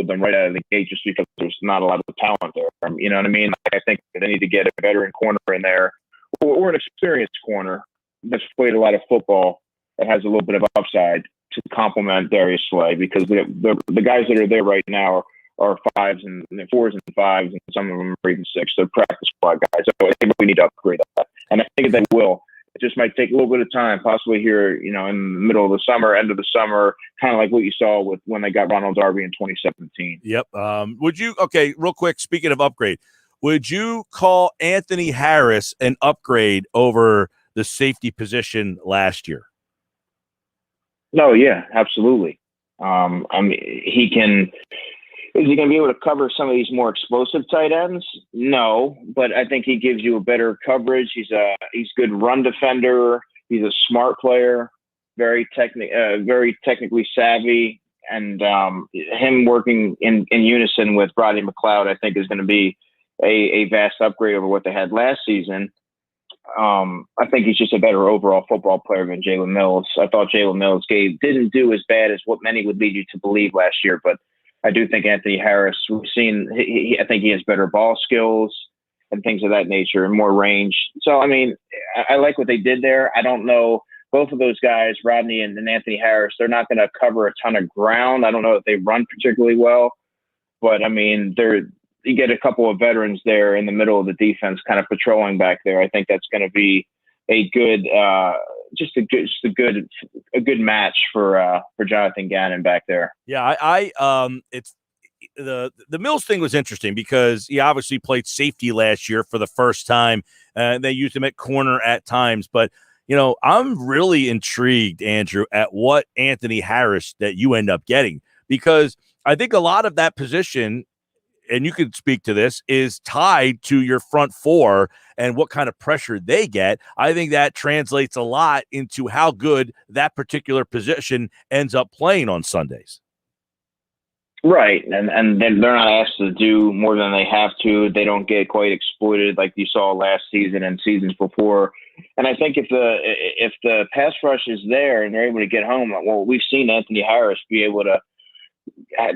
them right out of the gate just because there's not a lot of talent there. You know what I mean? I think they need to get a veteran corner in there or an experienced corner that's played a lot of football that has a little bit of upside to complement Darius Slay, because the guys that are there right now are 5s and 4s and 5s, and some of them are even 6. They're practice squad guys. So I think we need to upgrade that. And I think they will. It just might take a little bit of time, possibly here, in the middle of the summer, end of the summer, kind of like what you saw with when they got Ronald Darby in 2017. Yep. Real quick, speaking of upgrade, would you call Anthony Harris an upgrade over the safety position last year? No, yeah, absolutely. I mean, is he going to be able to cover some of these more explosive tight ends? No, but I think he gives you a better coverage. He's good run defender. He's a smart player, very technically savvy, and him working in unison with Rodney McLeod, I think, is going to be a vast upgrade over what they had last season. I think he's just a better overall football player than Jalen Mills. I thought Jalen Mills didn't do as bad as what many would lead you to believe last year, but I do think Anthony Harris, we've seen, I think he has better ball skills and things of that nature and more range. So, I mean, I like what they did there. I don't know, both of those guys, Rodney and Anthony Harris, they're not going to cover a ton of ground. I don't know if they run particularly well, but I mean, you get a couple of veterans there in the middle of the defense kind of patrolling back there. I think that's going to be a good, a good match for Jonathan Gannon back there. Yeah, it's the Mills thing was interesting because he obviously played safety last year for the first time. They used him at corner at times, but I'm really intrigued, Andrew, at what Anthony Harris that you end up getting, because I think a lot of that position, and you could speak to this, is tied to your front four and what kind of pressure they get. I think that translates a lot into how good that particular position ends up playing on Sundays. Right, and they're not asked to do more than they have to. They don't get quite exploited like you saw last season and seasons before. And I think if the pass rush is there and they're able to get home, well, we've seen Anthony Harris be able to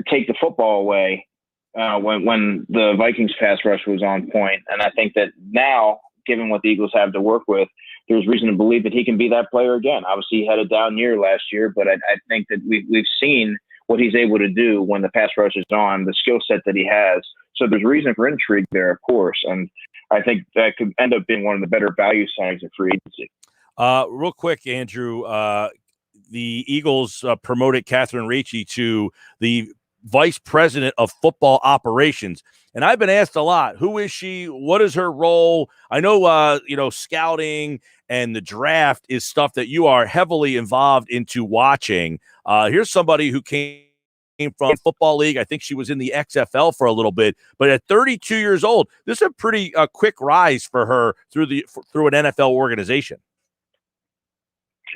take the football away when the Vikings pass rush was on point. And I think that now, given what the Eagles have to work with, there's reason to believe that he can be that player again. Obviously, he had a down year last year, but I think that we've seen what he's able to do when the pass rush is on, the skill set that he has. So there's reason for intrigue there, of course. And I think that could end up being one of the better value signings in free agency. Real quick, Andrew, the Eagles promoted Catherine Ricci to the vice president of football operations. And I've been asked a lot, who is she? What is her role? I know, scouting and the draft is stuff that you are heavily involved into watching. Here's somebody who came from Football League. I think she was in the XFL for a little bit, but at 32 years old, this is a pretty quick rise for her through an NFL organization.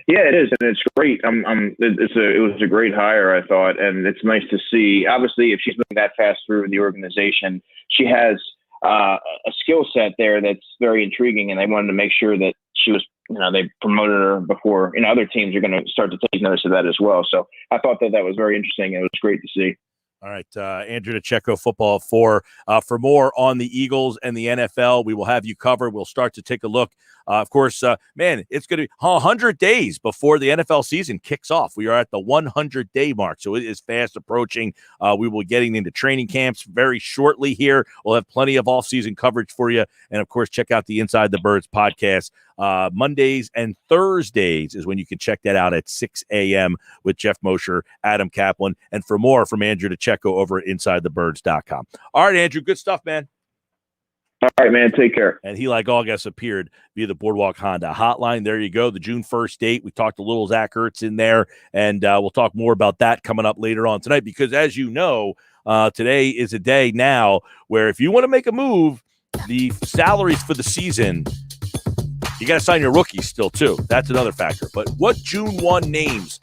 Yeah, it is, and it's great. It was a great hire, I thought, and it's nice to see. Obviously, if she's moving that fast through the organization, she has a skill set there that's very intriguing, and they wanted to make sure that she was. They promoted her before. Other teams are going to start to take notice of that as well. So I thought that was very interesting. It was great to see. All right, Andrew DiCecco, Football for more on the Eagles and the NFL. We will have you covered. We'll start to take a look. Of course, it's going to be 100 days before the NFL season kicks off. We are at the 100-day mark, so it is fast approaching. We will be getting into training camps very shortly here. We'll have plenty of off-season coverage for you. And, of course, check out the Inside the Birds podcast. Mondays and Thursdays is when you can check that out at 6 a.m. with Jeff Mosher, Adam Kaplan, and for more from Andrew DiCecco over at InsideTheBirds.com. All right, Andrew, good stuff, man. All right, man, take care. And he, like all guests, appeared via the Boardwalk Honda hotline. There you go, the June 1st date. We talked a little Zach Ertz in there, and we'll talk more about that coming up later on tonight because, as you know, today is a day now where if you want to make a move, the salaries for the season – you got to sign your rookies still, too. That's another factor. But what June 1 names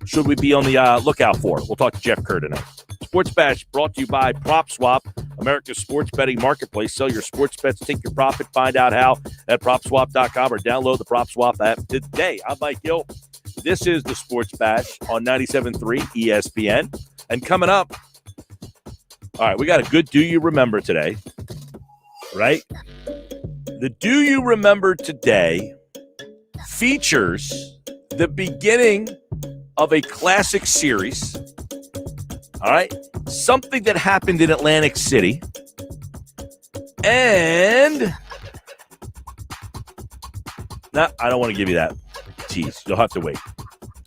should we be on the lookout for? We'll talk to Jeff Kerr tonight. Sports Bash brought to you by PropSwap, America's sports betting marketplace. Sell your sports bets, take your profit, find out how at PropSwap.com or download the PropSwap app today. I'm Mike Gill. This is the Sports Bash on 97.3 ESPN. And coming up, all right, we got a good Do You Remember today, right? The Do You Remember Today features the beginning of a classic series, all right? Something that happened in Atlantic City. And I don't want to give you that tease. You'll have to wait.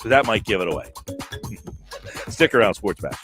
So that might give it away. Stick around, Sports Bash.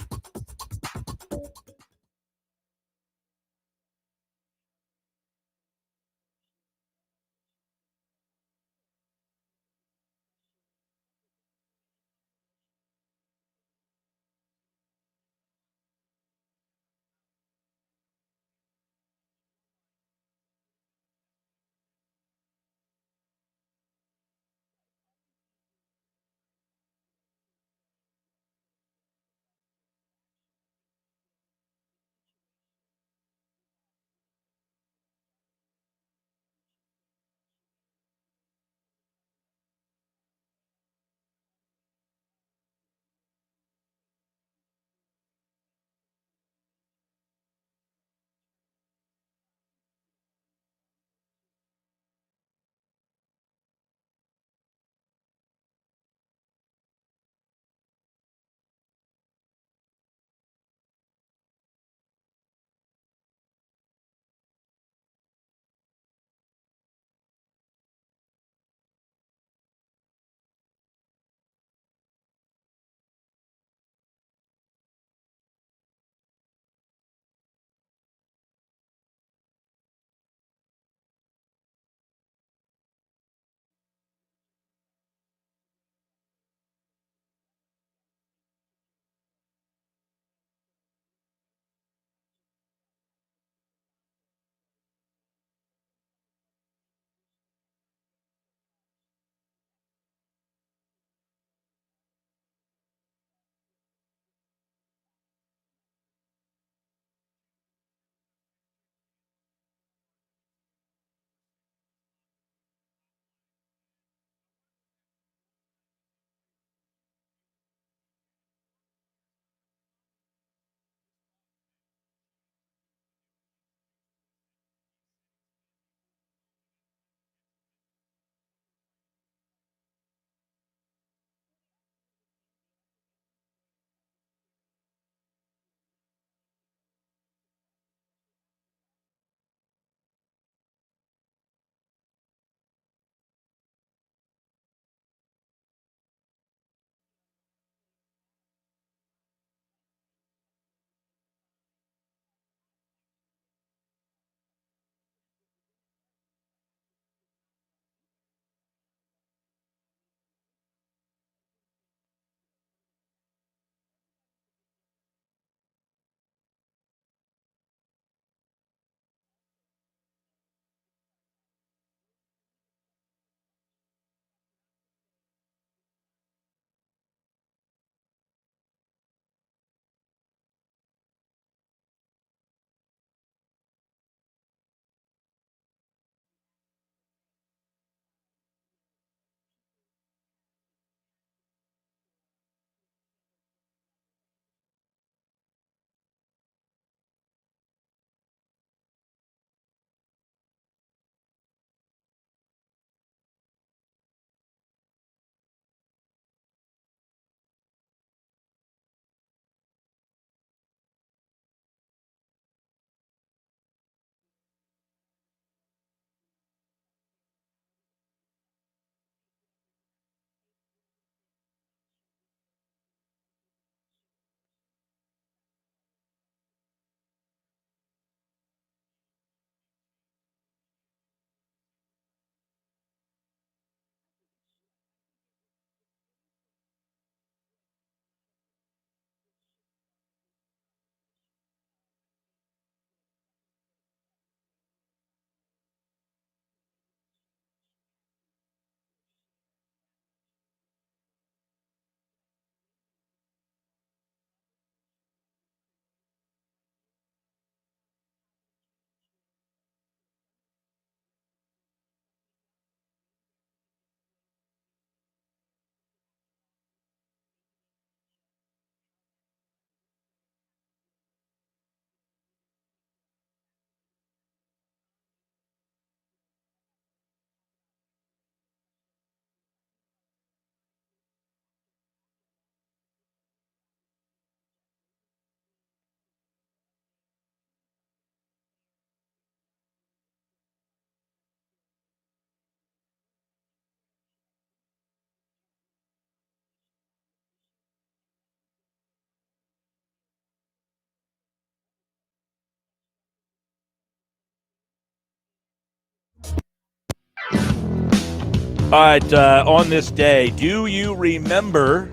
All right, on this day, do you remember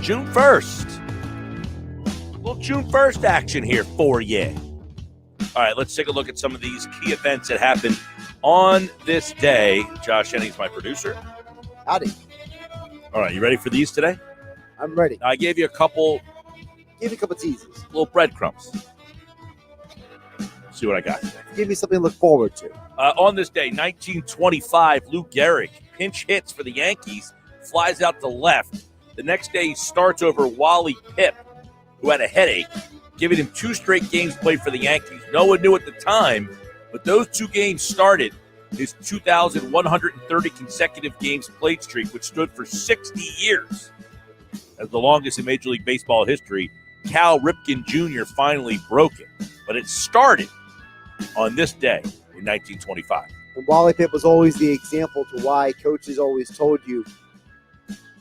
June 1st? A little June 1st action here for you. All right, let's take a look at some of these key events that happened on this day. Josh Henning's my producer. Howdy. All right, you ready for these today? I'm ready. I gave you a couple. Give me a couple teases. Little breadcrumbs. See what I got. Give me something to look forward to. On this day, 1925, Lou Gehrig pinch hits for the Yankees, flies out to left. The next day, he starts over Wally Pipp, who had a headache, giving him 2 straight games played for the Yankees. No one knew at the time, but those 2 games started his 2,130 consecutive games played streak, which stood for 60 years as the longest in Major League Baseball history. Cal Ripken Jr. finally broke it, but it started on this day in 1925. And Wally Pipp was always the example to why coaches always told you,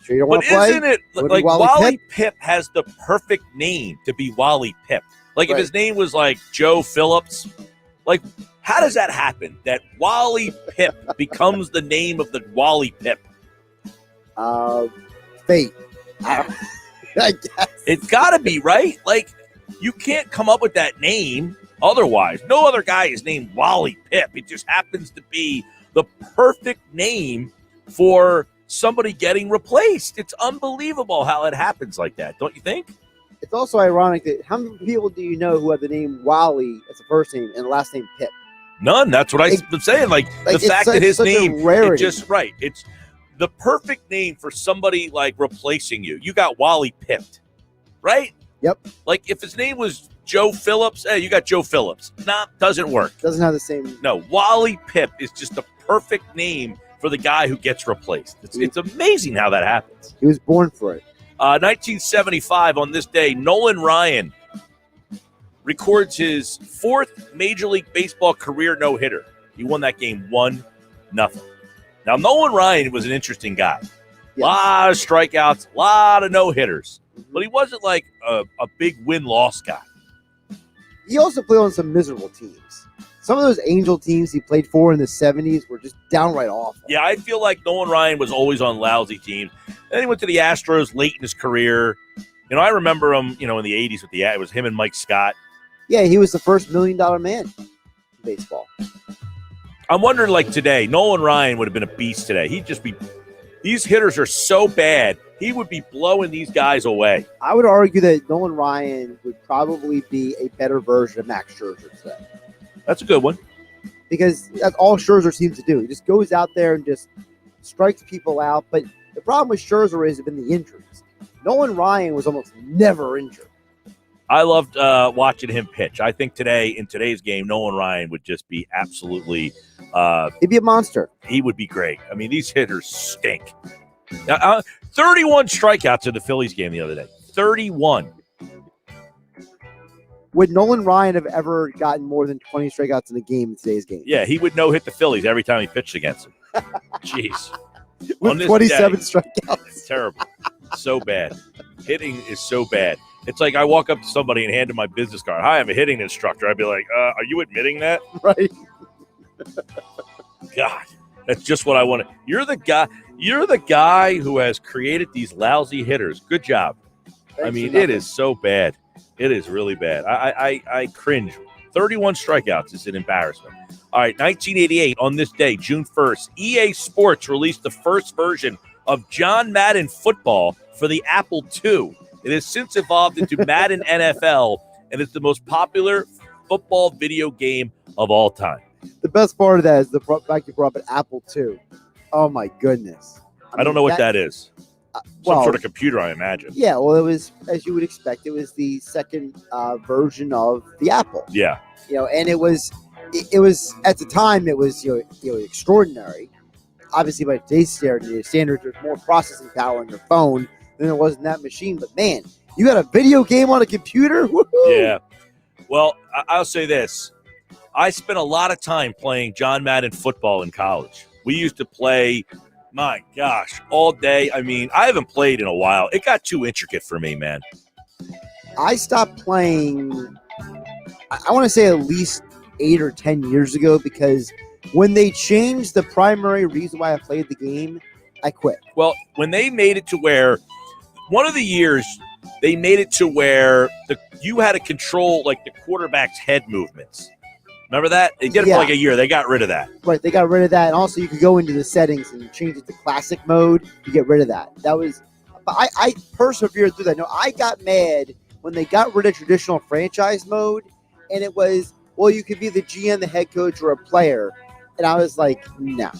sure you don't want to play? But isn't it like Wally Pipp has the perfect name to be Wally Pipp? Like if his name was like Joe Phillips, like how does that happen? That Wally Pipp becomes the name of the Wally Pipp? Fate. I guess. It's got to be, right? Like you can't come up with that name otherwise. No other guy is named Wally Pipp. It just happens to be the perfect name for somebody getting replaced. It's unbelievable how it happens like that, don't you think? It's also ironic that how many people do you know who have the name Wally as a first name and the last name Pipp? None. That's what I've been saying. Like the fact that his name, it's just right. It's the perfect name for somebody like replacing you. You got Wally Pipped, right? Yep. Like if his name was Joe Phillips, hey, you got Joe Phillips. Nah, doesn't work. Doesn't have the same. No, Wally Pipp is just the perfect name for the guy who gets replaced. It's amazing how that happens. He was born for it. 1975, on this day, Nolan Ryan records his 4th Major League Baseball career no-hitter. He won that game 1-0. Now, Nolan Ryan was an interesting guy. A lot of strikeouts, a lot of no-hitters. But he wasn't like a big win-loss guy. He also played on some miserable teams. Some of those Angel teams he played for in the 70s were just downright awful. Yeah, I feel like Nolan Ryan was always on lousy teams. Then he went to the Astros late in his career. You know, I remember him, in the 80s with it was him and Mike Scott. Yeah, he was the first $1 million man in baseball. I'm wondering, like today, Nolan Ryan would have been a beast today. He'd just be – these hitters are so bad, he would be blowing these guys away. I would argue that Nolan Ryan would probably be a better version of Max Scherzer today. That's a good one. Because that's all Scherzer seems to do. He just goes out there and just strikes people out. But the problem with Scherzer has been the injuries. Nolan Ryan was almost never injured. I loved watching him pitch. I think in today's game, Nolan Ryan would just be absolutely he'd be a monster. He would be great. I mean, these hitters stink. 31 strikeouts in the Phillies game the other day. 31. Would Nolan Ryan have ever gotten more than 20 strikeouts in a game in today's game? Yeah, he would no-hit the Phillies every time he pitched against them. Jeez. With 27 strikeouts. It's terrible. So bad. Hitting is so bad. It's like I walk up to somebody and hand them my business card. Hi, I'm a hitting instructor. I'd be like, are you admitting that? Right. God, that's just what I want to. You're the guy who has created these lousy hitters. Good job. I mean, it is so bad. It is really bad. I cringe. 31 strikeouts is an embarrassment. All right, 1988, on this day, June 1st, EA Sports released the first version of John Madden Football for the Apple II. It has since evolved into Madden NFL, and it's the most popular football video game of all time. The best part of that is the fact you brought up an Apple II. Oh, my goodness. I don't know what that is. Some sort of computer, I imagine. Yeah, well, it was, as you would expect, it was the second version of the Apple. Yeah. And it was at the time, it was extraordinary. Obviously, by today's standards, there's more processing power on your phone than there was in that machine. But, man, you got a video game on a computer? Woo-hoo! Yeah. Well, I'll say this. I spent a lot of time playing John Madden Football in college. We used to play, my gosh, all day. I mean, I haven't played in a while. It got too intricate for me, man. I stopped playing, I want to say at least 8 or 10 years ago, because When they changed the primary reason why I played the game, I quit. Well, when they made it to where one of the years they made it to where you had to control like the quarterback's head movements. Remember that? They did it for like a year. They got rid of that. Right, they got rid of that. And also you could go into the settings and change it to classic mode. You get rid of that. That was – I persevered through that. No, I got mad when they got rid of traditional franchise mode, and it was, well, you could be the GM, the head coach, or a player. And I was like, no.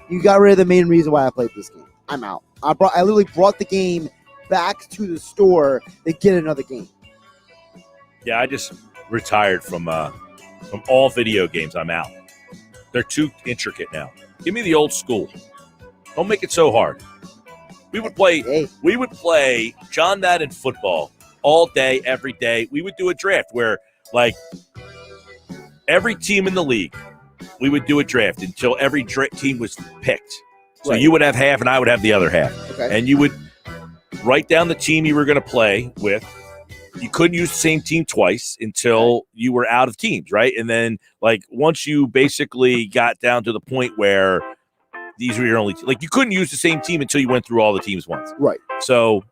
You got rid of the main reason why I played this game. I'm out. I literally brought the game back to the store to get another game. Yeah, I just retired from all video games. I'm out. They're too intricate now. Give me the old school. Don't make it so hard. We would play John Madden football all day, every day. We would do a draft where, like, every team in the league, we would do a draft until every team was picked. So you would have half and I would have the other half. Okay. And you would write down the team you were going to play with. You couldn't use the same team twice until you were out of teams, right? And then, like, once you basically got down to the point where these were your only like, you couldn't use the same team until you went through all the teams once. Right. So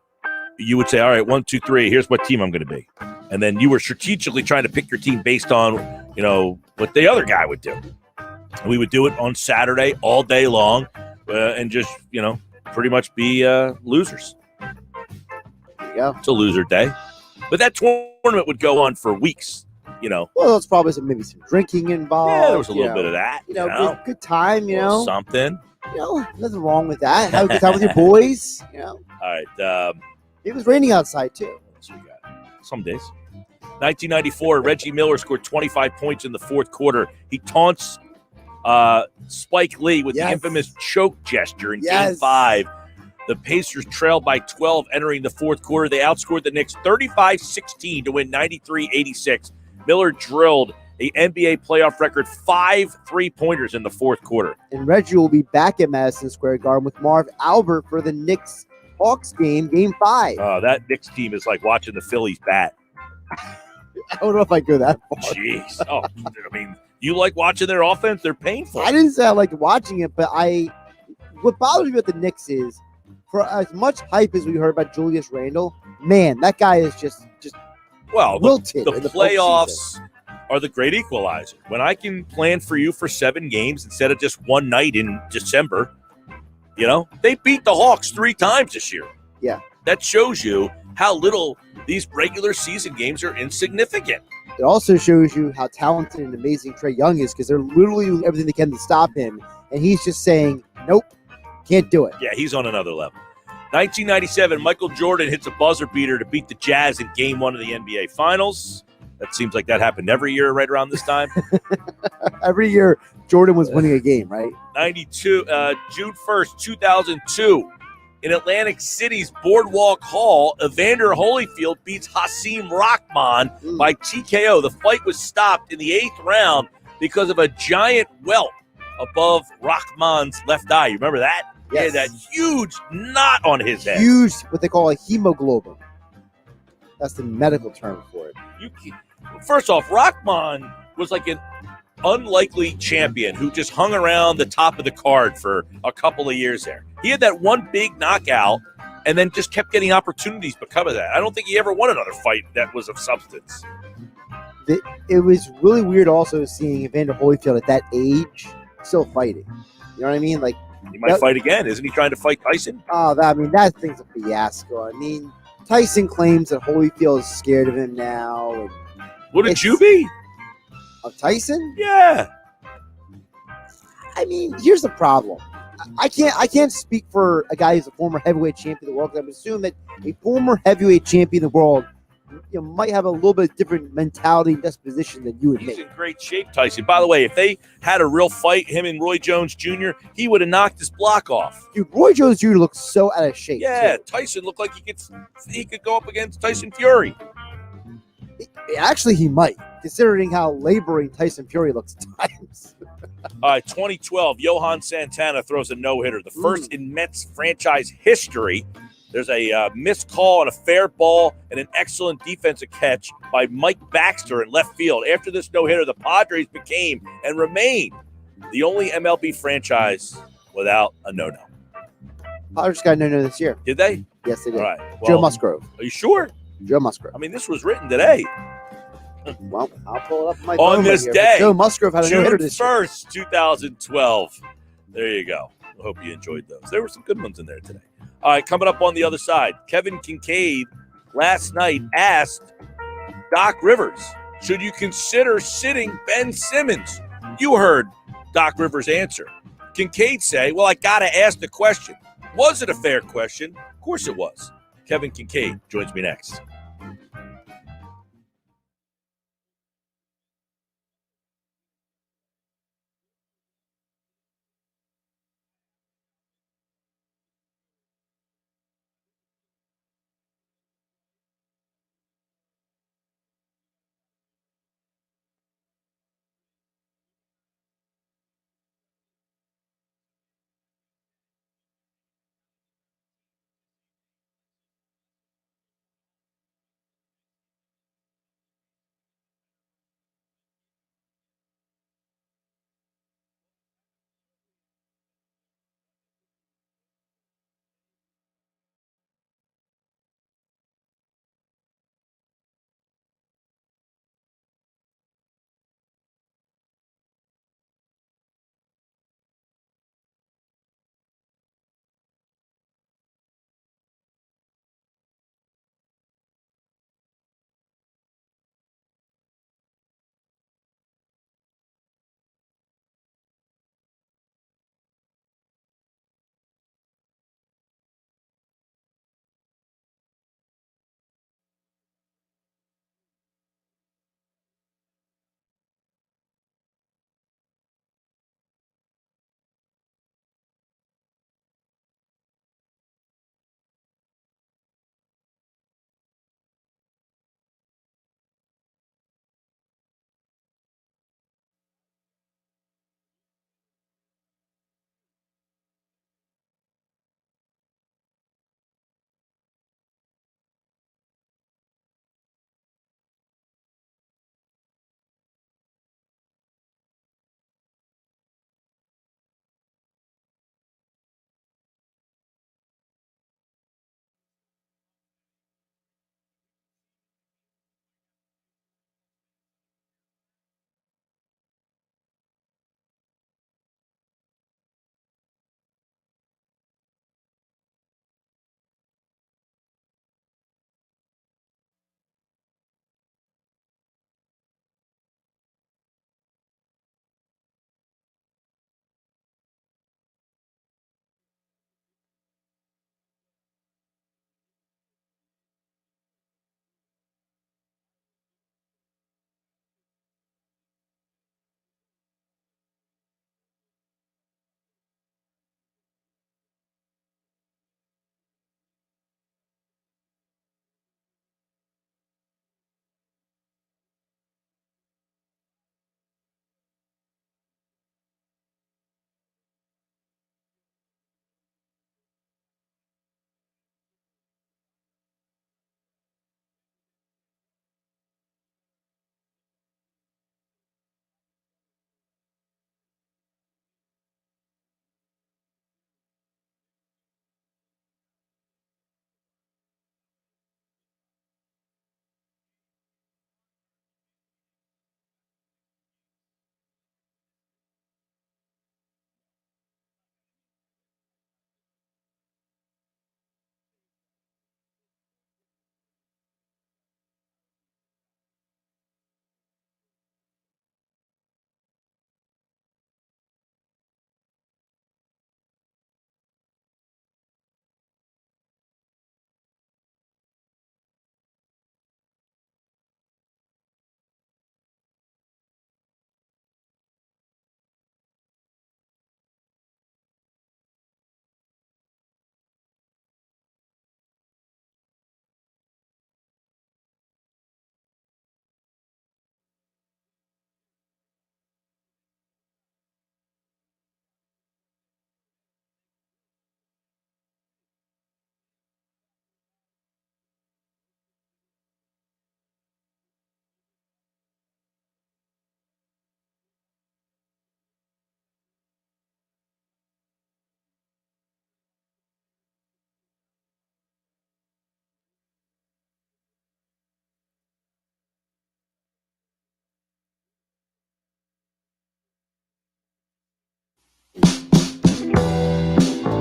you would say, all right, 1, 2, 3, here's what team I'm going to be. And then you were strategically trying to pick your team based on, what the other guy would do. We would do it on Saturday all day long and just, pretty much be losers. There you go. It's a loser day. But that tournament would go on for weeks, Well, there's probably maybe some drinking involved. Yeah, there was a little bit of that. Good time, Something. Nothing wrong with that. Have a good time with your boys, All right. It was raining outside, too. What we got? Some days. 1994, Reggie Miller scored 25 points in the fourth quarter. He taunts Spike Lee with the infamous choke gesture in Game 5. The Pacers trailed by 12 entering the fourth quarter. They outscored the Knicks 35-16 to win 93-86. Miller drilled a NBA playoff record 5 3-pointers in the fourth quarter. And Reggie will be back at Madison Square Garden with Marv Albert for the Knicks-Hawks game, Game 5. That Knicks team is like watching the Phillies bat. I don't know if I go that far. Jeez. You like watching their offense? They're painful. I didn't say I liked watching it, but what bothers me about the Knicks is, for as much hype as we heard about Julius Randle, man, that guy is just wilted. The playoffs are the great equalizer. When I can plan for you for 7 games instead of just one night in December, they beat the Hawks 3 times this year. Yeah. That shows you how little these regular season games are insignificant. It also shows you how talented and amazing Trae Young is, because they're literally doing everything they can to stop him, and he's just saying, nope, can't do it. Yeah, he's on another level. 1997, Michael Jordan hits a buzzer beater to beat the Jazz in Game 1 of the NBA Finals. That seems like that happened every year right around this time. Every year, Jordan was winning a game, right? 92, June 1st, 2002. In Atlantic City's Boardwalk Hall, Evander Holyfield beats Hasim Rahman by TKO. The fight was stopped in the 8th round because of a giant welt above Rahman's left eye. You remember that? Yes. He had that huge knot on his head. Huge, what they call a hemoglobin. That's the medical term for it. First off, Rahman was like an unlikely champion who just hung around the top of the card for a couple of years there. He had that one big knockout and then just kept getting opportunities because of that. I don't think he ever won another fight that was of substance. It was really weird also seeing Evander Holyfield at that age still fighting. You know what I mean? Like, he might fight again. Isn't he trying to fight Tyson? That thing's a fiasco. Tyson claims that Holyfield is scared of him now. And wouldn't you be? Of Tyson? Yeah. Here's the problem. I can't speak for a guy who's a former heavyweight champion of the world, because I assume that a former heavyweight champion of the world might have a little bit different mentality and disposition than you and me. He's in great shape, Tyson. By the way, if they had a real fight, him and Roy Jones Jr., he would have knocked his block off. Dude, Roy Jones Jr. looks so out of shape. Yeah, too. Tyson looked like he could go up against Tyson Fury. Actually, he might, considering how laboring Tyson Fury looks at times. All right, 2012, Johan Santana throws a no-hitter, the first in Mets franchise history. There's a missed call on a fair ball and an excellent defensive catch by Mike Baxter in left field. After this no-hitter, the Padres became and remain The only MLB franchise without a no-no. Padres got no this year. Did they? Yes, they did. All right. Joe Well, Musgrove. Are you sure? Joe Musgrove. I mean, this was written today. Well, I'll pull it up on my On phone this right here. day, Joe Musgrove had a June no-hitter this year. 1st, 2012. There you go. I hope you enjoyed those. There were some good ones in there today. All right, coming up on the other side, Kevin Kincaid last night asked Doc Rivers, should you consider sitting Ben Simmons? You heard Doc Rivers' answer. Kincaid say, well, I got to ask the question. Was it a fair question? Of course it was. Kevin Kincaid joins me next.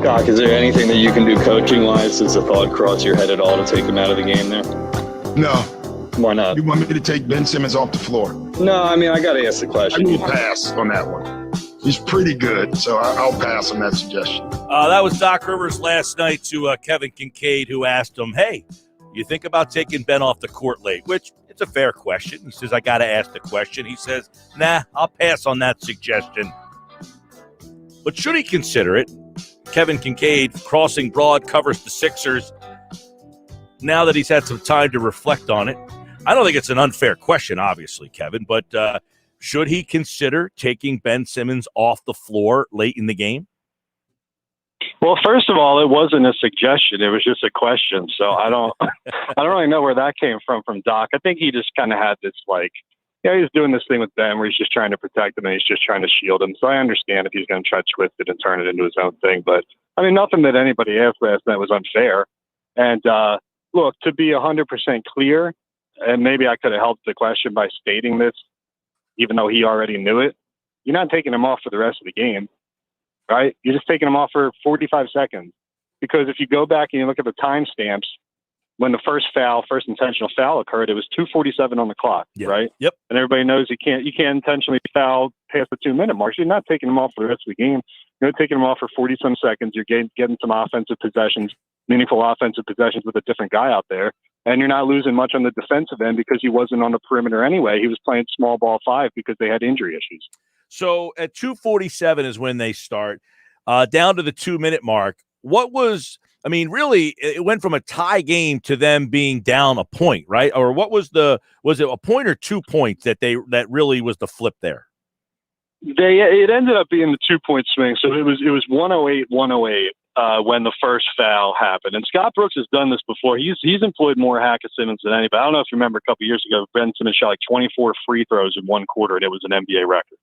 Doc, is there anything that you can do coaching-wise? Does the thought cross your head at all to take him out of the game there? No. Why not? You want me to take Ben Simmons off the floor? No, I mean, I got to ask the question. I need to pass on that one. He's pretty good, so I'll pass on that suggestion. That was Doc Rivers last night to Kevin Kincaid, who asked him, hey, you think about taking Ben off the court late? Which, it's a fair question. He says, I got to ask the question. He says, nah, I'll pass on that suggestion. But should he consider it? Kevin Kincaid, crossing broad, covers the Sixers. Now that he's had some time to reflect on it, I don't think it's an unfair question, obviously, Kevin, but should he consider taking Ben Simmons off the floor late in the game? Well, first of all, it wasn't a suggestion; it was just a question. So I don't really know where that came from Doc. I think he just kind of had this he's doing this thing with Ben where he's just trying to protect him and he's just trying to shield him. So I understand if he's going to try to twist it and turn it into his own thing. But I mean, nothing that anybody asked last night was unfair. And look, to be 100% clear, and maybe I could have helped the question by stating this, even though he already knew it. You're not taking him off for the rest of the game, right? You're just taking him off for 45 seconds. Because if you go back and you look at the timestamps, when the first intentional foul occurred, it was 2:47 on the clock, right? Yep. And everybody knows you can't intentionally foul past the 2-minute mark. So you're not taking him off for the rest of the game. You're taking him off for 40-some seconds. You're getting some offensive possessions, meaningful offensive possessions with a different guy out there. And you're not losing much on the defensive end because he wasn't on the perimeter anyway. He was playing small ball 5 because they had injury issues. So at 2:47 is when they start, down to the 2-minute mark. Really, it went from a tie game to them being down a point, right? Or was it a point or 2 points that really was the flip there? It ended up being the 2-point swing. So it was 108-108. When the first foul happened. And Scott Brooks has done this before. He's employed more Simmons than anybody. I don't know if you remember a couple of years ago, Ben Simmons shot 24 free throws in one quarter, and it was an NBA record.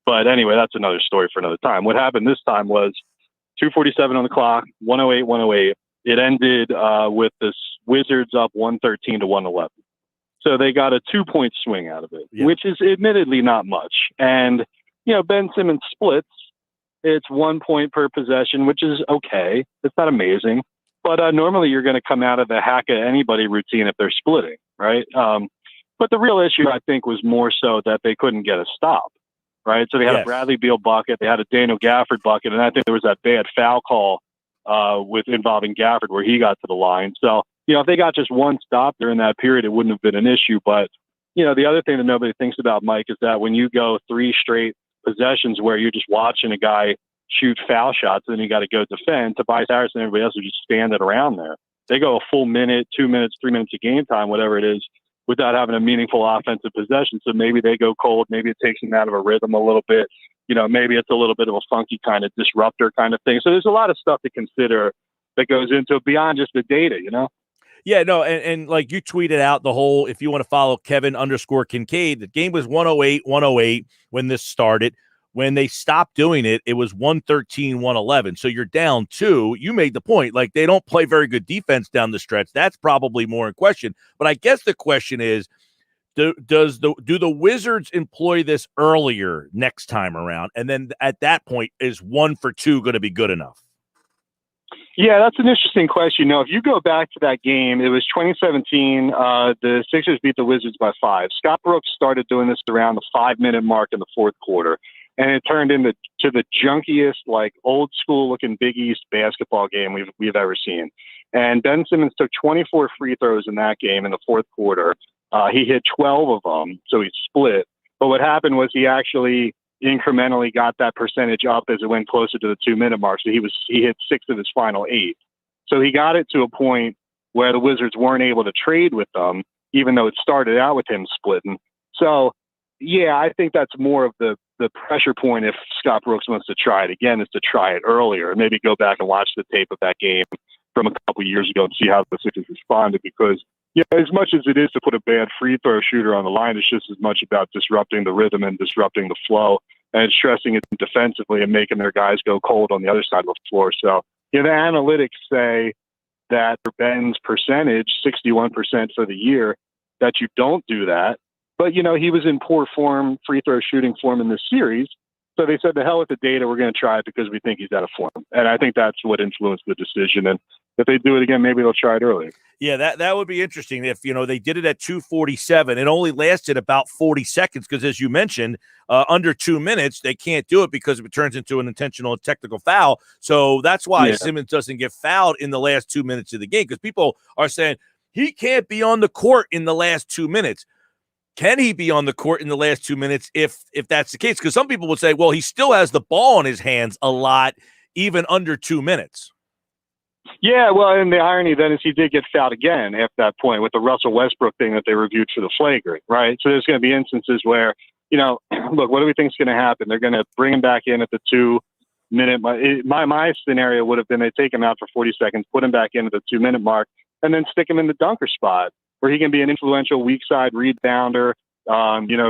But anyway, that's another story for another time. What happened this time was 2:47 on the clock, 108-108. It ended with the Wizards up 113-111. So they got a 2-point swing out of it, which is admittedly not much. And, Ben Simmons splits. It's 1 point per possession, which is okay. It's not amazing. But normally you're going to come out of the hack at anybody routine if they're splitting, right? But the real issue, I think, was more so that they couldn't get a stop, right? So they had a Bradley Beal bucket. They had a Daniel Gafford bucket. And I think there was that bad foul call involving Gafford where he got to the line. So, if they got just one stop during that period, it wouldn't have been an issue. But, the other thing that nobody thinks about, Mike, is that when you go 3 straight possessions where you're just watching a guy shoot foul shots and then you got to go defend, Tobias Harris and everybody else are just standing around there. They go a full minute, 2 minutes, 3 minutes of game time, whatever it is, without having a meaningful offensive possession. So maybe they go cold. Maybe it takes them out of a rhythm a little bit. Maybe it's a little bit of a funky kind of disruptor kind of thing. So there's a lot of stuff to consider that goes into it beyond just the data, Yeah, no, and like you tweeted out the whole, if you want to follow Kevin_Kincaid, the game was 108 when this started. When they stopped doing it, it was 113-111. So you're down 2. You made the point. Like, they don't play very good defense down the stretch. That's probably more in question. But I guess the question is, do the Wizards employ this earlier next time around? And then at that point, is 1 for 2 going to be good enough? Yeah, that's an interesting question. If you go back to that game, it was 2017. The Sixers beat the Wizards by 5. Scott Brooks started doing this around the 5-minute mark in the fourth quarter, and it turned into the junkiest, old school looking Big East basketball game we've ever seen. And Ben Simmons took 24 free throws in that game in the fourth quarter. He hit 12 of them, so he split. But what happened was he actually incrementally got that percentage up as it went closer to the 2-minute mark. So he hit 6 of his final 8. So he got it to a point where the Wizards weren't able to trade with them, even though it started out with him splitting. So, yeah, I think that's more of the pressure point if Scott Brooks wants to try it again, is to try it earlier and maybe go back and watch the tape of that game from a couple of years ago and see how the Sixers responded. Because, as much as it is to put a bad free throw shooter on the line, it's just as much about disrupting the rhythm and disrupting the flow and stressing it defensively and making their guys go cold on the other side of the floor. So, the analytics say that for Ben's percentage, 61% for the year, that you don't do that. But, he was in poor form, free throw shooting form in this series. So they said, the hell with the data, we're going to try it because we think he's out of form. And I think that's what influenced the decision. And if they do it again, maybe they'll try it early. Yeah, that would be interesting if, they did it at 2:47. It only lasted about 40 seconds because, as you mentioned, under 2 minutes, they can't do it because it turns into an intentional technical foul. So that's why Simmons doesn't get fouled in the last 2 minutes of the game, because people are saying he can't be on the court in the last 2 minutes. Can he be on the court in the last 2 minutes if that's the case? Because some people would say, well, he still has the ball in his hands a lot, even under 2 minutes. Yeah, well, and the irony then is he did get fouled again at that point with the Russell Westbrook thing that they reviewed for the flagrant, right? So there's going to be instances where, look, what do we think is going to happen? They're going to bring him back in at the 2 minute. My scenario would have been they take him out for 40 seconds, put him back in at the 2 minute mark, and then stick him in the dunker spot where he can be an influential weak side rebounder,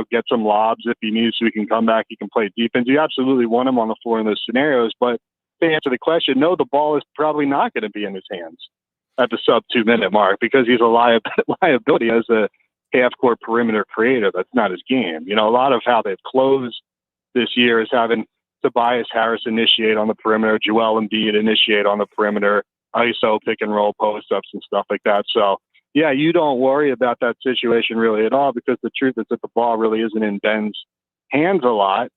get some lobs if he needs so he can come back, he can play defense. You absolutely want him on the floor in those scenarios, but to answer the question, no, the ball is probably not going to be in his hands at the sub 2 minute mark because he's a liability as a half court perimeter creator. That's not his game. A lot of how they've closed this year is having Tobias Harris initiate on the perimeter, Joel Embiid initiate on the perimeter, ISO pick and roll post ups and stuff like that. So yeah, you don't worry about that situation really at all because the truth is that the ball really isn't in Ben's hands a lot.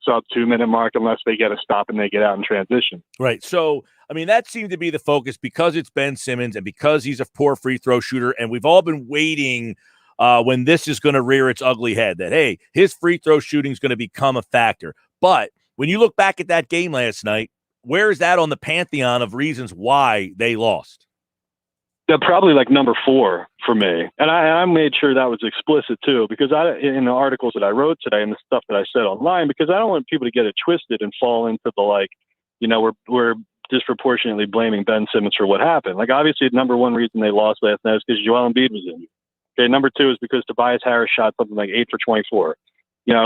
Sub 2 minute mark unless they get a stop and they get out in transition. Right. So, that seemed to be the focus because it's Ben Simmons and because he's a poor free throw shooter. And we've all been waiting when this is going to rear its ugly head that, hey, his free throw shooting is going to become a factor. But when you look back at that game last night, where is that on the pantheon of reasons why they lost? They're probably like number 4 for me. And I made sure that was explicit too, because in the articles that I wrote today and the stuff that I said online, because I don't want people to get it twisted and fall into the we're disproportionately blaming Ben Simmons for what happened. Like obviously the number 1 reason they lost last night is because Joel Embiid was in. Okay, number 2 is because Tobias Harris shot something like 8 for 24.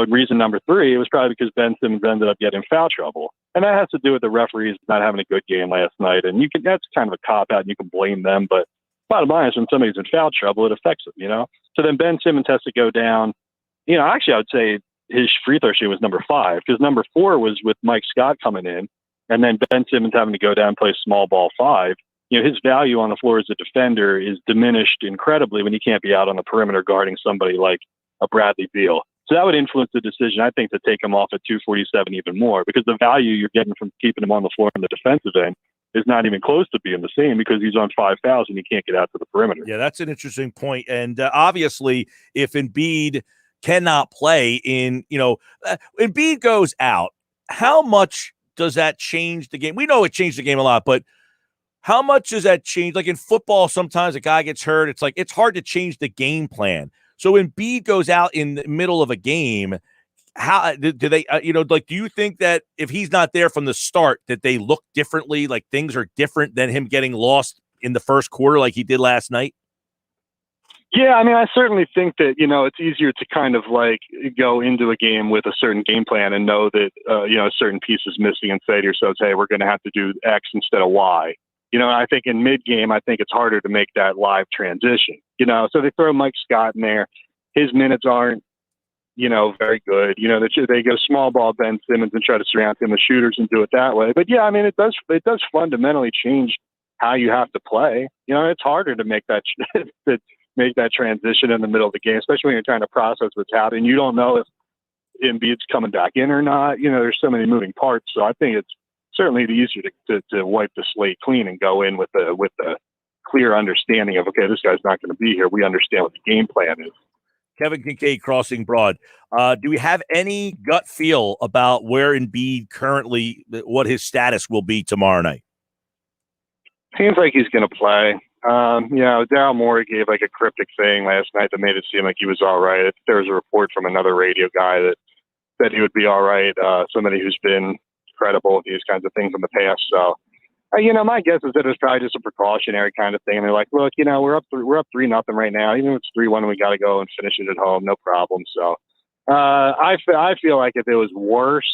Reason number 3 was probably because Ben Simmons ended up getting foul trouble. And that has to do with the referees not having a good game last night. And that's kind of a cop out and you can blame them, but bottom line is when somebody's in foul trouble, it affects them, So then Ben Simmons has to go down. Actually, I would say his free throw shooting was number 5 because number 4 was with Mike Scott coming in and then Ben Simmons having to go down and play small ball 5. His value on the floor as a defender is diminished incredibly when he can't be out on the perimeter guarding somebody like a Bradley Beal. So that would influence the decision, I think, to take him off at 247 even more because the value you're getting from keeping him on the floor in the defensive end is not even close to being the same because he's on 5,000. He can't get out to the perimeter. Yeah, that's an interesting point. And obviously, if Embiid cannot play Embiid goes out, how much does that change the game? We know it changed the game a lot, but how much does that change? Like in football, sometimes a guy gets hurt. It's like it's hard to change the game plan. So Embiid goes out in the middle of a game. How do they, do you think that if he's not there from the start, that they look differently, like things are different than him getting lost in the first quarter like he did last night? Yeah, I certainly think that, it's easier to kind of go into a game with a certain game plan and know that, a certain piece is missing and say to yourselves, hey, we're going to have to do X instead of Y. I think in mid-game, I think it's harder to make that live transition, so they throw Mike Scott in there. His minutes aren't, very good. They go small ball Ben Simmons and try to surround him with shooters and do it that way. But yeah, it does fundamentally change how you have to play. It's harder to make that transition in the middle of the game, especially when you're trying to process what's happening. You don't know if Embiid's coming back in or not. There's so many moving parts. So I think it's certainly easier to wipe the slate clean and go in with the clear understanding of, okay, this guy's not going to be here. We understand what the game plan is. Kevin Kincaid, Crossing Broad. Do we have any gut feel about where Embiid currently, what his status will be tomorrow night? Seems like he's going to play. Daryl Morey gave a cryptic thing last night that made it seem like he was all right. There was a report from another radio guy that said he would be all right. Somebody who's been credible with these kinds of things in the past. So, my guess is that it's probably just a precautionary kind of thing. And they're like, look, we're up 3-0 right now. Even if it's 3-1, we got to go and finish it at home. No problem. So, I feel like if it was worse,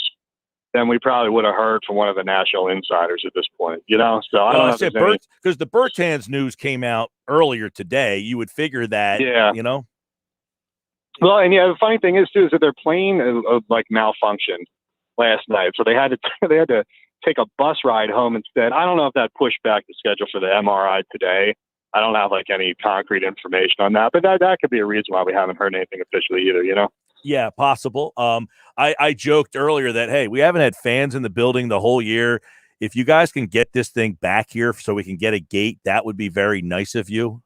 then we probably would have heard from one of the national insiders at this point, So I don't know. Because the Bertans news came out earlier today. You would figure that, Well, and the funny thing is, too, is that their plane malfunctioned. last night, so they had to take a bus ride home instead. I don't know if that pushed back the schedule for the MRI today. I don't have like any concrete information on that, but that could be a reason why we haven't heard anything officially either. You know. Yeah, possible. I joked earlier that, hey, we haven't had fans in the building the whole year. If you guys can get this thing back here so we can get a gate, that would be very nice of you.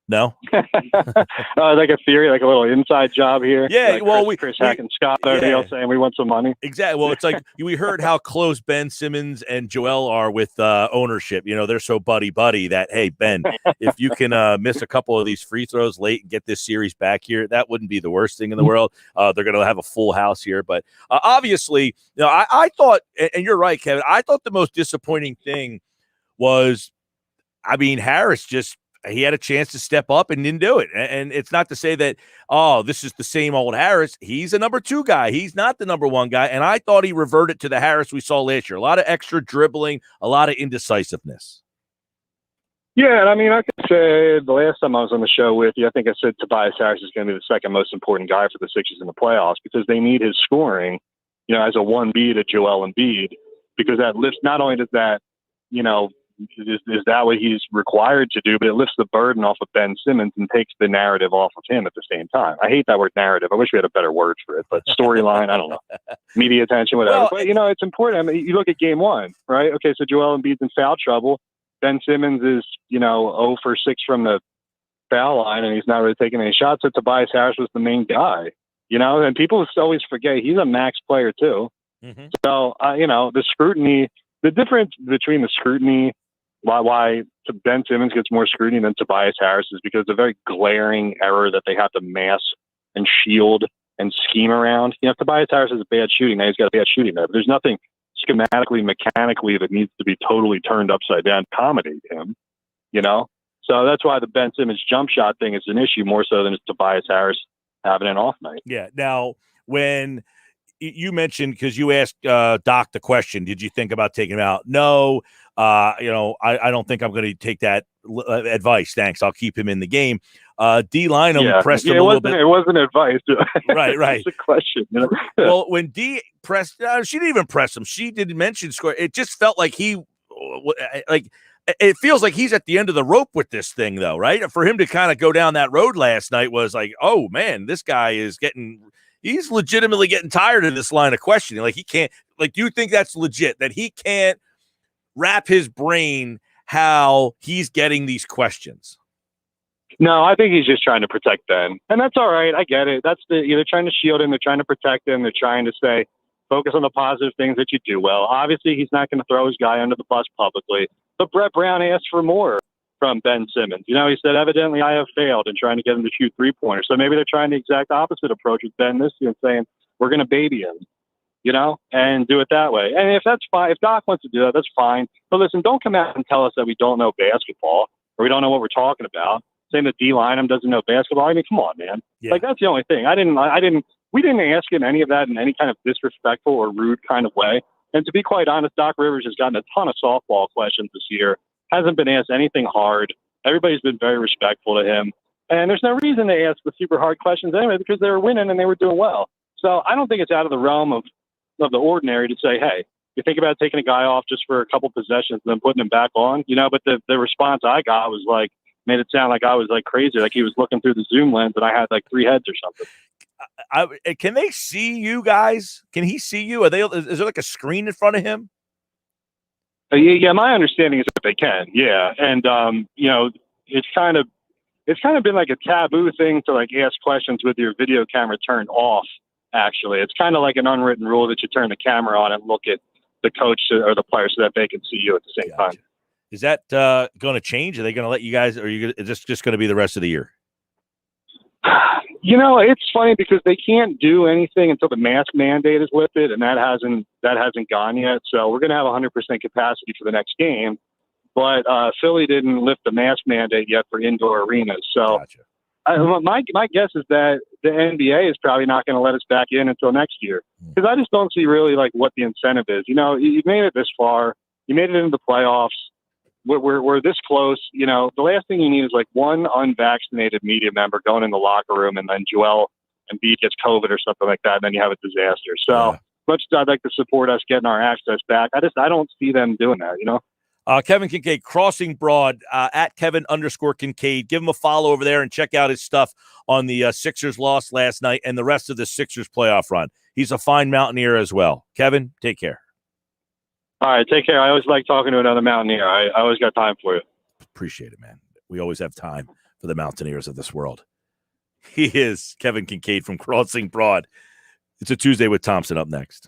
No? Like a theory, like a little inside job here. Yeah, like well, Chris Hack and Scott are saying we want some money. Exactly. Well, it's like we heard how close Ben Simmons and Joel are with ownership. You know, they're so buddy that, hey, Ben, if you can miss a couple of these free throws late and get this series back here, that wouldn't be the worst thing in the world. They're going to have a full house here. But obviously, you know, I thought, and you're right, Kevin, I thought the most disappointing thing was, I mean, Harris he had a chance to step up and didn't do it. And it's not to say that, oh, this is the same old Harris. He's a number 2 guy. He's not the number 1 guy. And I thought he reverted to the Harris we saw last year. A lot of extra dribbling, a lot of indecisiveness. Yeah, and I mean, I could say the last time I was on the show with you, I think I said Tobias Harris is going to be the second most important guy for the Sixers in the playoffs because they need his scoring, you know, as a 1B to Joel Embiid, because that lifts, not only does that, you know, is that what he's required to do, but it lifts the burden off of Ben Simmons and takes the narrative off of him at the same time. I hate that word narrative. I wish we had a better word for it, but storyline, I don't know. Media attention, whatever. Well, but, you know, it's important. I mean, you look at game 1, right? Okay, so Joel Embiid's in foul trouble. Ben Simmons is, you know, 0 for 6 from the foul line, and he's not really taking any shots. So Tobias Harris was the main guy, you know, and people always forget he's a max player too. Mm-hmm. So, you know, the scrutiny, the difference between the scrutiny, why Ben Simmons gets more scrutiny than Tobias Harris is because the very glaring error that they have to mask and shield and scheme around. You know, if Tobias Harris has a bad shooting, now he's got a bad shooting there. But there's nothing schematically, mechanically that needs to be totally turned upside down to accommodate him, you know? So that's why the Ben Simmons jump shot thing is an issue more so than it's Tobias Harris having an off night. Yeah. Now, when you mentioned, because you asked Doc the question, did you think about taking him out? No. You know, I don't think I'm going to take that advice. Thanks. I'll keep him in the game. D Lynam pressed him a little bit. It wasn't advice. Right. It's a question. You know? Well, when D pressed, she didn't even press him. She didn't mention score. It just felt like it feels like he's at the end of the rope with this thing, though, right? For him to kind of go down that road last night was like, oh man, this guy is he's legitimately getting tired of this line of questioning. Like he can't. Like, do you think that's legit that he can't wrap his brain how he's getting these questions? No, I think he's just trying to protect Ben. And that's all right. I get it. They're trying to shield him. They're trying to protect him. They're trying to say, focus on the positive things that you do well. Obviously, he's not going to throw his guy under the bus publicly. But Brett Brown asked for more from Ben Simmons. You know, he said, evidently, I have failed in trying to get him to shoot 3-pointers. So maybe they're trying the exact opposite approach with Ben this year and saying, we're going to baby him, you know, and do it that way. And if that's fine, if Doc wants to do that, that's fine. But listen, don't come out and tell us that we don't know basketball or we don't know what we're talking about. Saying that D Lynam doesn't know basketball. I mean, come on, man. Yeah. Like, that's the only thing. We didn't ask him any of that in any kind of disrespectful or rude kind of way. And to be quite honest, Doc Rivers has gotten a ton of softball questions this year. Hasn't been asked anything hard. Everybody's been very respectful to him. And there's no reason to ask the super hard questions anyway because they were winning and they were doing well. So I don't think it's out of the realm of the ordinary to say, hey, you think about taking a guy off just for a couple possessions and then putting him back on, you know, but the response I got was like, made it sound like I was like crazy, like he was looking through the Zoom lens and I had like 3 heads or something. Can they see you guys? Can he see you? Is there like a screen in front of him? Yeah, my understanding is that they can. Yeah, and you know, it's kind of been like a taboo thing to like ask questions with your video camera turned off. Actually, it's kind of like an unwritten rule that you turn the camera on and look at the coach or the player so that they can see you at the same time. Is that going to change? Are they going to let you guys, or is this just going to be the rest of the year? You know, it's funny because they can't do anything until the mask mandate is lifted, and that hasn't gone yet. So we're going to have 100% capacity for the next game, but Philly didn't lift the mask mandate yet for indoor arenas. So my guess is that the NBA is probably not going to let us back in until next year because I just don't see really like what the incentive is. You know, you've made it this far, you made it into the playoffs. We're this close. You know, the last thing you need is like one unvaccinated media member going in the locker room and then Joel Embiid gets COVID or something like that, and then you have a disaster. So much as I'd like to support us getting our access back, I don't see them doing that, you know? Kevin Kincaid, Crossing Broad, at Kevin_Kincaid. Give him a follow over there and check out his stuff on the Sixers loss last night and the rest of the Sixers playoff run. He's a fine Mountaineer as well. Kevin, take care. All right, take care. I always like talking to another Mountaineer. I always got time for you. Appreciate it, man. We always have time for the Mountaineers of this world. He is Kevin Kincaid from Crossing Broad. It's a Tuesday with Thompson up next.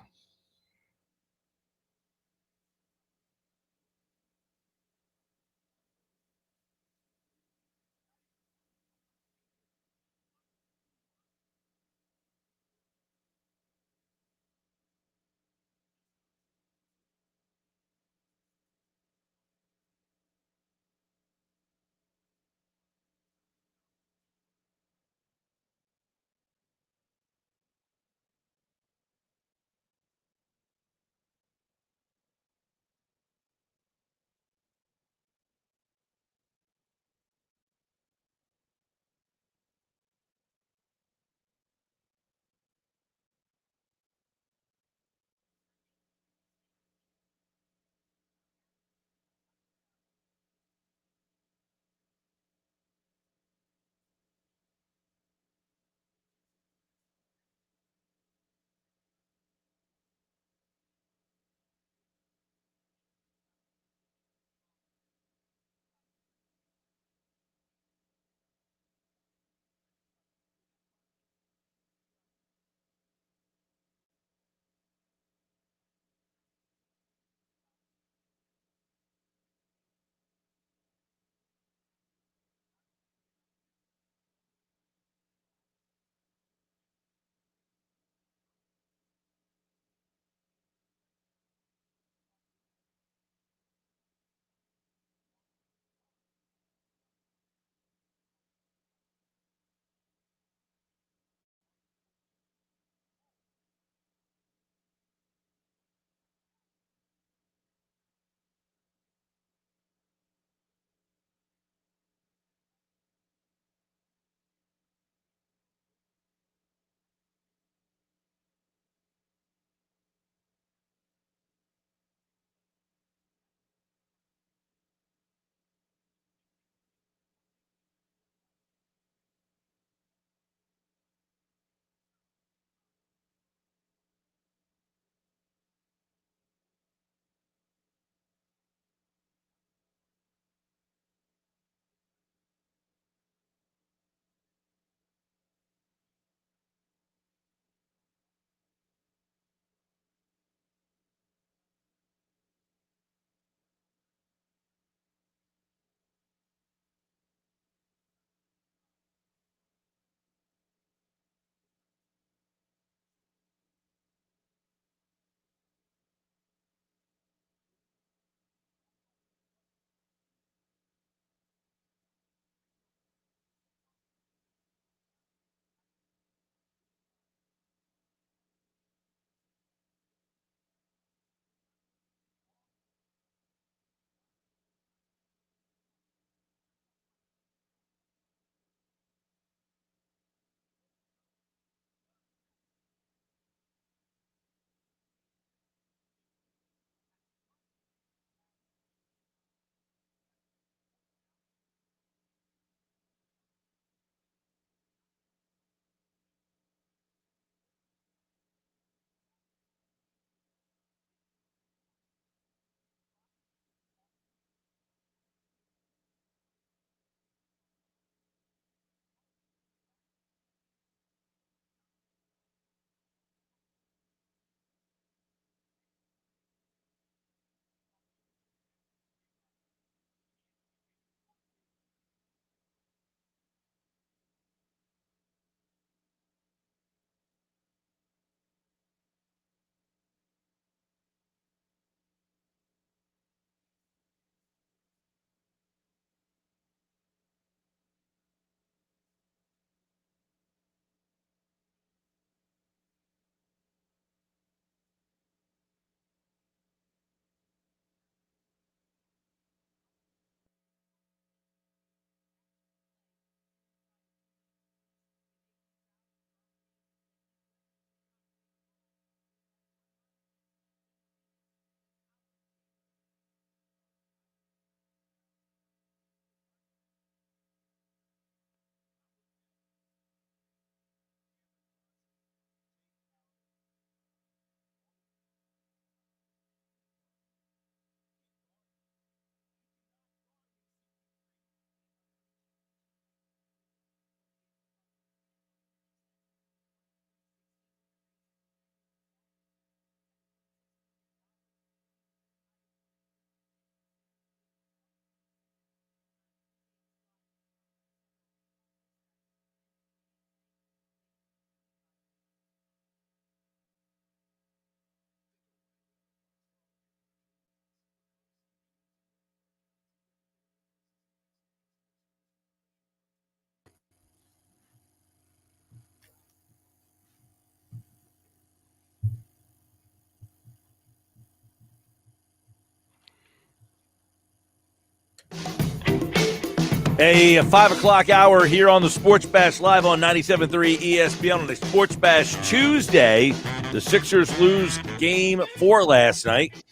A 5 o'clock hour here on the Sports Bash live on 97.3 ESPN on a Sports Bash Tuesday. The Sixers lose game 4 last night.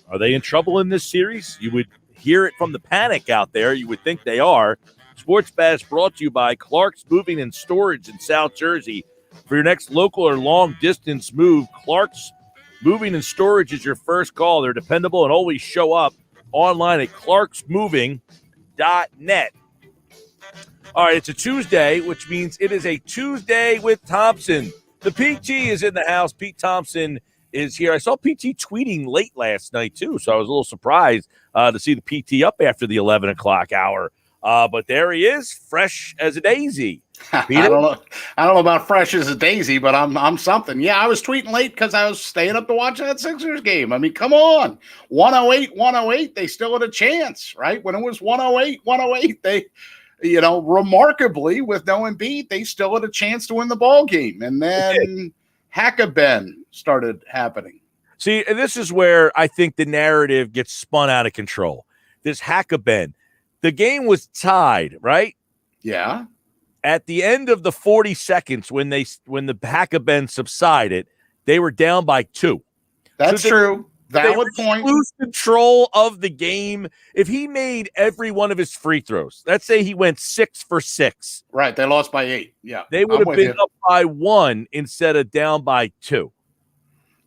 Are they in trouble in this series? You would hear it from the panic out there. You would think they are. Sports Bash brought to you by Clark's Moving and Storage in South Jersey. For your next local or long-distance move, Clark's Moving and Storage is your first call. They're dependable and always show up online at clarksmoving.net. All right, it's a Tuesday, which means it is a Tuesday with Thompson. The PT is in the house. Pete Thompson is here. I saw PT tweeting late last night, too, so I was a little surprised to see the PT up after the 11 o'clock hour. But there he is, fresh as a daisy. I don't know about fresh as a daisy, but I'm something. Yeah, I was tweeting late because I was staying up to watch that Sixers game. I mean, come on. 108, they still had a chance, right? When it was 108, they, remarkably, with no Embiid, they still had a chance to win the ball game. And then Hack-a-Ben started happening. See, and this is where I think the narrative gets spun out of control. This Hack-a-Ben. The game was tied, right? Yeah. At the end of the 40 seconds, when the Hack-a-Ben subsided, they were down by 2. That's true. Valid point. Lose control of the game. If he made every one of his free throws, let's say he went 6 for 6. Right. They lost by 8. Yeah. They would have been up by 1 instead of down by 2.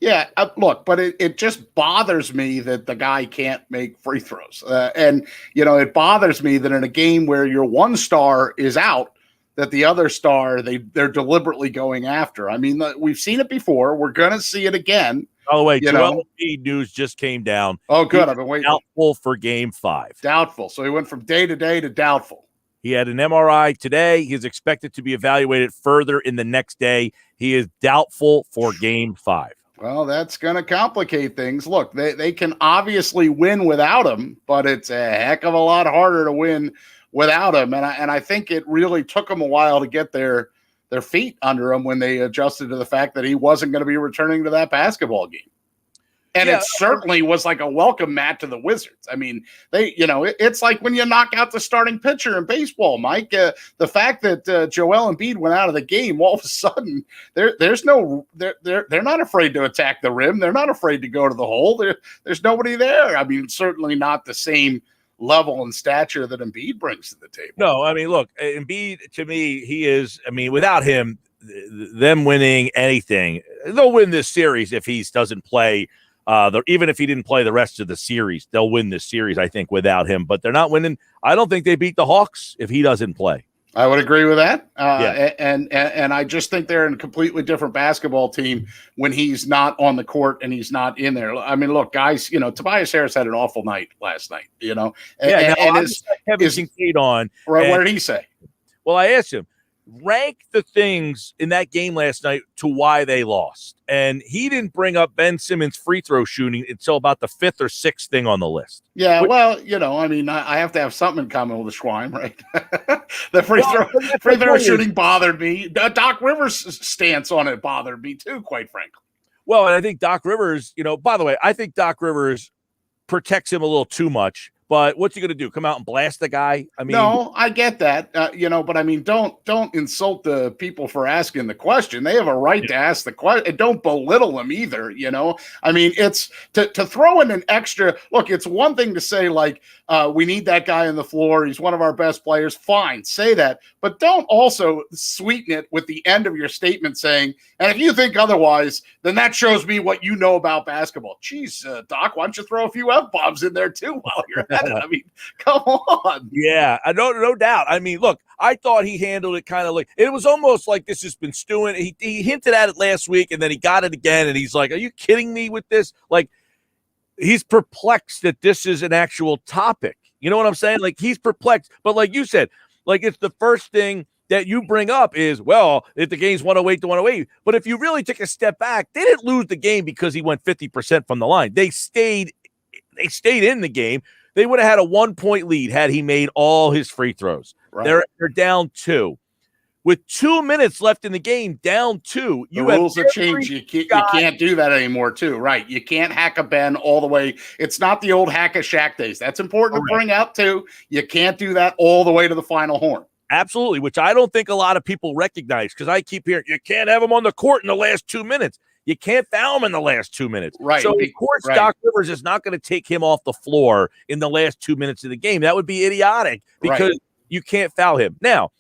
Yeah, look, but it just bothers me that the guy can't make free throws. And, it bothers me that in a game where your one star is out, that the other star, they're deliberately going after. I mean, we've seen it before. We're going to see it again. By the way, Joel Embiid news just came down. Oh, good. I've been waiting. Doubtful for game 5. Doubtful. So he went from day to day to doubtful. He had an MRI today. He is expected to be evaluated further in the next day. He is doubtful for game 5. Well, that's going to complicate things. Look, they can obviously win without him, but it's a heck of a lot harder to win without him. And I think it really took them a while to get their feet under him when they adjusted to the fact that he wasn't going to be returning to that basketball game. And it certainly was like a welcome mat to the Wizards. I mean, it's like when you knock out the starting pitcher in baseball, Mike. The fact that Joel Embiid went out of the game, all of a sudden, they're not afraid to attack the rim. They're not afraid to go to the hole. There's nobody there. I mean, certainly not the same level and stature that Embiid brings to the table. No, I mean, look, Embiid, to me, he is, without him, them winning anything, they'll win this series if he doesn't play. Even if he didn't play the rest of the series, they'll win this series, I think, without him. But they're not winning. I don't think they beat the Hawks if he doesn't play. I would agree with that. And I just think they're a completely different basketball team when he's not on the court and he's not in there. I mean, look, guys, Tobias Harris had an awful night last night, Kevin Kincaid on. Right, what did he say? Well, I asked him, rank the things in that game last night to why they lost. And he didn't bring up Ben Simmons' free throw shooting until about the 5th or 6th thing on the list. Yeah, well, I have to have something in common with the Schwein, right? The free throw shooting bothered me. Doc Rivers' stance on it bothered me too, quite frankly. Well, and I think Doc Rivers, by the way, I think Doc Rivers protects him a little too much. But what's he going to do? Come out and blast the guy? I mean, no, I get that, but I mean, don't insult the people for asking the question. They have a right to ask the question, and don't belittle them either. I mean, it's to throw in an extra look. It's one thing to say like, we need that guy on the floor. He's one of our best players. Fine, say that, but don't also sweeten it with the end of your statement saying, and if you think otherwise, then that shows me what you know about basketball. Jeez, Doc, why don't you throw a few F-bombs in there too while you're at it? I mean, come on. Yeah, no doubt. I mean, look, I thought he handled it kind of like it was almost like this has been stewing. He hinted at it last week, and then he got it again, and he's like, "Are you kidding me with this?" Like, he's perplexed that this is an actual topic. You know what I'm saying? Like, he's perplexed. But like you said, like it's the first thing that you bring up is, well, if the game's 108 to 108. But if you really take a step back, they didn't lose the game because he went 50% from the line. They stayed in the game. They would have had a 1-point lead had he made all his free throws. Right. They're down 2. with 2 minutes left in the game, down 2. The rules have changed. You can't do that anymore, too. Right. You can't hack a Ben all the way. It's not the old hack a Shaq days. That's important to bring out, too. You can't do that all the way to the final horn. Absolutely, which I don't think a lot of people recognize, because I keep hearing you can't have him on the court in the last 2 minutes. You can't foul him in the last 2 minutes. Right. So, of course, Doc Rivers is not going to take him off the floor in the last 2 minutes of the game. That would be idiotic because you can't foul him. Now,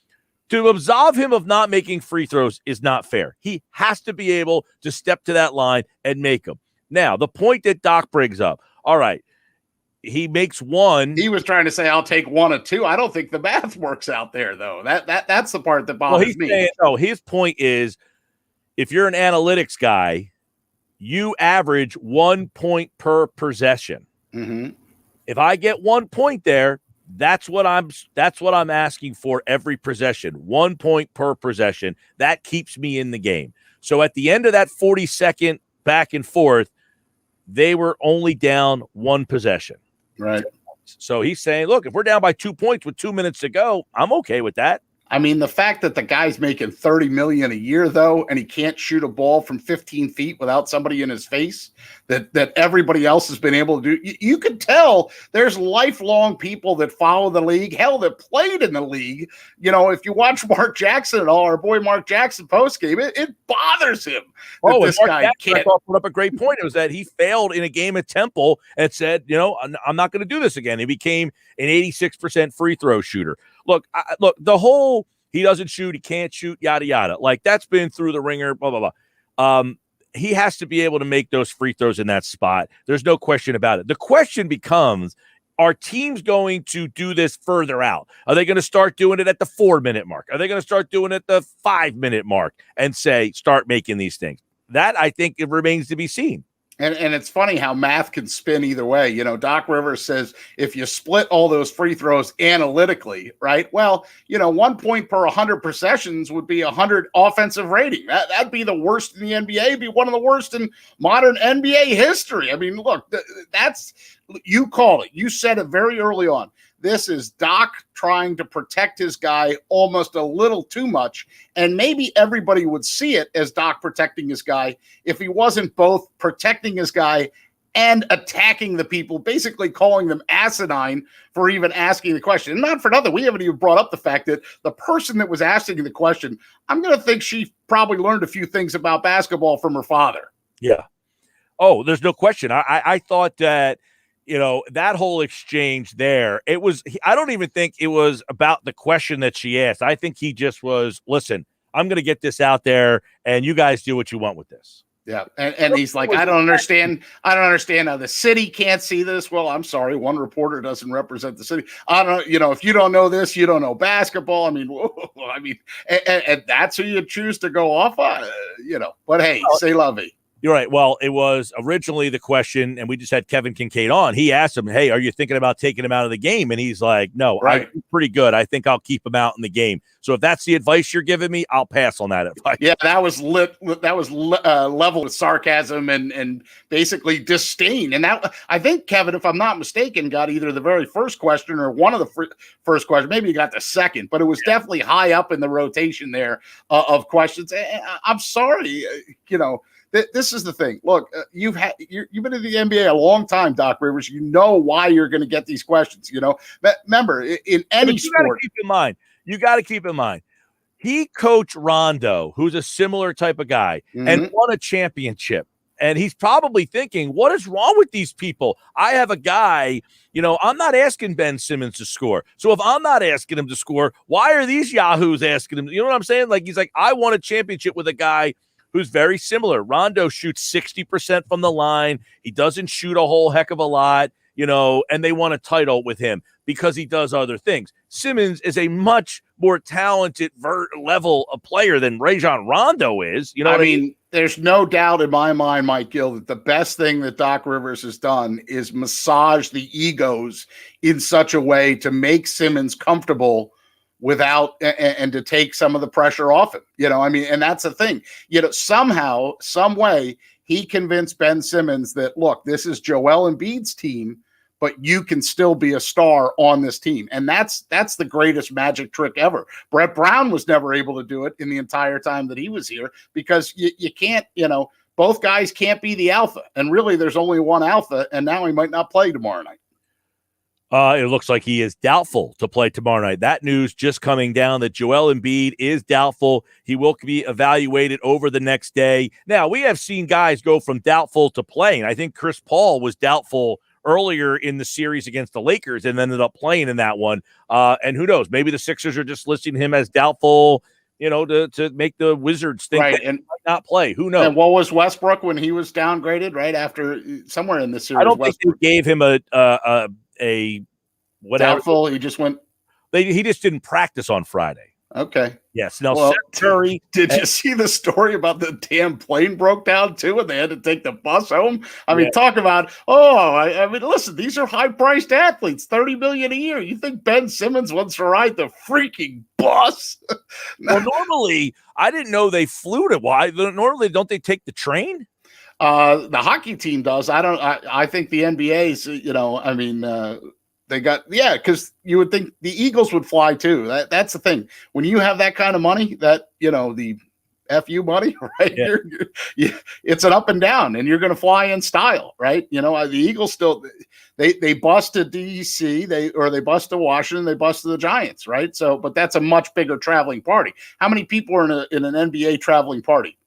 to absolve him of not making free throws is not fair. He has to be able to step to that line and make them. Now, the point that Doc brings up, all right, he makes one. He was trying to say, I'll take 1 or 2. I don't think the math works out there, though. That's the part that bothers me. His point is, if you're an analytics guy, you average 1 point per possession. Mm-hmm. If I get 1 point there, that's what I'm asking for every possession. 1 point per possession. That keeps me in the game. So at the end of that 40-second back and forth, they were only down 1 possession. Right. So he's saying, look, if we're down by 2 points with 2 minutes to go, I'm okay with that. I mean, the fact that the guy's making $30 million a year, though, and he can't shoot a ball from 15 feet without somebody in his face, that everybody else has been able to do. You can tell there's lifelong people that follow the league, hell, that played in the league. You know, if you watch Mark Jackson at all, our boy Mark Jackson postgame, it bothers him that this guy can't. I thought put up a great point. It was that he failed in a game at Temple and said, you know, I'm not going to do this again. He became an 86% free throw shooter. Look, the whole he doesn't shoot, he can't shoot, yada, yada. Like, that's been through the ringer, blah, blah, blah. He has to be able to make those free throws in that spot. There's no question about it. The question becomes, are teams going to do this further out? Are they going to start doing it at the 4-minute mark? Are they going to start doing it at the 5-minute mark and say, start making these things? That, I think, it remains to be seen. And it's funny how math can spin either way. You know, Doc Rivers says if you split all those free throws analytically, right? Well, you know, 1 point per 100 possessions would be 100 offensive rating. That'd be the worst in the NBA. It'd be one of the worst in modern NBA history. I mean, look, that's you called it. You said it very early on. This is Doc trying to protect his guy almost a little too much. And maybe everybody would see it as Doc protecting his guy if he wasn't both protecting his guy and attacking the people, basically calling them asinine for even asking the question. And not for nothing, we haven't even brought up the fact that the person that was asking the question, I'm going to think she probably learned a few things about basketball from her father. Yeah. Oh, there's no question. I thought that, you know, that whole exchange there, it was, I don't even think it was about the question that she asked. I think he just was, listen, I'm going to get this out there and you guys do what you want with this. Yeah. And he's like, I don't understand how the city can't see this. Well, I'm sorry. One reporter doesn't represent the city. I don't, you know, if you don't know this, you don't know basketball. I mean, and that's who you choose to go off on, you know, but hey, say lovey. You're right. Well, it was originally the question, and we just had Kevin Kincaid on. He asked him, hey, are you thinking about taking him out of the game? And he's like, no, right. I'm pretty good. I think I'll keep him out in the game. So if that's the advice you're giving me, I'll pass on that advice. Yeah, that was level with sarcasm and basically disdain. And that, I think, Kevin, if I'm not mistaken, got either the very first question or one of the first questions. Maybe he got the second, but it was definitely high up in the rotation there of questions. I'm sorry, you know. This is the thing. Look, you've been in the NBA a long time, Doc Rivers. You know why you're going to get these questions. You know, remember in any sport, you got to keep in mind. He coached Rondo, who's a similar type of guy, and won a championship. And he's probably thinking, what is wrong with these people? I have a guy, you know, I'm not asking Ben Simmons to score. So if I'm not asking him to score, why are these yahoos asking him? You know what I'm saying? Like, he's like, I won a championship with a guy who's very similar. Rondo shoots 60% from the line. He doesn't shoot a whole heck of a lot, you know, and they won a title with him because he does other things. Simmons is a much more talented level of player than Rajon Rondo is. You know what I mean? There's no doubt in my mind, Mike Gill, that the best thing that Doc Rivers has done is massage the egos in such a way to make Simmons comfortable without and to take some of the pressure off him, you know, I mean, and that's the thing, you know, somehow, some way he convinced Ben Simmons that, look, this is Joel Embiid's team, but you can still be a star on this team. And that's the greatest magic trick ever. Brett Brown was never able to do it in the entire time that he was here because you can't, both guys can't be the alpha. And really, there's only one alpha, and now he might not play tomorrow night. It looks like he is doubtful to play tomorrow night. That news just coming down that Joel Embiid is doubtful. He will be evaluated over the next day. Now, we have seen guys go from doubtful to playing. I think Chris Paul was doubtful earlier in the series against the Lakers and ended up playing in that one. And who knows? Maybe the Sixers are just listing him as doubtful, to make the Wizards think that he might not play. Who knows? And what was Westbrook when he was downgraded right after somewhere in the series? I don't think they gave him a whatever. Doubtful. He just went. He just didn't practice on Friday. Okay. Yes. Now, well, Seth Curry. Did you see the story about the damn plane broke down too, and they had to take the bus home? I mean, talk about. I mean, listen, these are high-priced athletes, $30 million a year. You think Ben Simmons wants to ride the freaking bus? Well, normally, I didn't know they flew to. Why? Normally, don't they take the train? The hockey team does. I think the NBA's, they got, because you would think the Eagles would fly too. That's the thing. When you have that kind of money, that, the FU money, right? Yeah. It's an up and down, and you're going to fly in style, right? The Eagles still, they busted DC, they busted Washington, they busted the Giants, right? So, but that's a much bigger traveling party. How many people are in an NBA traveling party?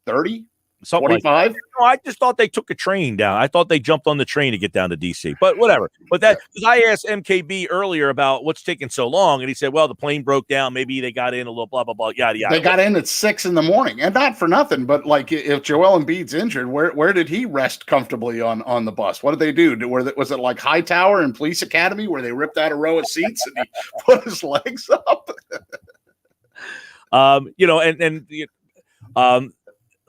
30? 25? Like no, I just thought they took a train down. I thought they jumped on the train to get down to DC, but whatever. But because I asked MKB earlier about what's taking so long, and he said, well, the plane broke down. Maybe they got in a little blah, blah, blah, yada, yada. They got in at 6 a.m, and not for nothing, but like if Joel Embiid's injured, where did he rest comfortably on the bus? What did they do? Was it like Hightower and Police Academy where they ripped out a row of seats and he put his legs up?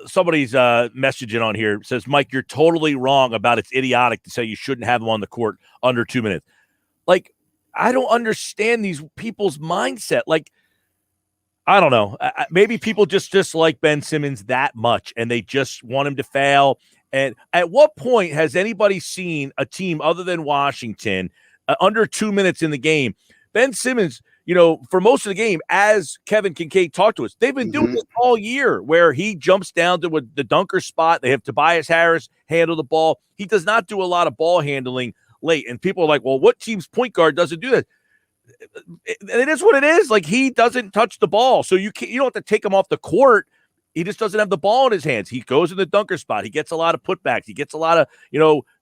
Somebody's messaging on here says, Mike, you're totally wrong about it's idiotic to say you shouldn't have him on the court under 2 minutes. Like, I don't understand these people's mindset. Like, I don't know. Maybe people just dislike Ben Simmons that much and they just want him to fail. And at what point has anybody seen a team other than Washington under 2 minutes in the game? Ben Simmons, for most of the game, as Kevin Kincaid talked to us, they've been doing this all year where he jumps down to the dunker spot. They have Tobias Harris handle the ball. He does not do a lot of ball handling late. And people are like, well, what team's point guard doesn't do that? It is what it is. Like, he doesn't touch the ball. So you don't have to take him off the court. He just doesn't have the ball in his hands. He goes in the dunker spot. He gets a lot of putbacks. He gets a lot of,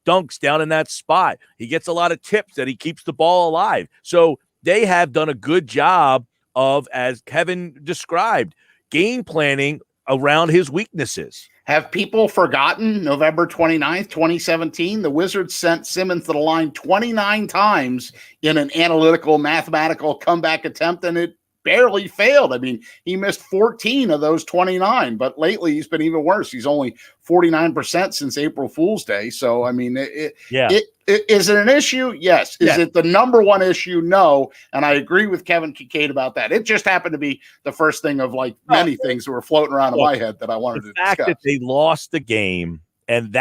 dunks down in that spot. He gets a lot of tips that he keeps the ball alive. So they have done a good job of, as Kevin described, game planning around his weaknesses. Have people forgotten November 29th, 2017? The Wizards sent Simmons to the line 29 times in an analytical, mathematical comeback attempt, and it barely failed. I mean, he missed 14 of those 29, but lately he's been even worse. He's only 49% since April Fool's Day. So, I mean, is it an issue? Yes. Is it the number one issue? No. And I agree with Kevin Kincaid about that. It just happened to be the first thing of like many things that were floating around in my head that I wanted to discuss. The fact that they lost the game, and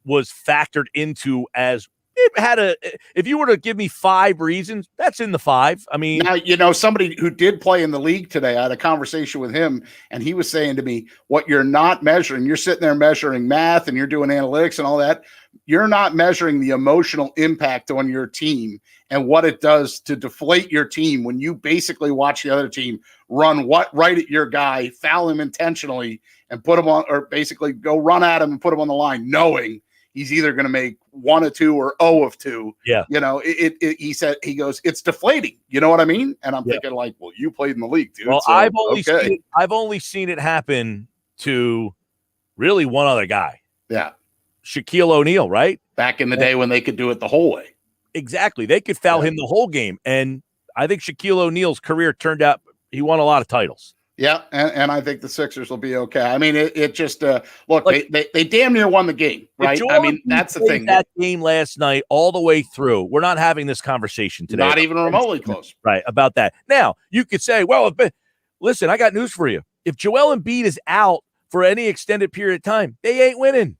was factored into as if you were to give me 5 reasons, that's in the 5. I mean, now, somebody who did play in the league today, I had a conversation with him, and he was saying to me, what you're not measuring, you're sitting there measuring math and you're doing analytics and all that. You're not measuring the emotional impact on your team and what it does to deflate your team when you basically watch the other team run right at your guy, foul him intentionally, and put him on, or basically go run at him and put him on the line, knowing he's either going to make 1 of 2 or 0 of 2. Yeah. He goes, it's deflating. You know what I mean? And I'm thinking like, well, you played in the league, dude. Well, so, I've only seen it happen to really one other guy. Yeah. Shaquille O'Neal, right? Back in the day when they could do it the whole way. Exactly. They could foul him the whole game. And I think Shaquille O'Neal's career turned out, he won a lot of titles. Yeah, and I think the Sixers will be okay. I mean, it just look, like, they damn near won the game, right? I mean, that's the thing. That game last night all the way through. We're not having this conversation today. Not even remotely close. Right, about that. Now, you could say, well, listen, I got news for you. If Joel Embiid is out for any extended period of time, they ain't winning.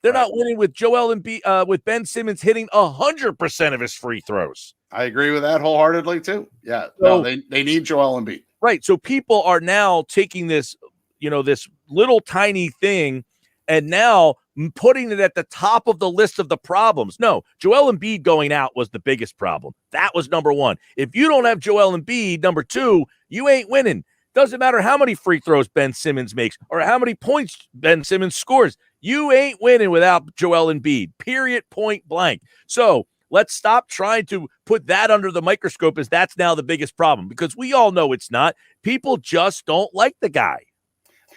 They're not winning with Joel Embiid, with Ben Simmons hitting 100% of his free throws. I agree with that wholeheartedly too. Yeah, So, they need Joel Embiid. Right. So people are now taking this, this little tiny thing and now putting it at the top of the list of the problems. No, Joel Embiid going out was the biggest problem. That was number one. If you don't have Joel Embiid, number two, you ain't winning. Doesn't matter how many free throws Ben Simmons makes or how many points Ben Simmons scores. You ain't winning without Joel Embiid, period, point blank. So let's stop trying to put that under the microscope as that's now the biggest problem, because we all know it's not. People just don't like the guy.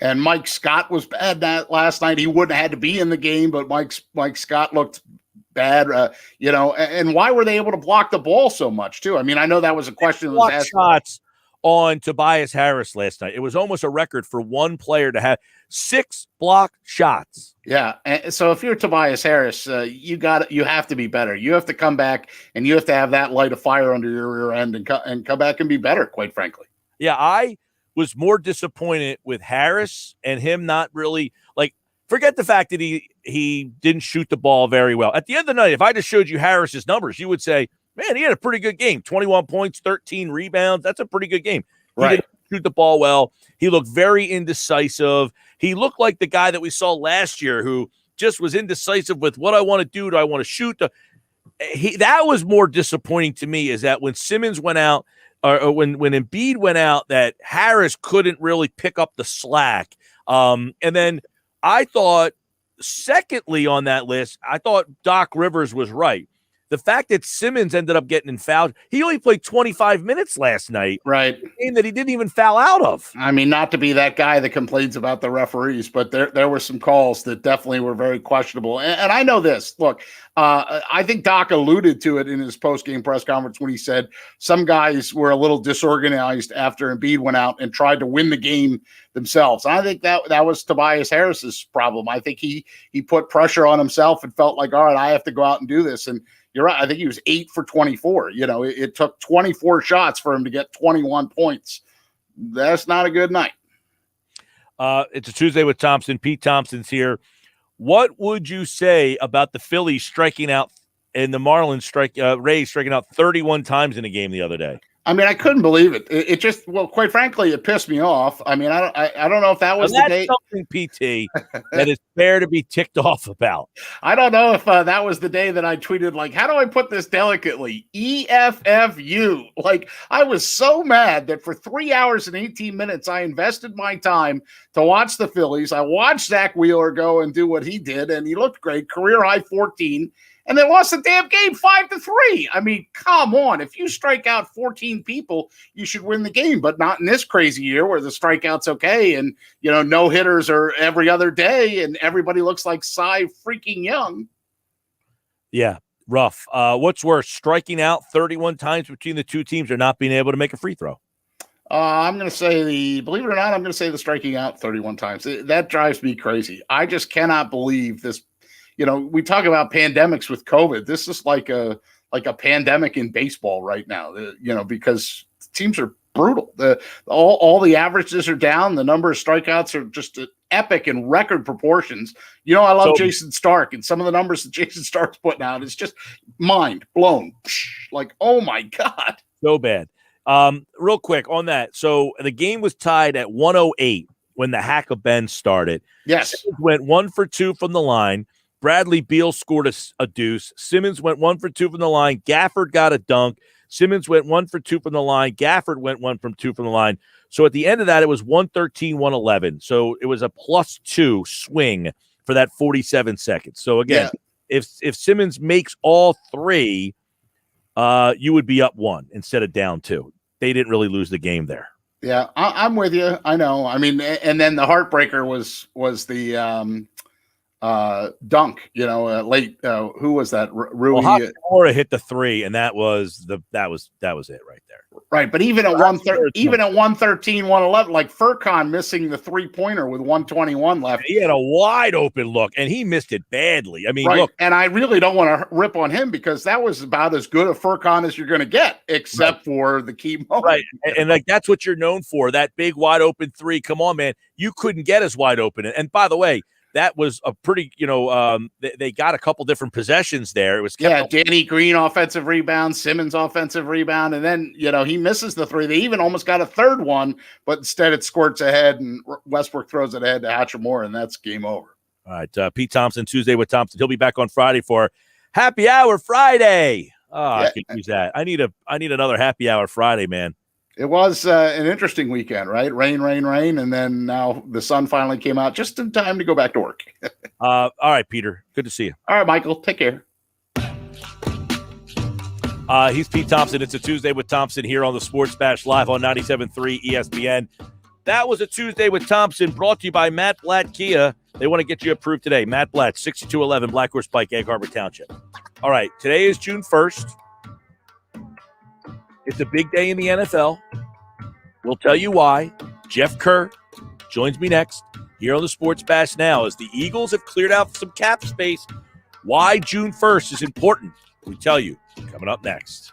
And Mike Scott was bad that last night. He wouldn't have had to be in the game, but Mike Scott looked bad, and why were they able to block the ball so much too? I mean, I know that was a question that was asked. Shots on Tobias Harris last night. It was almost a record for one player to have 6 block shots. Yeah. And so if you're Tobias Harris, you have to be better. You have to come back and you have to have that light of fire under your rear end and come back and be better, quite frankly. Yeah. I was more disappointed with Harris and him not really, forget the fact that he didn't shoot the ball very well. At the end of the night, if I just showed you Harris's numbers, you would say, man, he had a pretty good game. 21 points, 13 rebounds. That's a pretty good game. He didn't shoot the ball well. He looked very indecisive. He looked like the guy that we saw last year who just was indecisive with what I want to do. Do I want to shoot? That was more disappointing to me, is that when Simmons went out, or when Embiid went out, that Harris couldn't really pick up the slack. And then I thought, secondly on that list, I thought Doc Rivers was right. The fact that Simmons ended up getting fouled, he only played 25 minutes last night. Right. A game that he didn't even foul out of. I mean, not to be that guy that complains about the referees, but there were some calls that definitely were very questionable. And I know this. Look, I think Doc alluded to it in his post-game press conference when he said some guys were a little disorganized after Embiid went out and tried to win the game themselves. I think that was Tobias Harris's problem. I think he put pressure on himself and felt like, all right, I have to go out and do this. And you're right. I think he was 8 for 24. It took 24 shots for him to get 21 points. That's not a good night. It's a Tuesday with Thompson. Pete Thompson's here. What would you say about the Phillies striking out and the Marlins Rays striking out 31 times in a game the other day? I mean, I couldn't believe it. It just, well, quite frankly, it pissed me off. I mean, I don't know if that was the day. Something, PT, that is fair to be ticked off about. I don't know if that was the day that I tweeted, how do I put this delicately? EFFU. I was so mad that for 3 hours and 18 minutes, I invested my time to watch the Phillies. I watched Zach Wheeler go and do what he did, and he looked great. Career high 14. And they lost the damn game 5-3. I mean, come on. If you strike out 14 people, you should win the game, but not in this crazy year where the strikeout's okay and, no hitters are every other day and everybody looks like Cy freaking Young. Yeah, rough. What's worse, striking out 31 times between the two teams or not being able to make a free throw? I'm going to say believe it or not, I'm going to say the striking out 31 times. That drives me crazy. I just cannot believe this. We talk about pandemics with COVID. This is like a pandemic in baseball right now, because teams are brutal. All the averages are down. The number of strikeouts are just epic in record proportions. I love Jason Stark, and some of the numbers that Jason Stark's putting out is just mind blown. Oh my God. So bad. Real quick on that. So the game was tied at 108 when the hack of Ben started. Yes. Simmons went 1 for 2 from the line. Bradley Beal scored a deuce. Simmons went 1 for 2 from the line. Gafford got a dunk. Simmons went 1 for 2 from the line. Gafford went 1 from 2 from the line. So at the end of that, it was 113-111. So it was a +2 swing for that 47 seconds. So again, if Simmons makes all three, you would be up 1 instead of down 2. They didn't really lose the game there. Yeah, I'm with you. I know. I mean, and then the heartbreaker was the dunk, late. Who was that? Rui. Well, Hachimura hit the 3, and that was it right there. Right, but even at 113-111, Furkan missing the 3-pointer with 121 left. He had a wide open look, and he missed it badly. I mean, look, and I really don't want to rip on him because that was about as good a Furkan as you're going to get, except for the key moment. Right, and that's what you're known for, that big wide open 3. Come on, man, you couldn't get as wide open. And by the way, that was a pretty, they got a couple different possessions there. It was Danny Green offensive rebound, Simmons offensive rebound, and then he misses the three. They even almost got a third one, but instead it squirts ahead, and Westbrook throws it ahead to Hatchamore, and that's game over. All right, Pete Thompson, Tuesday with Thompson. He'll be back on Friday for Happy Hour Friday. I could use that. I need another Happy Hour Friday, man. It was an interesting weekend, right? Rain, and then now the sun finally came out just in time to go back to work. All right, Peter. Good to see you. All right, Michael. Take care. He's Pete Thompson. It's a Tuesday with Thompson here on the Sports Bash live on 97.3 ESPN. That was a Tuesday with Thompson brought to you by Matt Blatt Kia. They want to get you approved today. Matt Blatt, 6211 Black Horse Pike, Egg Harbor Township. All right, today is June 1st. It's a big day in the NFL. We'll tell you why. Jeff Kerr joins me next here on the Sports Bash now as the Eagles have cleared out some cap space. Why June 1st is important, we tell you, coming up next.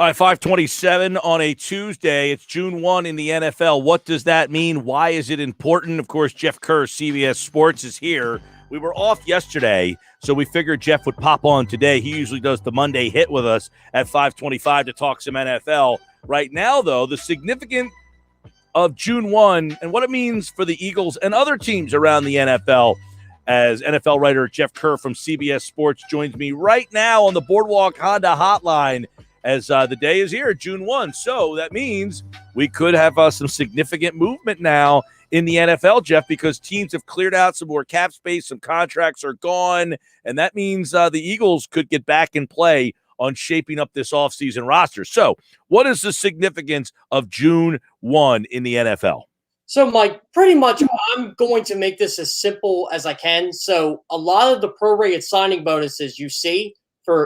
All right, 5:27 on a Tuesday. It's June 1 in the NFL. What does that mean? Why is it important? Of course, Jeff Kerr, CBS Sports, is here. We were off yesterday, so we figured Jeff would pop on today. He usually does the Monday hit with us at 5:25 to talk some NFL. Right now, though, the significance of June 1 and what it means for the Eagles and other teams around the NFL, as NFL writer Jeff Kerr from CBS Sports joins me right now on the Boardwalk Honda hotline as the day is here, June 1. So that means we could have some significant movement now in the NFL, Jeff, because teams have cleared out some more cap space, some contracts are gone, and that means the Eagles could get back in play on shaping up this offseason roster. So what is the significance of June 1 in the NFL? So, Mike, pretty much I'm going to make this as simple as I can. So a lot of the prorated signing bonuses you see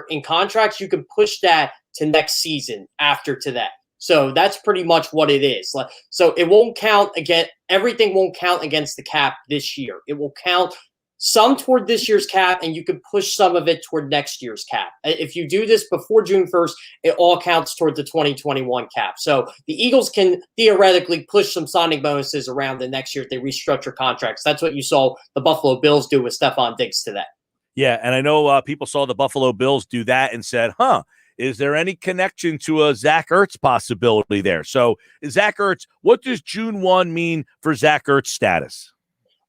in contracts, you can push that to next season after to that. So that's pretty much what it is. So it won't count again. Everything won't count against the cap this year. It will count some toward this year's cap, and you can push some of it toward next year's cap. If you do this before June 1st, it all counts toward the 2021 cap. So the Eagles can theoretically push some signing bonuses around the next year if they restructure contracts. That's what you saw the Buffalo Bills do with Stephon Diggs today. Yeah, and I know people saw the Buffalo Bills do that and said, is there any connection to a Zach Ertz possibility there? So Zach Ertz, what does June 1 mean for Zach Ertz' status?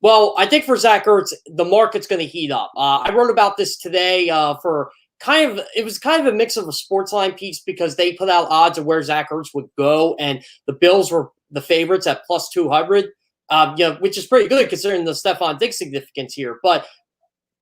Well, I think for Zach Ertz, the market's going to heat up. I wrote about this today it was kind of a mix of a Sportsline piece because they put out odds of where Zach Ertz would go, and the Bills were the favorites at plus 200, which is pretty good considering the Stephon Diggs significance here. But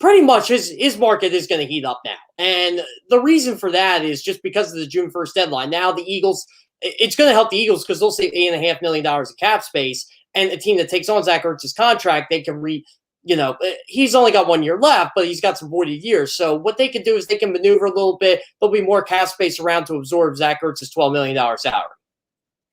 pretty much his market is going to heat up now. And the reason for that is just because of the June 1st deadline. Now the Eagles, it's going to help the Eagles because they'll save $8.5 million of cap space. And a team that takes on Zach Ertz's contract, they can he's only got 1 year left, but he's got some voided years. So what they can do is they can maneuver a little bit. There'll be more cap space around to absorb Zach Ertz's $12 million salary.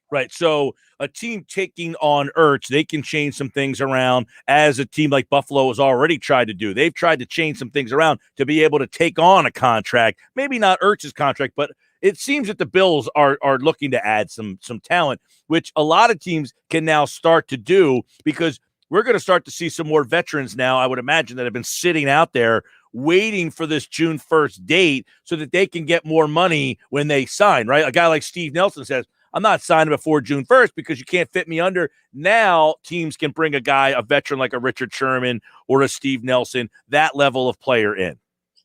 Right. So a team taking on Ertz, they can change some things around, as a team like Buffalo has already tried to do. They've tried to change some things around to be able to take on a contract, maybe not Ertz's contract, but it seems that the Bills are looking to add some talent, which a lot of teams can now start to do, because we're going to start to see some more veterans now, I would imagine, that have been sitting out there waiting for this June 1st date so that they can get more money when they sign, right? A guy like Steve Nelson says, I'm not signing before June 1st because you can't fit me under. Now teams can bring a veteran like a Richard Sherman or a Steve Nelson, that level of player in.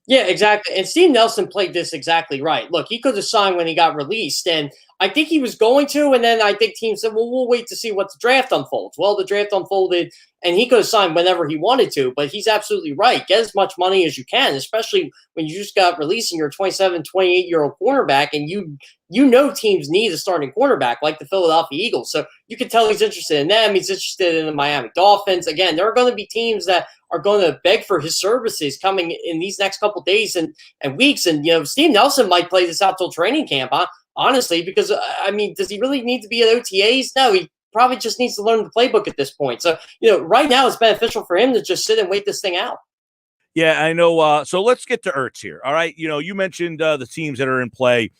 Yeah, exactly. And Steve Nelson played this exactly right. Look, he could have signed when he got released, and I think he was going to, and then I think teams said, well, we'll wait to see what the draft unfolds. Well, the draft unfolded, and he could have signed whenever he wanted to, but he's absolutely right. Get as much money as you can, especially when you just got released and you're a 27, 28-year-old cornerback, and you know teams need a starting cornerback like the Philadelphia Eagles. So you can tell he's interested in them. He's interested in the Miami Dolphins. Again, there are going to be teams that are going to beg for his services coming in these next couple days and weeks. And, Steve Nelson might play this out till training camp, honestly, because, does he really need to be at OTAs? No, he probably just needs to learn the playbook at this point. So, right now it's beneficial for him to just sit and wait this thing out. Yeah, I know. So let's get to Ertz here. All right. You mentioned the teams that are in play.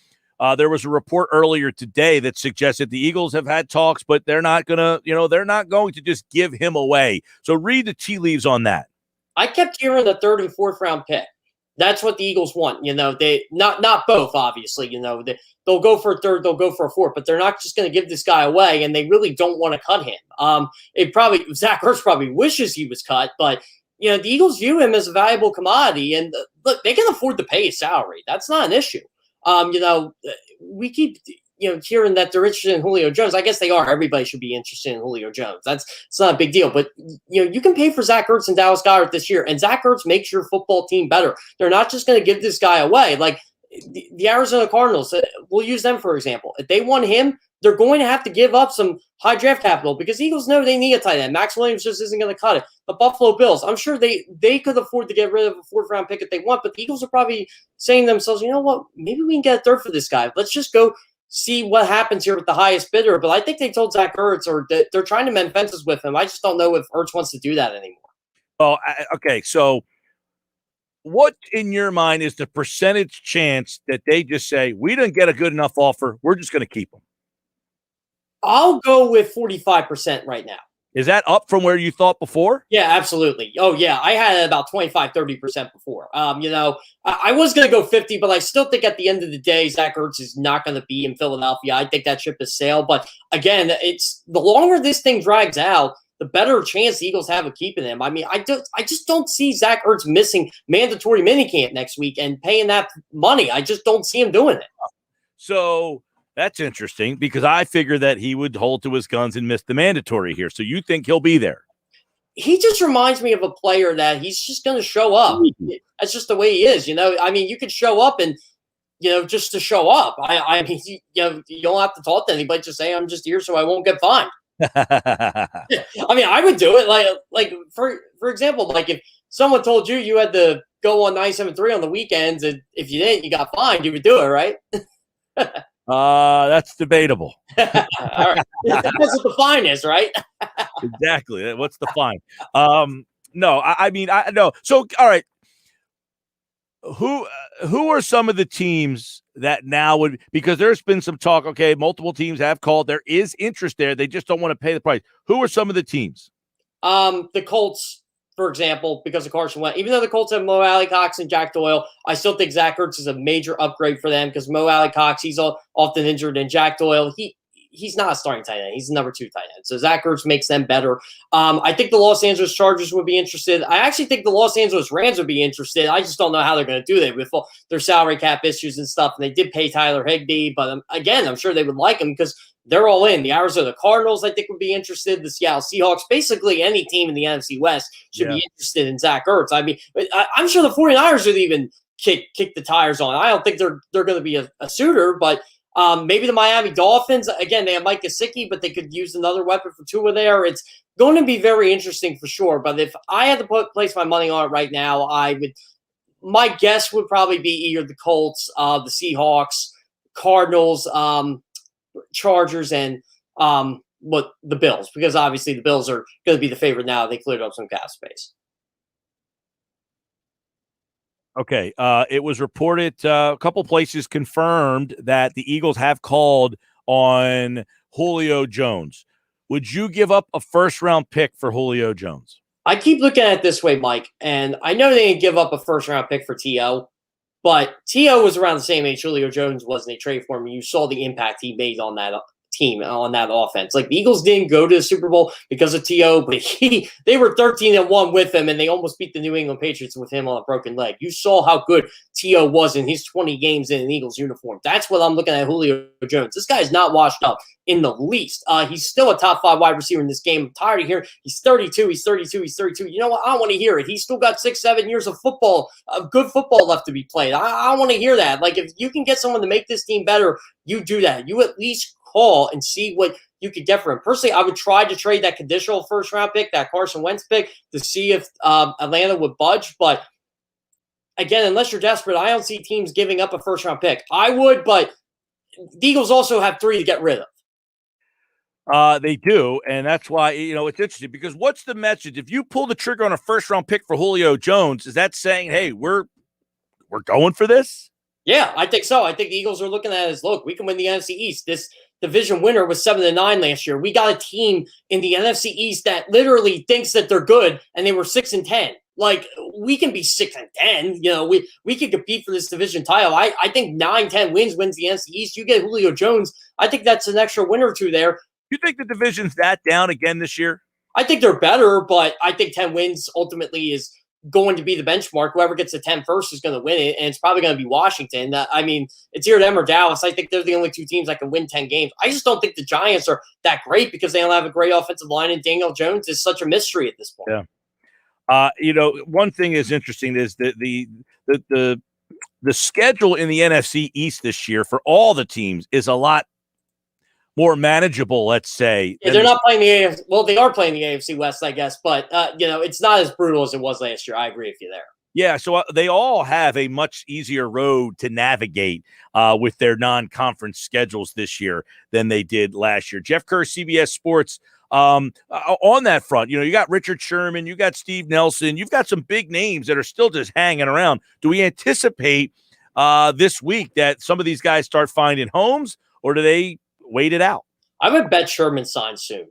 There was a report earlier today that suggested the Eagles have had talks, but they're not going to just give him away. So read the tea leaves on that. I kept hearing the 3rd and 4th round pick. That's what the Eagles want. They not both, obviously. They'll go for a 3rd, they'll go for a 4th, but they're not just going to give this guy away, and they really don't want to cut him. Zach Ertz probably wishes he was cut, but the Eagles view him as a valuable commodity, and look, they can afford to pay his salary. That's not an issue. We keep hearing that they're interested in Julio Jones. I guess they are. Everybody should be interested in Julio Jones. It's not a big deal. But you can pay for Zach Ertz and Dallas Goedert this year, and Zach Ertz makes your football team better. They're not just going to give this guy away. Like the Arizona Cardinals, we'll use them for example. If they want him, they're going to have to give up some high draft capital because Eagles know they need a tight end. Max Williams just isn't going to cut it. The Buffalo Bills, I'm sure they could afford to get rid of a 4th round pick if they want, but the Eagles are probably saying to themselves, you know what, maybe we can get a 3rd for this guy. Let's just go see what happens here with the highest bidder. But I think they told Zach Ertz, or they're trying to mend fences with him. I just don't know if Ertz wants to do that anymore. Oh, okay. So what in your mind is the percentage chance that they just say, we didn't get a good enough offer, we're just going to keep him? I'll go with 45% right now. Is that up from where you thought before? Yeah, absolutely. Oh, yeah. I had it about 25, 30% before. I was going to go 50, but I still think at the end of the day, Zach Ertz is not going to be in Philadelphia. I think that ship has sailed. But again, it's the longer this thing drags out, the better chance the Eagles have of keeping him. I mean, I just don't see Zach Ertz missing mandatory minicamp next week and paying that money. I just don't see him doing it. So that's interesting because I figure that he would hold to his guns and miss the mandatory here. So you think he'll be there? He just reminds me of a player that he's just going to show up. That's just the way he is. I mean, you could show up and, just to show up. I mean, you don't have to talk to anybody. Just say, I'm just here so I won't get fined. I mean, I would do it. Like for example, like if someone told you had to go on 97.3 on the weekends, and if you didn't, you got fined, you would do it, right? That's debatable. All right. That's what the fine is, right? Exactly. What's the fine? No, I mean, I know. So, all right. Who are some of the teams that now would, because there's been some talk, okay, multiple teams have called. There is interest there. They just don't want to pay the price. Who are some of the teams? The Colts, for example, because of Carson Wentz. Even though the Colts have Mo Alley-Cox and Jack Doyle, I still think Zach Ertz is a major upgrade for them because Mo Alley-Cox, he's often injured, and Jack Doyle, he's not a starting tight end. He's the number 2 tight end. So Zach Ertz makes them better. I think the Los Angeles Chargers would be interested. I actually think the Los Angeles Rams would be interested. I just don't know how they're going to do that with their salary cap issues and stuff. And they did pay Tyler Higbee, but again, I'm sure they would like him because they're all in. The Arizona Cardinals, I think, would be interested. The Seattle Seahawks, basically any team in the NFC West should be interested in Zach Ertz. I mean, I'm sure the 49ers would even kick the tires on. I don't think they're going to be a suitor, but maybe the Miami Dolphins. Again, they have Mike Gesicki, but they could use another weapon for Tua there. It's going to be very interesting for sure. But if I had to place my money on it right now, my guess would probably be either the Colts, the Seahawks, Cardinals, Chargers, and the Bills, because obviously the Bills are going to be the favorite now. They cleared up some cap space. Okay. It was reported, a couple places confirmed that the Eagles have called on Julio Jones. Would you give up a first-round pick for Julio Jones? I keep looking at it this way, Mike, and I know they didn't give up a first-round pick for T.O., but T.O. was around the same age Julio Jones was, and they traded for him. You saw the impact he made on that team, on that offense. Like, the Eagles didn't go to the Super Bowl because of T.O., but they were 13-1 with him, and they almost beat the New England Patriots with him on a broken leg. You saw how good T.O. was in his 20 games in an Eagles uniform. That's what I'm looking at Julio Jones. This guy is not washed up in the least. He's still a top 5 wide receiver in this game. I'm tired of hearing he's 32. You know what? I don't want to hear it. He's still got 6-7 years of football, of good football left to be played. I don't want to hear that. Like, if you can get someone to make this team better, you do that. You at least call and see what you could get for him. Personally, I would try to trade that conditional first-round pick, that Carson Wentz pick, to see if Atlanta would budge. But again, unless you're desperate, I don't see teams giving up a first-round pick. I would, but the Eagles also have 3 to get rid of. They do, and that's why, it's interesting, because what's the message? If you pull the trigger on a first-round pick for Julio Jones, is that saying, hey, we're going for this? Yeah, I think so. I think the Eagles are looking at it as, look, we can win the NFC East. This division winner was 7-9 last year. We got a team in the NFC East that literally thinks that they're good, and they were 6-10. Like, we can be 6-10. We can compete for this division title. I think 9-10 wins the NFC East. You get Julio Jones, I think that's an extra win or two there. You think the division's that down again this year? I think they're better, but I think 10 wins ultimately is going to be the benchmark. Whoever gets to 10 first is going to win it, and it's probably going to be Washington. I mean, it's either them or Dallas. I think they're the only 2 teams that can win 10 games. I just don't think the Giants are that great because they don't have a great offensive line, and Daniel Jones is such a mystery at this point. Yeah. One thing is interesting is that the schedule in the NFC East this year for all the teams is a lot more manageable, let's say. Yeah, they're not playing the AFC. Well, they are playing the AFC West, I guess, but it's not as brutal as it was last year. I agree with you there. Yeah, so they all have a much easier road to navigate with their non-conference schedules this year than they did last year. Jeff Kerr, CBS Sports on that front, you got Richard Sherman, you got Steve Nelson, you've got some big names that are still just hanging around. Do we anticipate this week that some of these guys start finding homes, or do they wait it out? I would bet Sherman signs soon,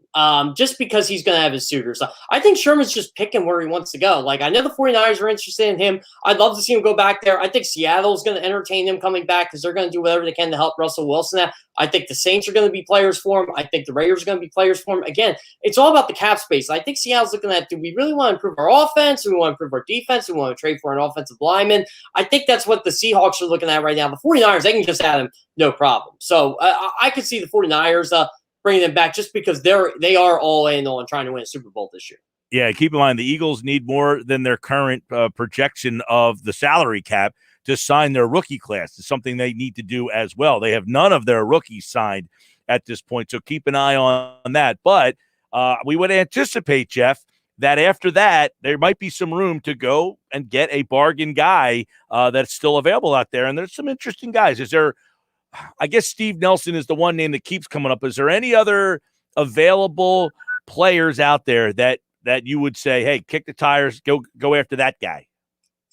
just because he's going to have his suitors. I think Sherman's just picking where he wants to go. Like, I know the 49ers are interested in him. I'd love to see him go back there. I think Seattle's going to entertain him coming back because they're going to do whatever they can to help Russell Wilson out. I think the Saints are going to be players for him. I think the Raiders are going to be players for him. Again, it's all about the cap space. I think Seattle's looking at, do we really want to improve our offense? Do we want to improve our defense? Do we want to trade for an offensive lineman? I think that's what the Seahawks are looking at right now. The 49ers, they can just add him, no problem. So I could see the 49ers bringing them back just because they are all in on trying to win a Super Bowl this year. Yeah, keep in mind the Eagles need more than their current projection of the salary cap to sign their rookie class. It's something they need to do as well. They have none of their rookies signed at this point, so keep an eye on that. But we would anticipate, Jeff, that after that, there might be some room to go and get a bargain guy that's still available out there. And there's some interesting guys. I guess Steve Nelson is the one name that keeps coming up. Is there any other available players out there that you would say, hey, kick the tires, go after that guy?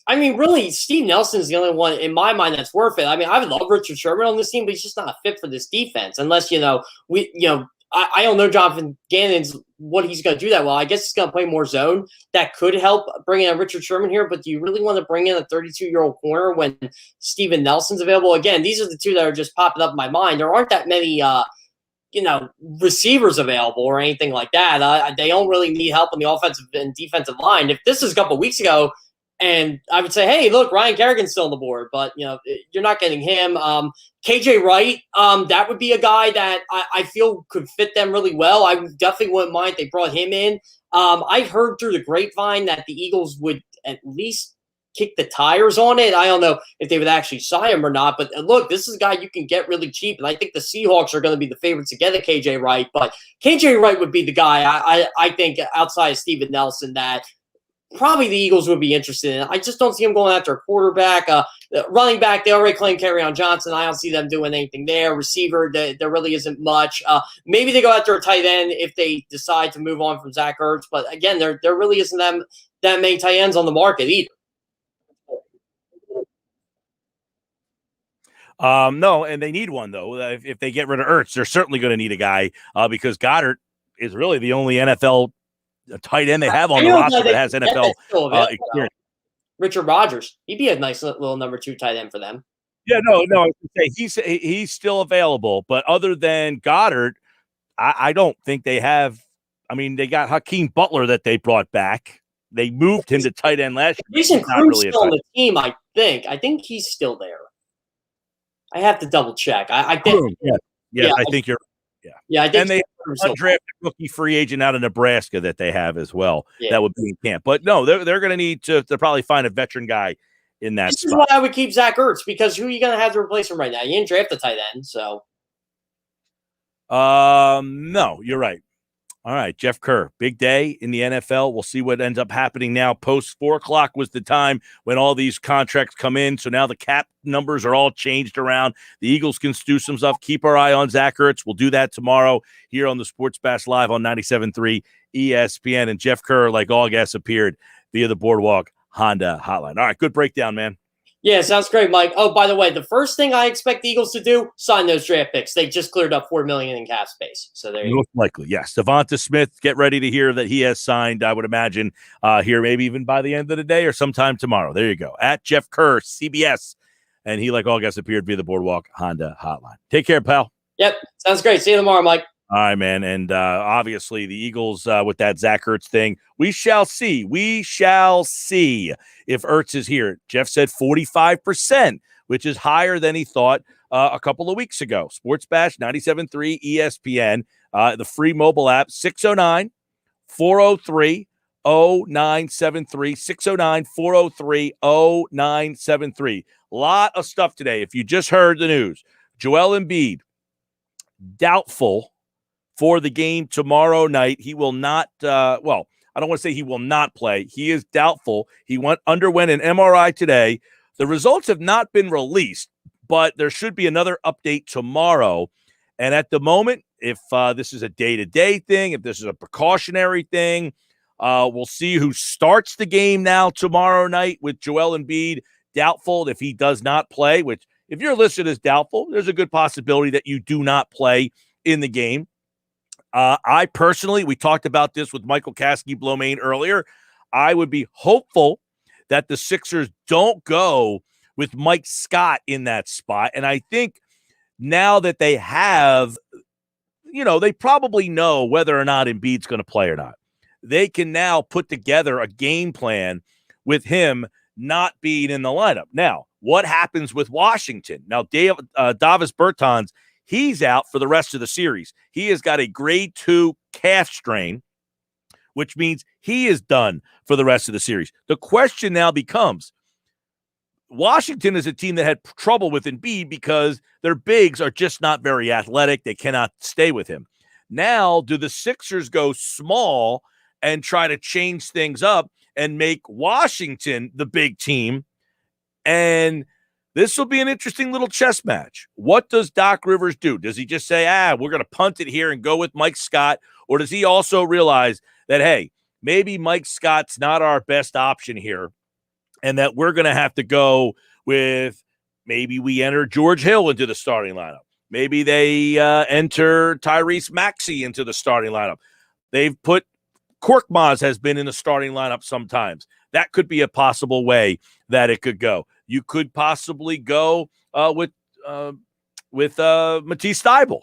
I mean, really, Steve Nelson is the only one in my mind that's worth it. I mean, I would love Richard Sherman on this team, but he's just not a fit for this defense unless, I don't know Jonathan Gannon's what he's going to do that well. I guess he's going to play more zone. That could help bring in Richard Sherman here, but do you really want to bring in a 32-year-old corner when Steven Nelson's available? Again, these are the two that are just popping up in my mind. There aren't that many, receivers available or anything like that. They don't really need help on the offensive and defensive line. If this is a couple of weeks ago, and I would say, hey, look, Ryan Kerrigan's still on the board, but you're not getting him. KJ Wright, that would be a guy that I feel could fit them really well. I definitely wouldn't mind if they brought him in. I've heard through the grapevine that the Eagles would at least kick the tires on it. I don't know if they would actually sign him or not, but look, this is a guy you can get really cheap, and I think the Seahawks are going to be the favorites to get a KJ Wright, but KJ Wright would be the guy I think outside of Steven Nelson that probably the Eagles would be interested in. I just don't see them going after a quarterback. Running back, they already claimed Kerryon Johnson. I don't see them doing anything there. Receiver, there really isn't much. Maybe they go after a tight end if they decide to move on from Zach Ertz. But again, there really isn't that many tight ends on the market either. No, and they need one, though. If they get rid of Ertz, they're certainly going to need a guy because Goddard is really the only NFL tight end they have on the roster that has NFL experience. Richard Rodgers, he'd be a nice little number 2 tight end for them. Yeah, no, I was gonna say he's still available, but other than Goddard, I don't think they have. I mean, they got Hakeem Butler that they brought back. They moved him to tight end last year. Jason Cruz still on the team, I think. I think he's still there. I have to double check. I think. Yeah, I think you're. Yeah, I think. And they undrafted rookie free agent out of Nebraska that they have as well. Yeah. That would be in camp. But no, they're going to need to probably find a veteran guy in that spot. This is why I would keep Zach Ertz, because who are you going to have to replace him right now? You didn't draft the tight end, so. No, you're right. All right, Jeff Kerr, big day in the NFL. We'll see what ends up happening now. Post 4 o'clock was the time when all these contracts come in. So now the cap numbers are all changed around. The Eagles can do some stuff. Keep our eye on Zach Ertz. We'll do that tomorrow here on the Sports Bash Live on 97.3 ESPN. And Jeff Kerr, like all guests, appeared via the Boardwalk Honda hotline. All right, good breakdown, man. Yeah, sounds great, Mike. Oh, by the way, the first thing I expect the Eagles to do, sign those draft picks. They just cleared up $4 million in cap space. So there you go. Most likely, yes. Devonta Smith, get ready to hear that he has signed, I would imagine, here maybe even by the end of the day or sometime tomorrow. There you go. At Jeff Kerr, CBS. And he, like all guests, appeared via the Boardwalk Honda hotline. Take care, pal. Yep, sounds great. See you tomorrow, Mike. All right, man. And obviously the Eagles with that Zach Ertz thing, we shall see. We shall see if Ertz is here. Jeff said 45%, which is higher than he thought a couple of weeks ago. Sports Bash 97.3 ESPN, the free mobile app, 609-403-0973, 609-403-0973. Lot of stuff today. If you just heard the news, Joel Embiid, doubtful for the game tomorrow night. He will not, I don't want to say he will not play. He is doubtful. He underwent an MRI today. The results have not been released, but there should be another update tomorrow. And at the moment, if this is a day-to-day thing, if this is a precautionary thing, we'll see who starts the game now tomorrow night with Joel Embiid doubtful. If he does not play, which if you're listed as doubtful, there's a good possibility that you do not play in the game. I personally, we talked about this with Michael Kaskey-Blomain earlier, I would be hopeful that the Sixers don't go with Mike Scott in that spot. And I think now that they have, they probably know whether or not Embiid's going to play or not. They can now put together a game plan with him not being in the lineup. Now, what happens with Washington? Now, Davis Bertans, he's out for the rest of the series. He has got a grade 2 calf strain, which means he is done for the rest of the series. The question now becomes, Washington is a team that had trouble with Embiid because their bigs are just not very athletic. They cannot stay with him. Now, do the Sixers go small and try to change things up and make Washington the big team? And this will be an interesting little chess match. What does Doc Rivers do? Does he just say, we're going to punt it here and go with Mike Scott? Or does he also realize that, hey, maybe Mike Scott's not our best option here, and that we're going to have to go with, maybe we enter George Hill into the starting lineup. Maybe they enter Tyrese Maxey into the starting lineup. They've put Korkmaz has been in the starting lineup sometimes. That could be a possible way that it could go. You could possibly go with Matisse Thybulle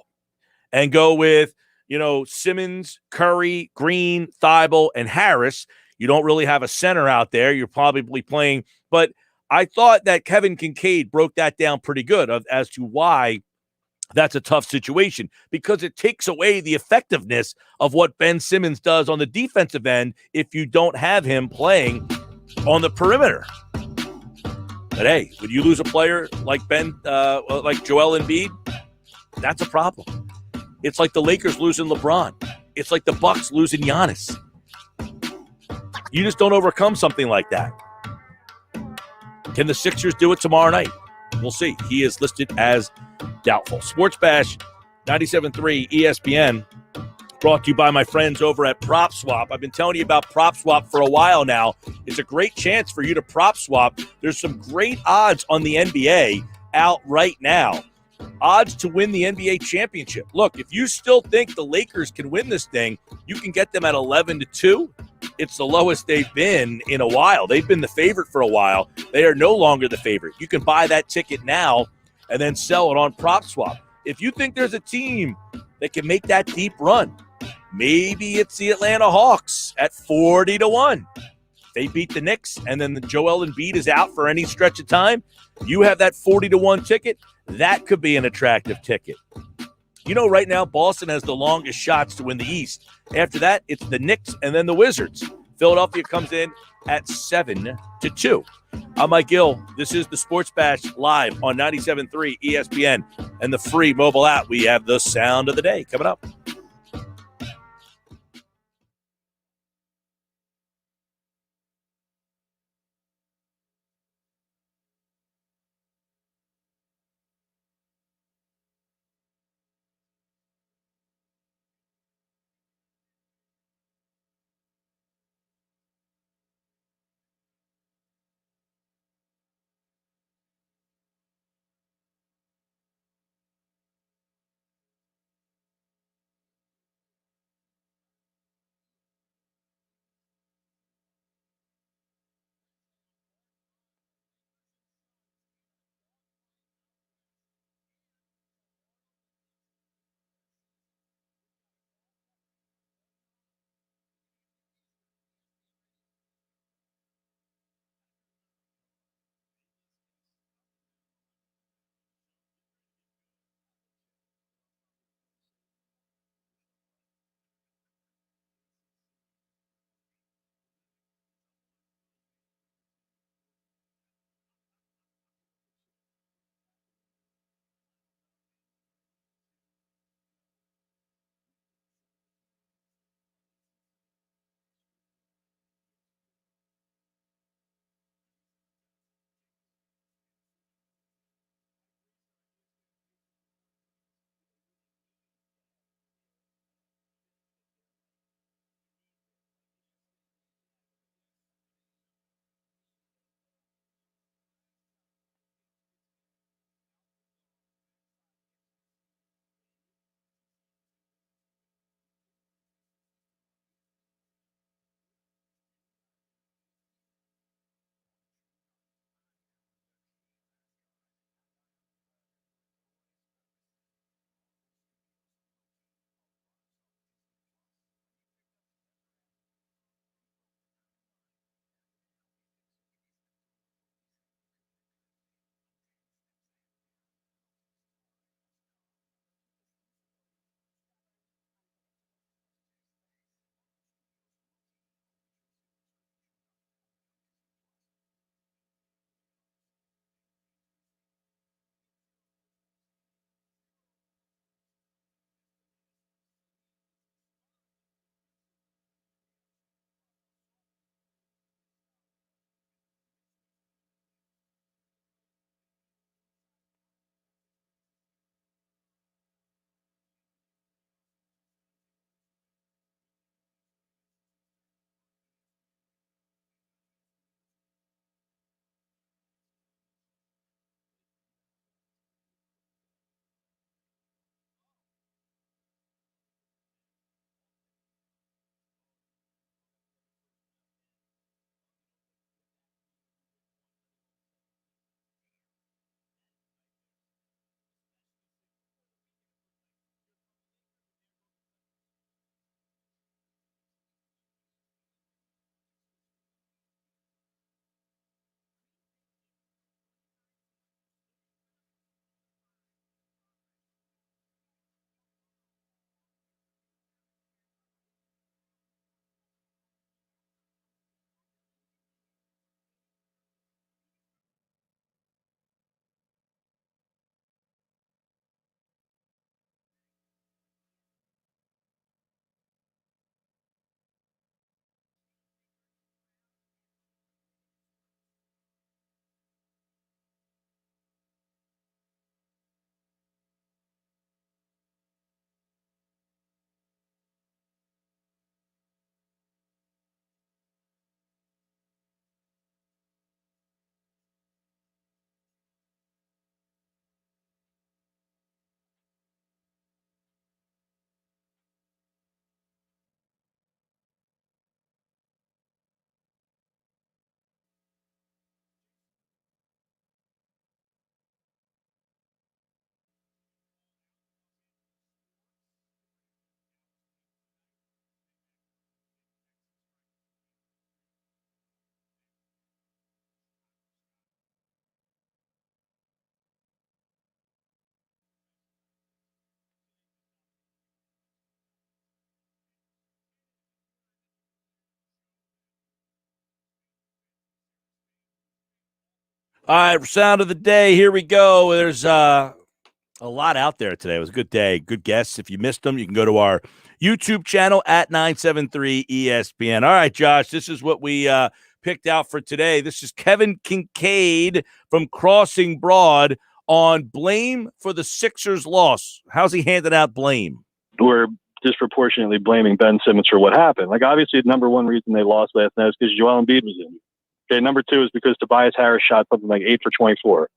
and go with, Simmons, Curry, Green, Thybulle, and Harris. You don't really have a center out there. You're probably playing. But I thought that Kevin Kincaid broke that down pretty good as to why that's a tough situation, because it takes away the effectiveness of what Ben Simmons does on the defensive end if you don't have him playing on the perimeter. But hey, when you lose a player like like Joel Embiid, that's a problem. It's like the Lakers losing LeBron. It's like the Bucks losing Giannis. You just don't overcome something like that. Can the Sixers do it tomorrow night? We'll see. He is listed as doubtful. Sports Bash 97.3 ESPN, brought to you by my friends over at Prop Swap. I've been telling you about Prop Swap for a while now. It's a great chance for you to prop swap. There's some great odds on the NBA out right now. Odds to win the NBA championship. Look, if you still think the Lakers can win this thing, you can get them at 11-2. It's the lowest they've been in a while. They've been the favorite for a while. They are no longer the favorite. You can buy that ticket now and then sell it on Prop Swap. If you think there's a team that can make that deep run, maybe it's the Atlanta Hawks at 40-1. They beat the Knicks, and then the Joel Embiid is out for any stretch of time. You have that 40-1 ticket. That could be an attractive ticket. Right now, Boston has the longest shots to win the East. After that, it's the Knicks and then the Wizards. Philadelphia comes in at 7-2. I'm Mike Gill. This is the Sports Bash live on 97.3 ESPN and the free mobile app. We have the sound of the day coming up. All right, sound of the day. Here we go. There's a lot out there today. It was a good day. Good guests. If you missed them, you can go to our YouTube channel at 973 ESPN. All right, Josh, this is what we picked out for today. This is Kevin Kincaid from Crossing Broad on blame for the Sixers' loss. How's he handing out blame? We're disproportionately blaming Ben Simmons for what happened. Like, obviously, the number one reason they lost last night is because Joel Embiid was in. Okay, number two is because Tobias Harris shot something like 8 for 24.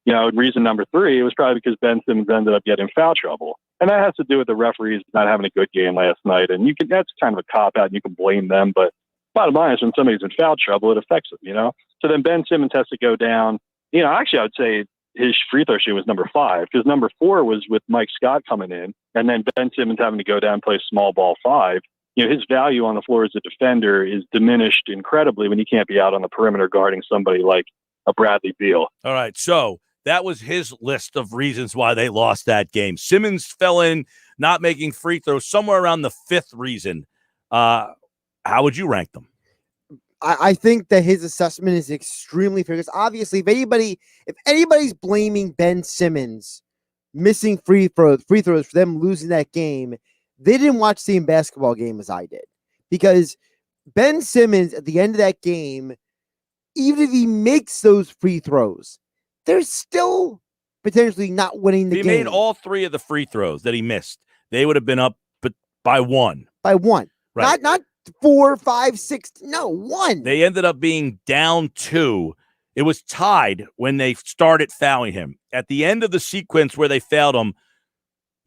You know, reason number three, it was probably because Ben Simmons ended up getting foul trouble. And that has to do with the referees not having a good game last night. And that's kind of a cop-out, and you can blame them. But bottom line is when somebody's in foul trouble, it affects them, you know? So then Ben Simmons has to go down. You know, actually, I would say his free throw shooting was number 5, because number 4 was with Mike Scott coming in, and then Ben Simmons having to go down and play small ball 5. You know, his value on the floor as a defender is diminished incredibly when he can't be out on the perimeter guarding somebody like a Bradley Beal. All right, so that was his list of reasons why they lost that game. Simmons fell in not making free throws somewhere around the 5th reason. How would you rank them? I think that his assessment is extremely fair, because obviously if anybody's blaming Ben Simmons missing free throws for them losing that game, they didn't watch the same basketball game as I did. Because Ben Simmons at the end of that game, even if he makes those free throws, they're still potentially not winning the game. He made all 3 of the free throws that he missed. They would have been up by 1. By 1. Right. Not 4, 5, 6. No, 1. They ended up being down 2. It was tied when they started fouling him. At the end of the sequence where they fouled him,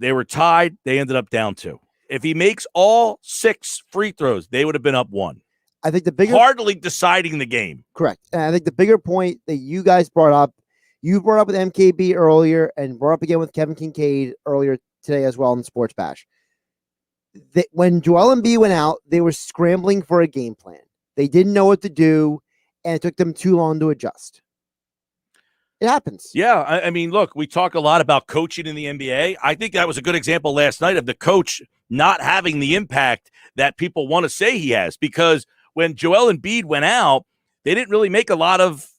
they were tied. They ended up down 2. If he makes all 6 free throws, they would have been up 1. I think the bigger hardly deciding the game. Correct. And I think the bigger point that you guys brought up, you brought up with MKB earlier and brought up again with Kevin Kincaid earlier today as well in the Sports Bash. That when Joel Embiid went out, they were scrambling for a game plan. They didn't know what to do, and it took them too long to adjust. It happens. Yeah, I mean, look, we talk a lot about coaching in the NBA. I think that was a good example last night of the coach not having the impact that people want to say he has, because when Joel Embiid went out, they didn't really make a lot of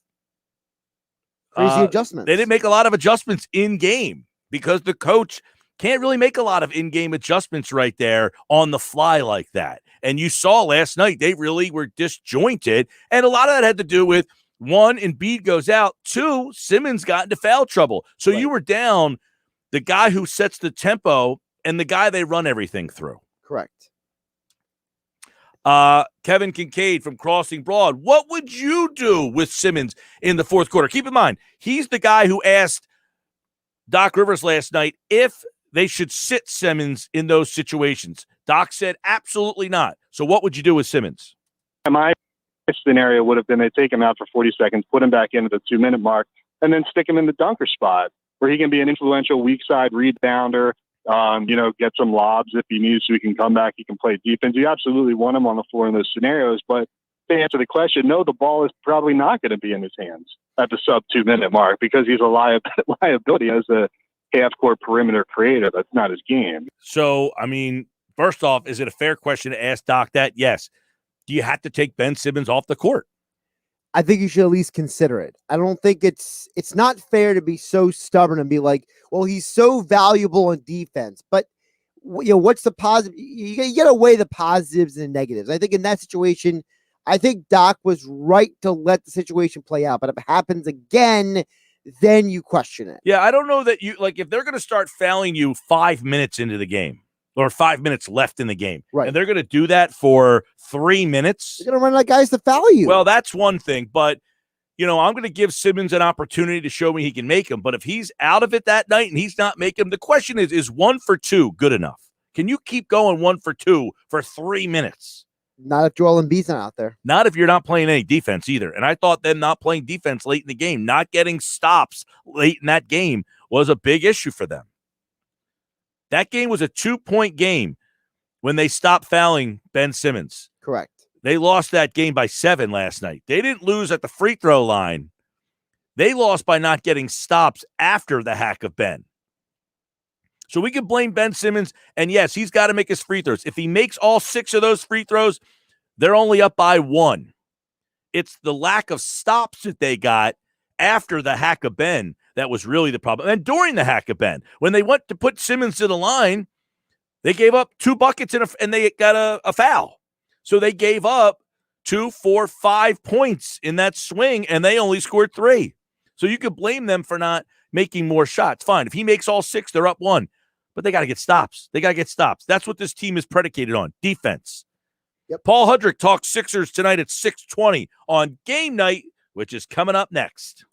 crazy adjustments. They didn't make a lot of adjustments in game because the coach can't really make a lot of in-game adjustments right there on the fly like that. And you saw last night, they really were disjointed. And a lot of that had to do with, 1, Embiid goes out. 2, Simmons got into foul trouble. So you were down the guy who sets the tempo and the guy they run everything through. Correct. Kevin Kincaid from Crossing Broad. What would you do with Simmons in the 4th quarter? Keep in mind, he's the guy who asked Doc Rivers last night if they should sit Simmons in those situations. Doc said absolutely not. So what would you do with Simmons? My scenario would have been they take him out for 40 seconds, put him back into the 2-minute mark, and then stick him in the dunker spot where he can be an influential weak side rebounder, get some lobs if he needs to. He can come back. He can play defense. You absolutely want him on the floor in those scenarios. But to answer the question, no, the ball is probably not going to be in his hands at the sub 2-minute mark because he's a liability as a half-court perimeter creator. That's not his game. So, I mean, first off, is it a fair question to ask Doc that? Yes. Do you have to take Ben Simmons off the court? I think you should at least consider it. I don't think it's not fair to be so stubborn and be like, well, he's so valuable in defense. But, what's the positive? You got to weigh the positives and the negatives. I think in that situation, I think Doc was right to let the situation play out. But if it happens again, then you question it. Yeah, I don't know that if they're going to start fouling you 5 minutes into the game or 5 minutes left in the game, right, and they're going to do that for 3 minutes. They're going to run like guys to foul you. Well, that's one thing, but I'm going to give Simmons an opportunity to show me he can make them. But if he's out of it that night and he's not making them, the question is 1 for 2 good enough? Can you keep going 1 for 2 for 3 minutes? Not if Joel Embiid's not out there. Not if you're not playing any defense either. And I thought them not playing defense late in the game, not getting stops late in that game was a big issue for them. That game was a 2-point game when they stopped fouling Ben Simmons. Correct. They lost that game by 7 last night. They didn't lose at the free throw line. They lost by not getting stops after the hack of Ben. So we can blame Ben Simmons, and yes, he's got to make his free throws. If he makes all 6 of those free throws, they're only up by 1. It's the lack of stops that they got after the hack of Ben that was really the problem. And during the hack of Ben, when they went to put Simmons to the line, they gave up 2 buckets and they got a foul. So they gave up 2, 4, 5 points in that swing, and they only scored 3. So you could blame them for not making more shots. Fine. If he makes all 6, they're up 1. But they got to get stops. That's what this team is predicated on, defense. Yep. Paul Hudrick talks Sixers tonight at 6:20 on Game Night, which is coming up next.